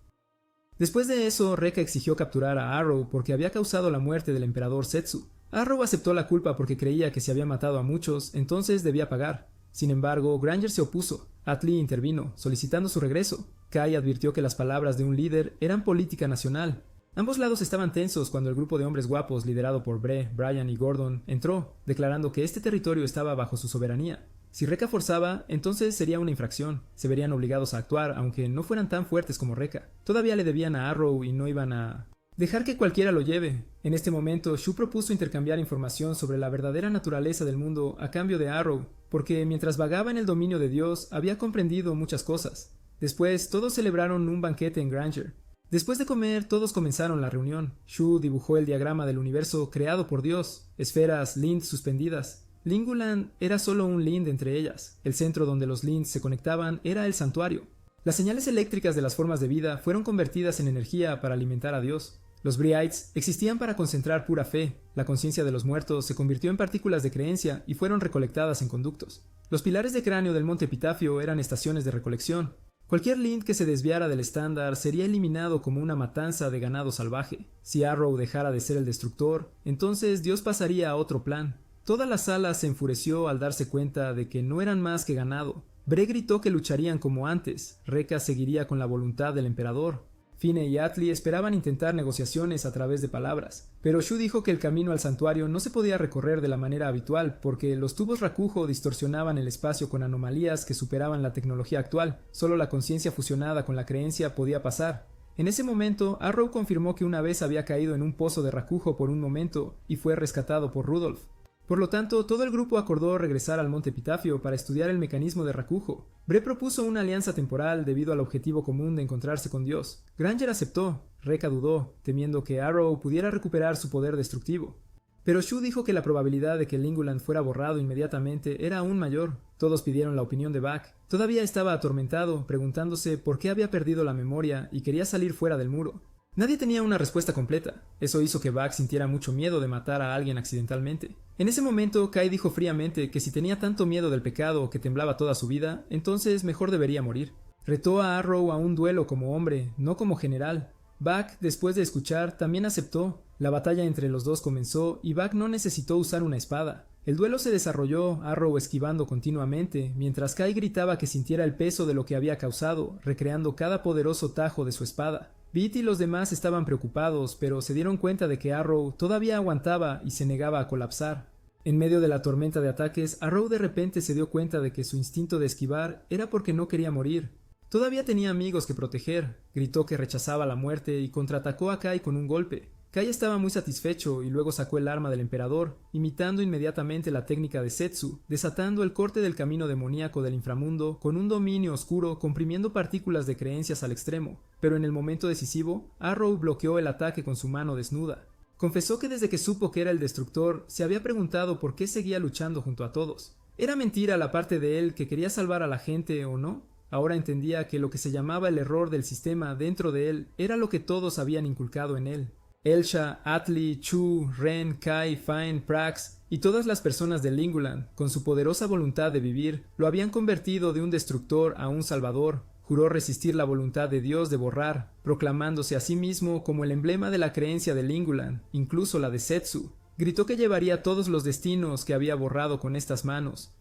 Después de eso, Rekka exigió capturar a Arrow porque había causado la muerte del emperador Setsu. Arrow aceptó la culpa porque creía que si había matado a muchos, entonces debía pagar. Sin embargo, Granger se opuso. Atlee intervino, solicitando su regreso. Kai advirtió que las palabras de un líder eran política nacional. Ambos lados estaban tensos cuando el grupo de hombres guapos, liderado por Bree, Brian y Gordon, entró, declarando que este territorio estaba bajo su soberanía. Si Rekka forzaba, entonces sería una infracción. Se verían obligados a actuar, aunque no fueran tan fuertes como Rekka. Todavía le debían a Arrow y no iban a dejar que cualquiera lo lleve. En este momento, Shu propuso intercambiar información sobre la verdadera naturaleza del mundo a cambio de Arrow, porque mientras vagaba en el dominio de Dios, había comprendido muchas cosas. Después, todos celebraron un banquete en Granger. Después de comer, todos comenzaron la reunión. Shu dibujó el diagrama del universo creado por Dios, esferas Lind suspendidas. Linguland era solo un Lind entre ellas. El centro donde los Linds se conectaban era el santuario. Las señales eléctricas de las formas de vida fueron convertidas en energía para alimentar a Dios. Los Briaites existían para concentrar pura fe. La conciencia de los muertos se convirtió en partículas de creencia y fueron recolectadas en conductos. Los pilares de cráneo del Monte Epitafio eran estaciones de recolección. Cualquier Lind que se desviara del estándar sería eliminado como una matanza de ganado salvaje. Si Arrow dejara de ser el destructor, entonces Dios pasaría a otro plan. Toda la sala se enfureció al darse cuenta de que no eran más que ganado. Bre gritó que lucharían como antes. Rekka seguiría con la voluntad del emperador. Fine y Atli esperaban intentar negociaciones a través de palabras, pero Shu dijo que el camino al santuario no se podía recorrer de la manera habitual porque los tubos Rakujo distorsionaban el espacio con anomalías que superaban la tecnología actual. Solo la conciencia fusionada con la creencia podía pasar. En ese momento, Arrow confirmó que una vez había caído en un pozo de Rakujo por un momento y fue rescatado por Rudolph. Por lo tanto, todo el grupo acordó regresar al Monte Epitafio para estudiar el mecanismo de Rakujo. Bre propuso una alianza temporal debido al objetivo común de encontrarse con Dios. Granger aceptó. Rekka dudó, temiendo que Arrow pudiera recuperar su poder destructivo. Pero Shu dijo que la probabilidad de que Linguland fuera borrado inmediatamente era aún mayor. Todos pidieron la opinión de Buck. Todavía estaba atormentado, preguntándose por qué había perdido la memoria y quería salir fuera del muro. Nadie tenía una respuesta completa. Eso hizo que Buck sintiera mucho miedo de matar a alguien accidentalmente. En ese momento, Kai dijo fríamente que si tenía tanto miedo del pecado que temblaba toda su vida, entonces mejor debería morir. Retó a Arrow a un duelo como hombre, no como general. Buck, después de escuchar, también aceptó. La batalla entre los dos comenzó y Buck no necesitó usar una espada. El duelo se desarrolló, Arrow esquivando continuamente, mientras Kai gritaba que sintiera el peso de lo que había causado, recreando cada poderoso tajo de su espada. Beat y los demás estaban preocupados, pero se dieron cuenta de que Arrow todavía aguantaba y se negaba a colapsar. En medio de la tormenta de ataques, Arrow de repente se dio cuenta de que su instinto de esquivar era porque no quería morir. Todavía tenía amigos que proteger. Gritó que rechazaba la muerte y contraatacó a Kai con un golpe. Kai estaba muy satisfecho y luego sacó el arma del emperador, imitando inmediatamente la técnica de Setsu, desatando el corte del camino demoníaco del inframundo con un dominio oscuro comprimiendo partículas de creencias al extremo. Pero en el momento decisivo, Arrow bloqueó el ataque con su mano desnuda. Confesó que desde que supo que era el destructor, se había preguntado por qué seguía luchando junto a todos. ¿Era mentira la parte de él que quería salvar a la gente o no? Ahora entendía que lo que se llamaba el error del sistema dentro de él era lo que todos habían inculcado en él. Elsha, Atli, Chu, Ren, Kai, Fine, Prax y todas las personas de Linguland, con su poderosa voluntad de vivir, lo habían convertido de un destructor a un salvador. Juró resistir la voluntad de Dios de borrar, proclamándose a sí mismo como el emblema de la creencia de Linguland, incluso la de Setsu. Gritó que llevaría todos los destinos que había borrado con estas manos.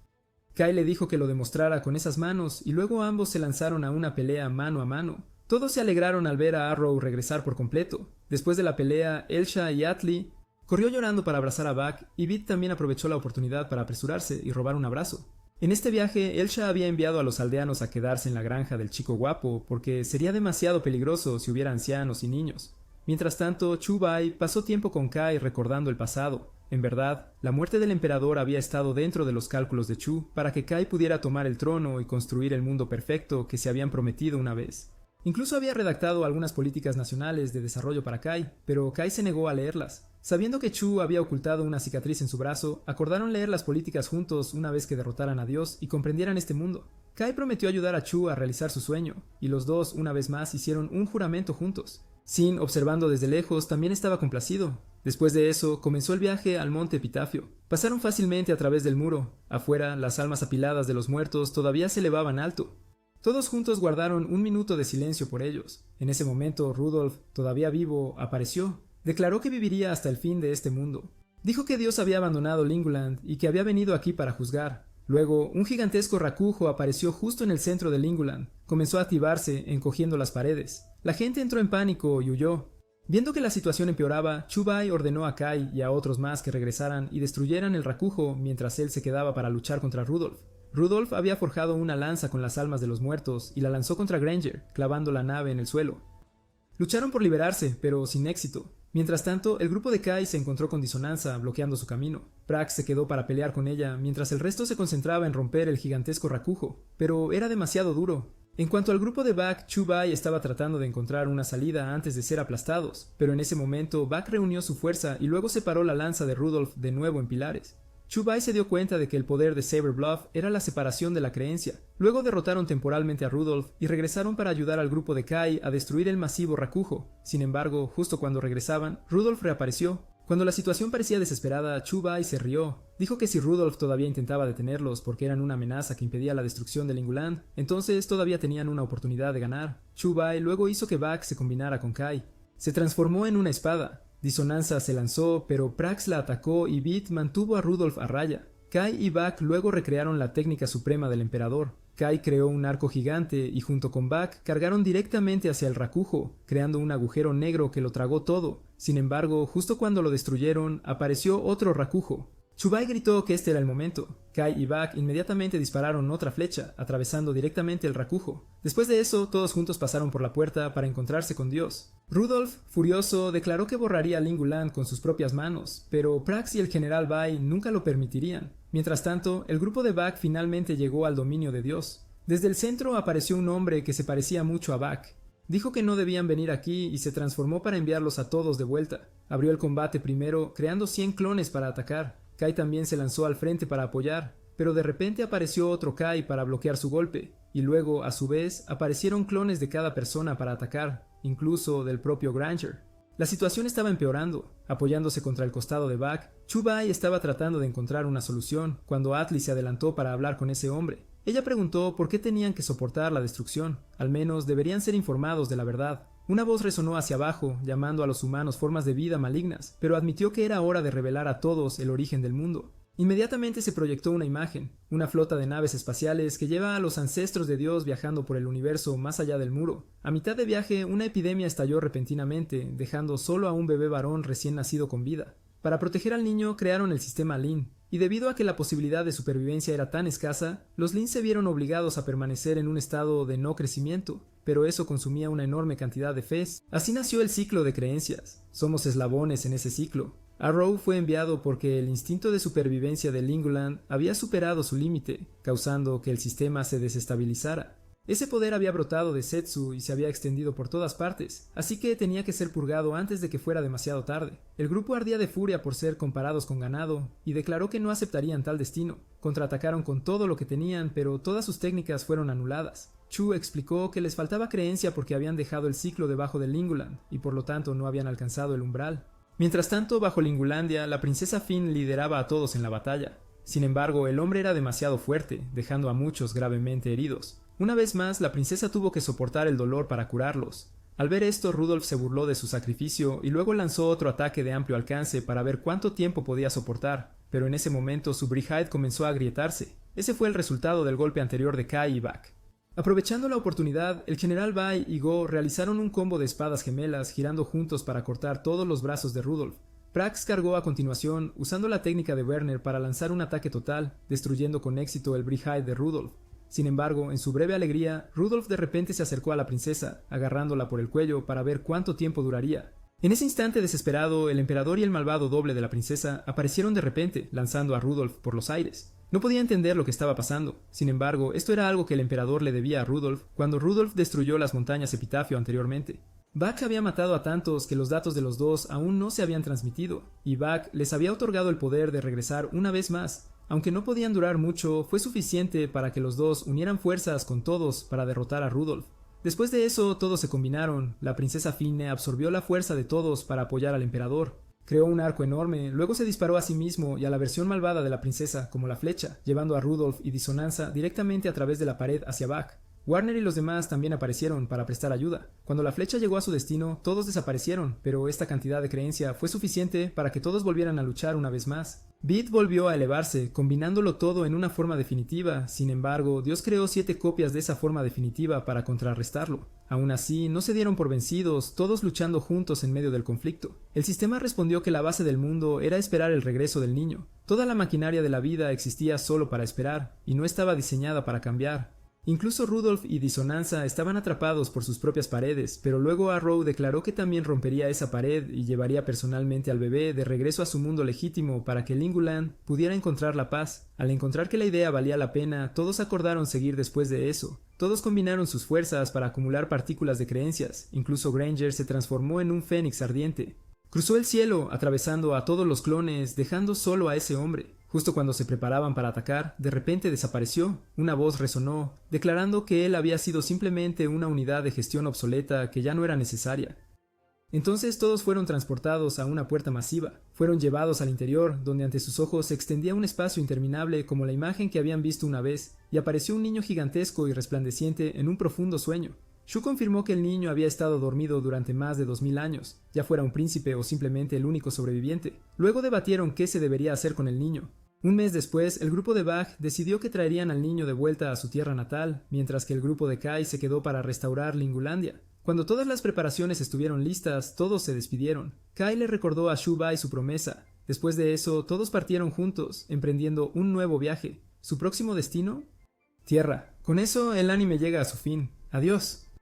Kai le dijo que lo demostrara con esas manos y luego ambos se lanzaron a una pelea mano a mano. Todos se alegraron al ver a Arrow regresar por completo. Después de la pelea, Elsha y Atli corrió llorando para abrazar a Buck y Beat también aprovechó la oportunidad para apresurarse y robar un abrazo. En este viaje, Elsha había enviado a los aldeanos a quedarse en la granja del chico guapo porque sería demasiado peligroso si hubiera ancianos y niños. Mientras tanto, Chu Bai pasó tiempo con Kai recordando el pasado. En verdad, la muerte del emperador había estado dentro de los cálculos de Chu para que Kai pudiera tomar el trono y construir el mundo perfecto que se habían prometido una vez. Incluso había redactado algunas políticas nacionales de desarrollo para Kai, pero Kai se negó a leerlas. Sabiendo que Chu había ocultado una cicatriz en su brazo, acordaron leer las políticas juntos una vez que derrotaran a Dios y comprendieran este mundo. Kai prometió ayudar a Chu a realizar su sueño, y los dos una vez más hicieron un juramento juntos. Sin, observando desde lejos, también estaba complacido. Después de eso, comenzó el viaje al Monte Epitafio. Pasaron fácilmente a través del muro. Afuera, las almas apiladas de los muertos todavía se elevaban alto. Todos juntos guardaron un minuto de silencio por ellos. En ese momento, Rudolph, todavía vivo, apareció. Declaró que viviría hasta el fin de este mundo. Dijo que Dios había abandonado Linguland y que había venido aquí para juzgar. Luego, un gigantesco Rakujo apareció justo en el centro de Linguland. Comenzó a activarse, encogiendo las paredes. La gente entró en pánico y huyó. Viendo que la situación empeoraba, Chu Bai ordenó a Kai y a otros más que regresaran y destruyeran el Rakujo mientras él se quedaba para luchar contra Rudolph. Rudolph había forjado una lanza con las almas de los muertos y la lanzó contra Granger, clavando la nave en el suelo. Lucharon por liberarse, pero sin éxito. Mientras tanto, el grupo de Kai se encontró con Disonanza, bloqueando su camino. Prax se quedó para pelear con ella, mientras el resto se concentraba en romper el gigantesco Rakujo, pero era demasiado duro. En cuanto al grupo de Buck, Chu-Bai estaba tratando de encontrar una salida antes de ser aplastados, pero en ese momento Buck reunió su fuerza y luego separó la lanza de Rudolph de nuevo en pilares. Chu-Bai se dio cuenta de que el poder de Saber Bluff era la separación de la creencia. Luego derrotaron temporalmente a Rudolph y regresaron para ayudar al grupo de Kai a destruir el masivo Rakujo. Sin embargo, justo cuando regresaban, Rudolph reapareció. Cuando la situación parecía desesperada, Chu-Bai se rió. Dijo que si Rudolph todavía intentaba detenerlos porque eran una amenaza que impedía la destrucción de Linguland, entonces todavía tenían una oportunidad de ganar. Chu-Bai luego hizo que Buck se combinara con Kai. Se transformó en una espada. Disonanza se lanzó, pero Prax la atacó y Beat mantuvo a Rudolph a raya. Kai y Buck luego recrearon la técnica suprema del emperador. Kai creó un arco gigante y junto con Buck cargaron directamente hacia el Rakujo, creando un agujero negro que lo tragó todo. Sin embargo, justo cuando lo destruyeron, apareció otro Rakujo. Chu-Bai gritó que este era el momento. Kai y Buck inmediatamente dispararon otra flecha, atravesando directamente el Rakujo. Después de eso, todos juntos pasaron por la puerta para encontrarse con Dios. Rudolph, furioso, declaró que borraría Linguland con sus propias manos, pero Prax y el general Bai nunca lo permitirían. Mientras tanto, el grupo de Buck finalmente llegó al dominio de Dios. Desde el centro apareció un hombre que se parecía mucho a Buck. Dijo que no debían venir aquí y se transformó para enviarlos a todos de vuelta. Abrió el combate primero, creando 100 clones para atacar. Kai también se lanzó al frente para apoyar, pero de repente apareció otro Kai para bloquear su golpe, y luego, a su vez, aparecieron clones de cada persona para atacar, incluso del propio Granger. La situación estaba empeorando. Apoyándose contra el costado de Buck, Chu-Bai estaba tratando de encontrar una solución cuando Atli se adelantó para hablar con ese hombre. Ella preguntó por qué tenían que soportar la destrucción, al menos deberían ser informados de la verdad. Una voz resonó hacia abajo, llamando a los humanos formas de vida malignas, pero admitió que era hora de revelar a todos el origen del mundo. Inmediatamente se proyectó una imagen, una flota de naves espaciales que lleva a los ancestros de Dios viajando por el universo más allá del muro. A mitad de viaje, una epidemia estalló repentinamente, dejando solo a un bebé varón recién nacido con vida. Para proteger al niño crearon el sistema Lin, y debido a que la posibilidad de supervivencia era tan escasa, los Lin se vieron obligados a permanecer en un estado de no crecimiento, pero eso consumía una enorme cantidad de fe. Así nació el ciclo de creencias. Somos eslabones en ese ciclo. Arrow fue enviado porque el instinto de supervivencia de Linguland había superado su límite, causando que el sistema se desestabilizara. Ese poder había brotado de Setsu y se había extendido por todas partes, así que tenía que ser purgado antes de que fuera demasiado tarde. El grupo ardía de furia por ser comparados con ganado, y declaró que no aceptarían tal destino. Contraatacaron con todo lo que tenían, pero todas sus técnicas fueron anuladas. Chu explicó que les faltaba creencia porque habían dejado el ciclo debajo de Linguland, y por lo tanto no habían alcanzado el umbral. Mientras tanto, bajo Lingulandia, la princesa Finn lideraba a todos en la batalla. Sin embargo, el hombre era demasiado fuerte, dejando a muchos gravemente heridos. Una vez más, la princesa tuvo que soportar el dolor para curarlos. Al ver esto, Rudolph se burló de su sacrificio y luego lanzó otro ataque de amplio alcance para ver cuánto tiempo podía soportar, pero en ese momento su Brihide comenzó a agrietarse. Ese fue el resultado del golpe anterior de Kai y Buck. Aprovechando la oportunidad, el general Bai y Go realizaron un combo de espadas gemelas girando juntos para cortar todos los brazos de Rudolph. Prax cargó a continuación, usando la técnica de Werner para lanzar un ataque total, destruyendo con éxito el Brihide de Rudolph. Sin embargo, en su breve alegría, Rudolph de repente se acercó a la princesa, agarrándola por el cuello para ver cuánto tiempo duraría. En ese instante desesperado, el emperador y el malvado doble de la princesa aparecieron de repente, lanzando a Rudolph por los aires. No podía entender lo que estaba pasando. Sin embargo, esto era algo que el emperador le debía a Rudolph cuando Rudolph destruyó las montañas Epitafio anteriormente. Buck había matado a tantos que los datos de los dos aún no se habían transmitido, y Buck les había otorgado el poder de regresar una vez más. Aunque no podían durar mucho, fue suficiente para que los dos unieran fuerzas con todos para derrotar a Rudolph. Después de eso, todos se combinaron. La princesa Finne absorbió la fuerza de todos para apoyar al emperador. Creó un arco enorme, luego se disparó a sí mismo y a la versión malvada de la princesa como la flecha, llevando a Rudolph y Disonanza directamente a través de la pared hacia Buck. Warner y los demás también aparecieron para prestar ayuda. Cuando la flecha llegó a su destino, todos desaparecieron, pero esta cantidad de creencia fue suficiente para que todos volvieran a luchar una vez más. Beat volvió a elevarse, combinándolo todo en una forma definitiva. Sin embargo, Dios creó 7 copias de esa forma definitiva para contrarrestarlo. Aún así, no se dieron por vencidos, todos luchando juntos en medio del conflicto. El sistema respondió que la base del mundo era esperar el regreso del niño. Toda la maquinaria de la vida existía solo para esperar, y no estaba diseñada para cambiar. Incluso Rudolph y Disonanza estaban atrapados por sus propias paredes, pero luego Arrow declaró que también rompería esa pared y llevaría personalmente al bebé de regreso a su mundo legítimo para que Linguland pudiera encontrar la paz. Al encontrar que la idea valía la pena, todos acordaron seguir después de eso. Todos combinaron sus fuerzas para acumular partículas de creencias, incluso Granger se transformó en un fénix ardiente. Cruzó el cielo, atravesando a todos los clones, dejando solo a ese hombre. Justo cuando se preparaban para atacar, de repente desapareció. Una voz resonó, declarando que él había sido simplemente una unidad de gestión obsoleta que ya no era necesaria. Entonces todos fueron transportados a una puerta masiva. Fueron llevados al interior, donde ante sus ojos se extendía un espacio interminable como la imagen que habían visto una vez, y apareció un niño gigantesco y resplandeciente en un profundo sueño. Shu confirmó que el niño había estado dormido durante más de 2000 años, ya fuera un príncipe o simplemente el único sobreviviente. Luego debatieron qué se debería hacer con el niño. Un mes después, el grupo de Bach decidió que traerían al niño de vuelta a su tierra natal, mientras que el grupo de Kai se quedó para restaurar Lingulandia. Cuando todas las preparaciones estuvieron listas, todos se despidieron. Kai le recordó a Shu-Bai su promesa. Después de eso, todos partieron juntos, emprendiendo un nuevo viaje. ¿Su próximo destino? Tierra. Con eso, el anime llega a su fin. Adiós.